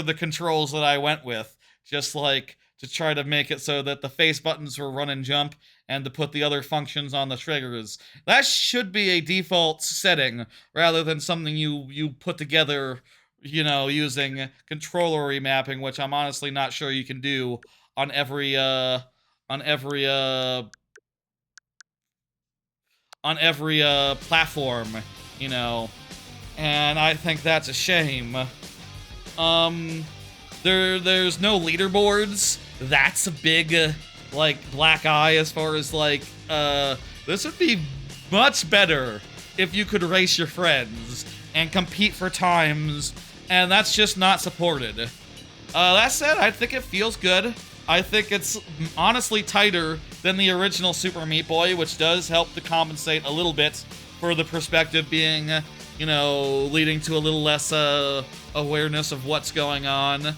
the controls that I went with, just like to try to make it so that the face buttons were run and jump, and to put the other functions on the triggers. That should be a default setting, rather than something you put together, you know, using controller remapping, which I'm honestly not sure you can do on every platform, you know, and I think that's a shame. There's no leaderboards. That's a big, like, black eye as far as, like, this would be much better if you could race your friends and compete for times, and that's just not supported. That said, I think it feels good. I think it's honestly tighter than the original Super Meat Boy, which does help to compensate a little bit for the perspective being, you know, leading to a little less awareness of what's going on.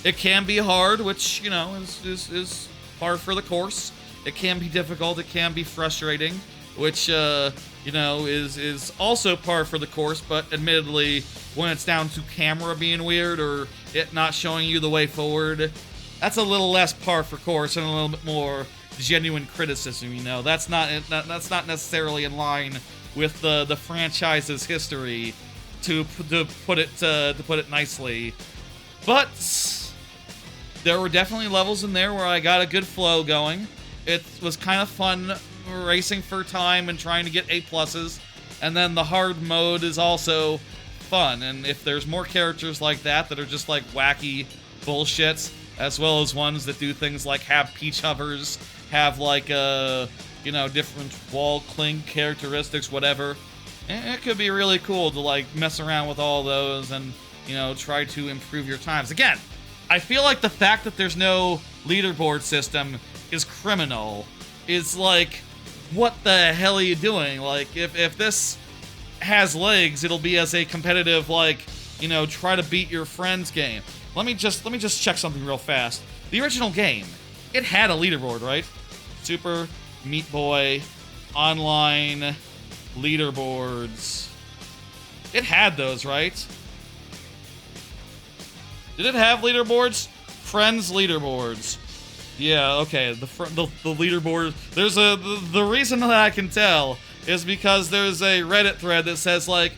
It can be hard, which, you know, is par for the course. It can be difficult, it can be frustrating, which, you know, is also par for the course, but admittedly, when it's down to camera being weird or it not showing you the way forward, that's a little less par for course and a little bit more genuine criticism, you know. That's not necessarily in line with the franchise's history, to put it nicely. But there were definitely levels in there where I got a good flow going. It was kind of fun racing for time and trying to get A+, and then the hard mode is also fun. And if there's more characters like that are just like wacky bullshits, as well as ones that do things like have peach hovers, have like you know, different wall cling characteristics, whatever, it could be really cool to like mess around with all those and, you know, try to improve your times. Again, I feel like the fact that there's no leaderboard system is criminal. Is like, what the hell are you doing? Like, if this has legs, it'll be as a competitive, like, you know, try to beat your friends game. Let me just check something real fast. The original game, it had a leaderboard, right? Super Meat Boy online leaderboards. It had those, right? Did it have leaderboards? Friends leaderboards. Yeah, okay. The leaderboard. There's the reason that I can tell is because there's a Reddit thread that says, like,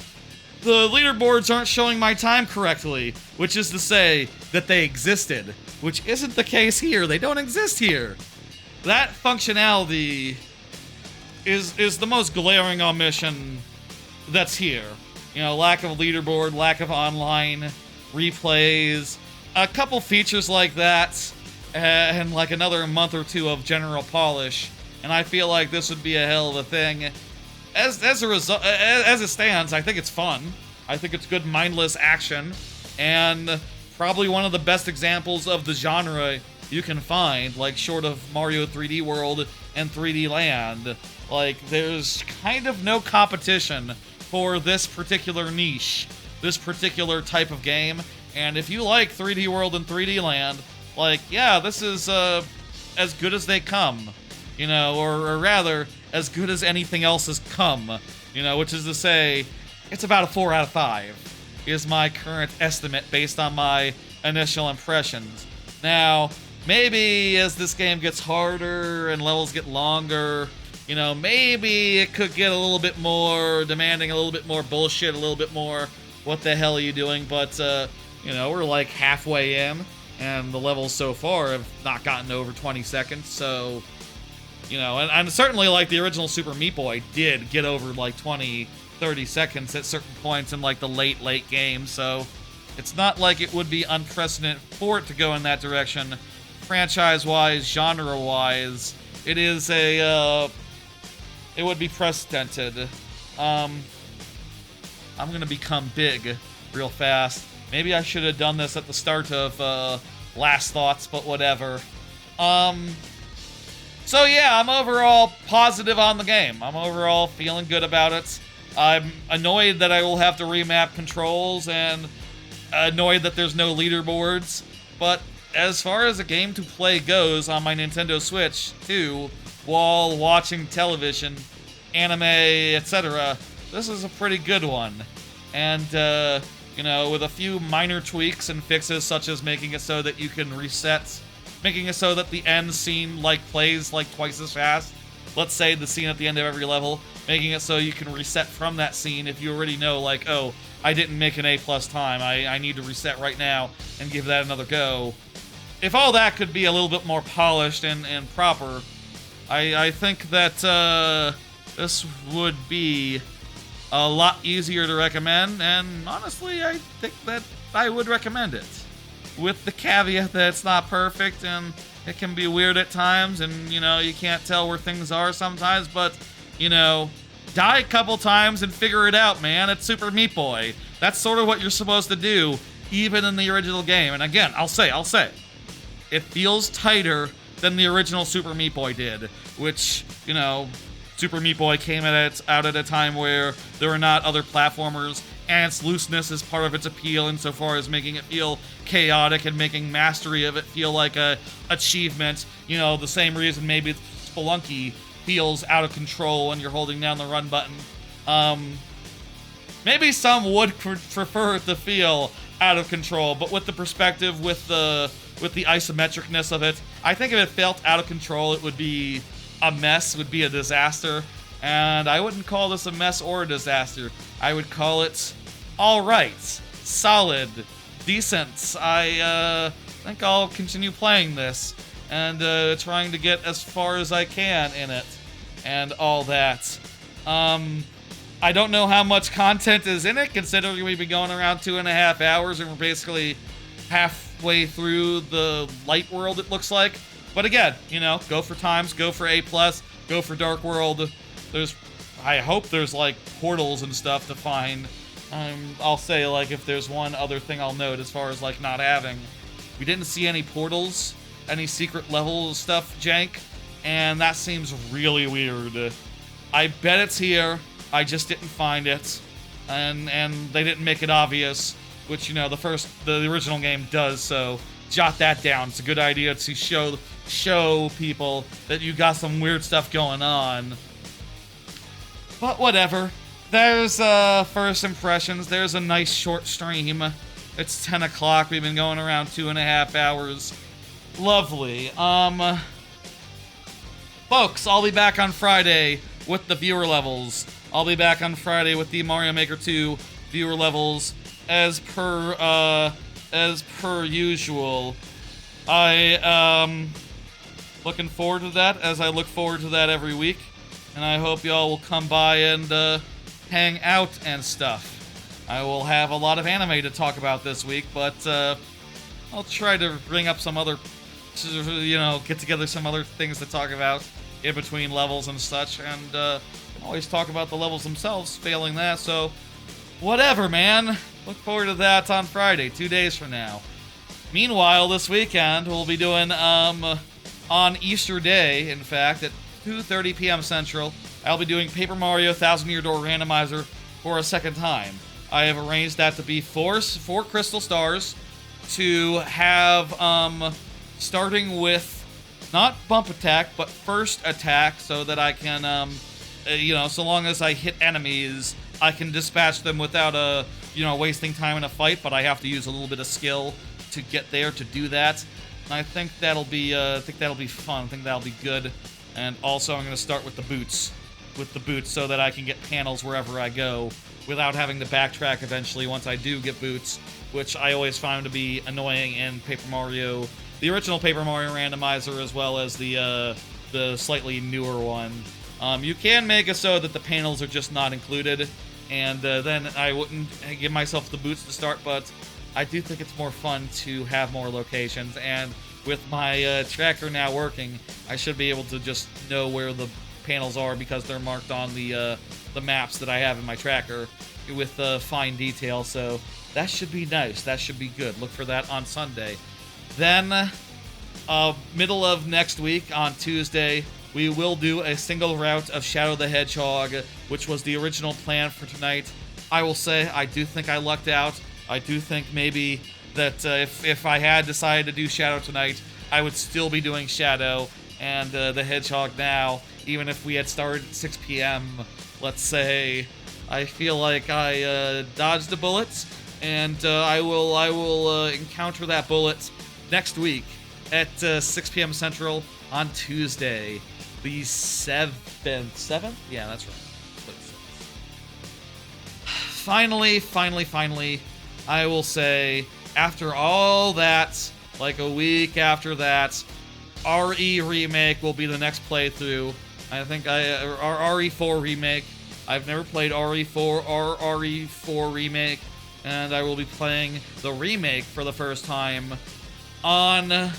the leaderboards aren't showing my time correctly, which is to say that they existed, which isn't the case here. They don't exist here. That functionality is the most glaring omission that's here. You know, lack of leaderboard, lack of online replays, a couple features like that, and like another month or two of general polish, and I feel like this would be a hell of a thing. As a result, as it stands, I think it's fun. I think it's good mindless action, and probably one of the best examples of the genre you can find, like short of Mario 3D World and 3D Land. Like, there's kind of no competition for this particular niche, this particular type of game, and if you like 3D World and 3D Land, like, yeah, this is as good as they come, you know, or rather, as good as anything else has come, you know, which is to say, it's about a 4 out of 5, is my current estimate based on my initial impressions. Now, maybe as this game gets harder and levels get longer, you know, maybe it could get a little bit more demanding, a little bit more bullshit, a little bit more, what the hell are you doing? But, you know, we're like halfway in, and the levels so far have not gotten over 20 seconds, so, you know, and certainly, like, the original Super Meat Boy did get over, like, 20, 30 seconds at certain points in, like, the late game, so it's not like it would be unprecedented for it to go in that direction. Franchise-wise, genre-wise, it is a, it would be precedented. I'm gonna become big real fast. Maybe I should have done this at the start of Last Thoughts, but whatever. So yeah, I'm overall positive on the game. I'm overall feeling good about it. I'm annoyed that I will have to remap controls and annoyed that there's no leaderboards. But as far as a game to play goes on my Nintendo Switch 2, while watching television, anime, etc., this is a pretty good one. And, you know, with a few minor tweaks and fixes, such as making it so that you can reset, making it so that the end scene, like, plays, like, twice as fast. Let's say the scene at the end of every level, making it so you can reset from that scene if you already know, like, oh, I didn't make an A+ time, I need to reset right now and give that another go. If all that could be a little bit more polished and proper, I think that this would be a lot easier to recommend, and honestly, I think that I would recommend it. With the caveat that it's not perfect, and it can be weird at times, and, you know, you can't tell where things are sometimes, but, you know, die a couple times and figure it out, man. It's Super Meat Boy. That's sort of what you're supposed to do, even in the original game. And again, I'll say, it feels tighter than the original Super Meat Boy did, which, you know, Super Meat Boy came out at a time where there were not other platformers, and its looseness is part of its appeal insofar as making it feel chaotic and making mastery of it feel like a achievement. You know, the same reason maybe Spelunky feels out of control when you're holding down the run button. Maybe some would prefer it to feel out of control, but with the perspective, with the isometricness of it, I think if it felt out of control, it would be a mess, would be a disaster. And I wouldn't call this a mess or a disaster. I would call it alright, solid, decent. I think I'll continue playing this and trying to get as far as I can in it and all that. I don't know how much content is in it, considering we've been going around 2.5 hours and we're basically halfway through the light world, it looks like. But again, you know, go for times, go for A+, go for Dark World. I hope there's, like, portals and stuff to find. I'll say, like, if there's one other thing I'll note as far as, like, not having. We didn't see any portals, any secret level stuff jank, and that seems really weird. I bet it's here, I just didn't find it, and they didn't make it obvious, which, you know, the original game does, so jot that down. It's a good idea to show people that you got some weird stuff going on. But whatever. There's first impressions. There's a nice short stream. It's 10 o'clock. We've been going around 2.5 hours. Lovely. Folks, I'll be back on Friday with the viewer levels. I'll be back on Friday with the Mario Maker 2 viewer levels as per usual. I looking forward to that, as I look forward to that every week, and I hope y'all will come by and hang out and stuff. I will have a lot of anime to talk about this week, but I'll try to bring up some other, you know, get together some other things to talk about in between levels and such, and always talk about the levels themselves, failing that, so whatever, man. Look forward to that on Friday, 2 days from now. Meanwhile, this weekend, we'll be doing, on Easter Day, in fact, at 2:30 p.m. Central, I'll be doing Paper Mario Thousand Year Door Randomizer for a second time. I have arranged that to be four crystal stars, to have, starting with not bump attack, but first attack, so that I can, you know, so long as I hit enemies, I can dispatch them without, you know, wasting time in a fight, but I have to use a little bit of skill to get there to do that. And I think that'll be fun. I think that'll be good. And also, I'm going to start with the boots. So that I can get panels wherever I go without having to backtrack eventually once I do get boots, which I always found to be annoying in Paper Mario, the original Paper Mario Randomizer, as well as the slightly newer one. You can make it so that the panels are just not included, and then I wouldn't give myself the boots to start, but I do think it's more fun to have more locations, and with my tracker now working, I should be able to just know where the panels are because they're marked on the maps that I have in my tracker with fine detail. So that should be nice. That should be good. Look for that on Sunday. Then, middle of next week on Tuesday, we will do a single route of Shadow the Hedgehog, which was the original plan for tonight. I will say, I do think I lucked out. I do think maybe that if I had decided to do Shadow tonight, I would still be doing Shadow and the Hedgehog now, even if we had started at 6 p.m., let's say. I feel like I dodged a bullet, and I will encounter that bullet next week at 6 p.m. Central on Tuesday, the 7th? 7th? Yeah, that's right. Finally, I will say, after all that, like a week after that, RE Remake will be the next playthrough. I think our RE4 Remake. I've never played RE4 or RE4 Remake, and I will be playing the remake for the first time on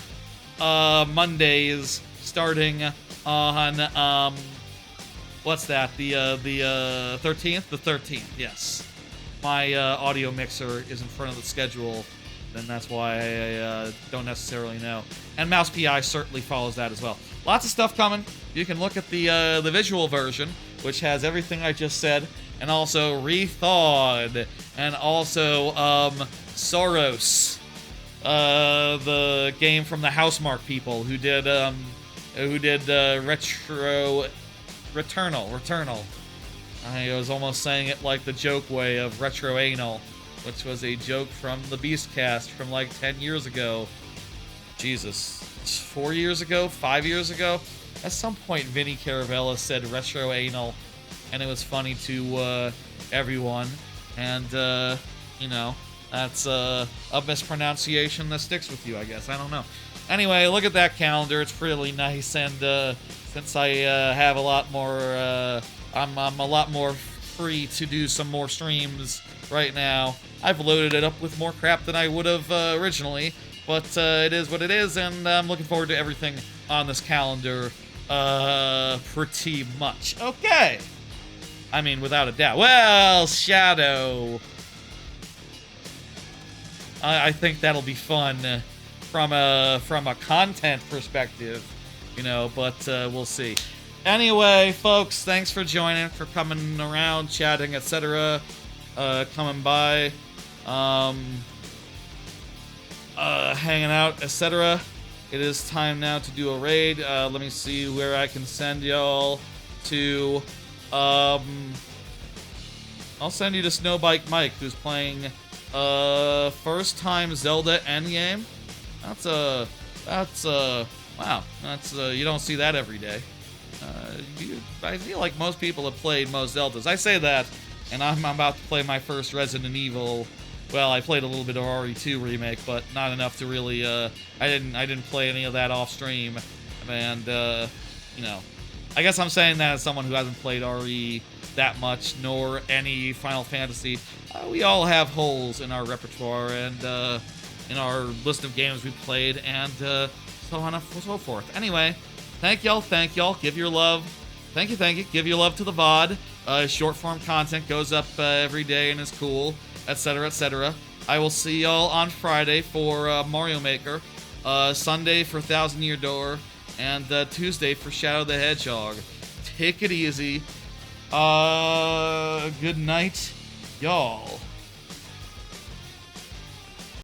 Mondays, starting on what's that? The 13th? The 13th, yes. My audio mixer is in front of the schedule, and that's why I don't necessarily know. And Mouse PI certainly follows that as well. Lots of stuff coming. You can look at the visual version, which has everything I just said, and also Rethawed, and also Soros, the game from the Housemarque people who did Returnal. I was almost saying it like the joke way of Retro Anal, which was a joke from the Beastcast from like 10 years ago. Jesus, 4 years ago? 5 years ago? At some point, Vinny Caravella said Retro Anal, and it was funny to everyone. And, you know, that's a mispronunciation that sticks with you, I guess. I don't know. Anyway, look at that calendar. It's really nice, and since I have a lot more, I'm a lot more free to do some more streams right now. I've loaded it up with more crap than I would have originally, but it is what it is, and I'm looking forward to everything on this calendar pretty much. Okay. I mean, without a doubt. Well, Shadow. I think that'll be fun from a content perspective, you know, but we'll see. Anyway, folks, thanks for joining, for coming around, chatting, etc., coming by, hanging out, etc. It is time now to do a raid. Let me see where I can send y'all to. I'll send you to Snowbike Mike, who's playing first time Zelda Endgame. Wow. That's you don't see that every day. I feel like most people have played most Zeldas. I say that, and I'm about to play my first Resident Evil. Well, I played a little bit of RE2 Remake, but not enough to really. I didn't play any of that off stream, and you know, I guess I'm saying that as someone who hasn't played RE that much, nor any Final Fantasy. We all have holes in our repertoire and in our list of games we played, and so on and so forth. Anyway, thank y'all. Give your love. Thank you. Give your love to the VOD. Short form content goes up every day and is cool, etc., etc. I will see y'all on Friday for Mario Maker, Sunday for Thousand Year Door, and Tuesday for Shadow the Hedgehog. Take it easy. Good night, y'all.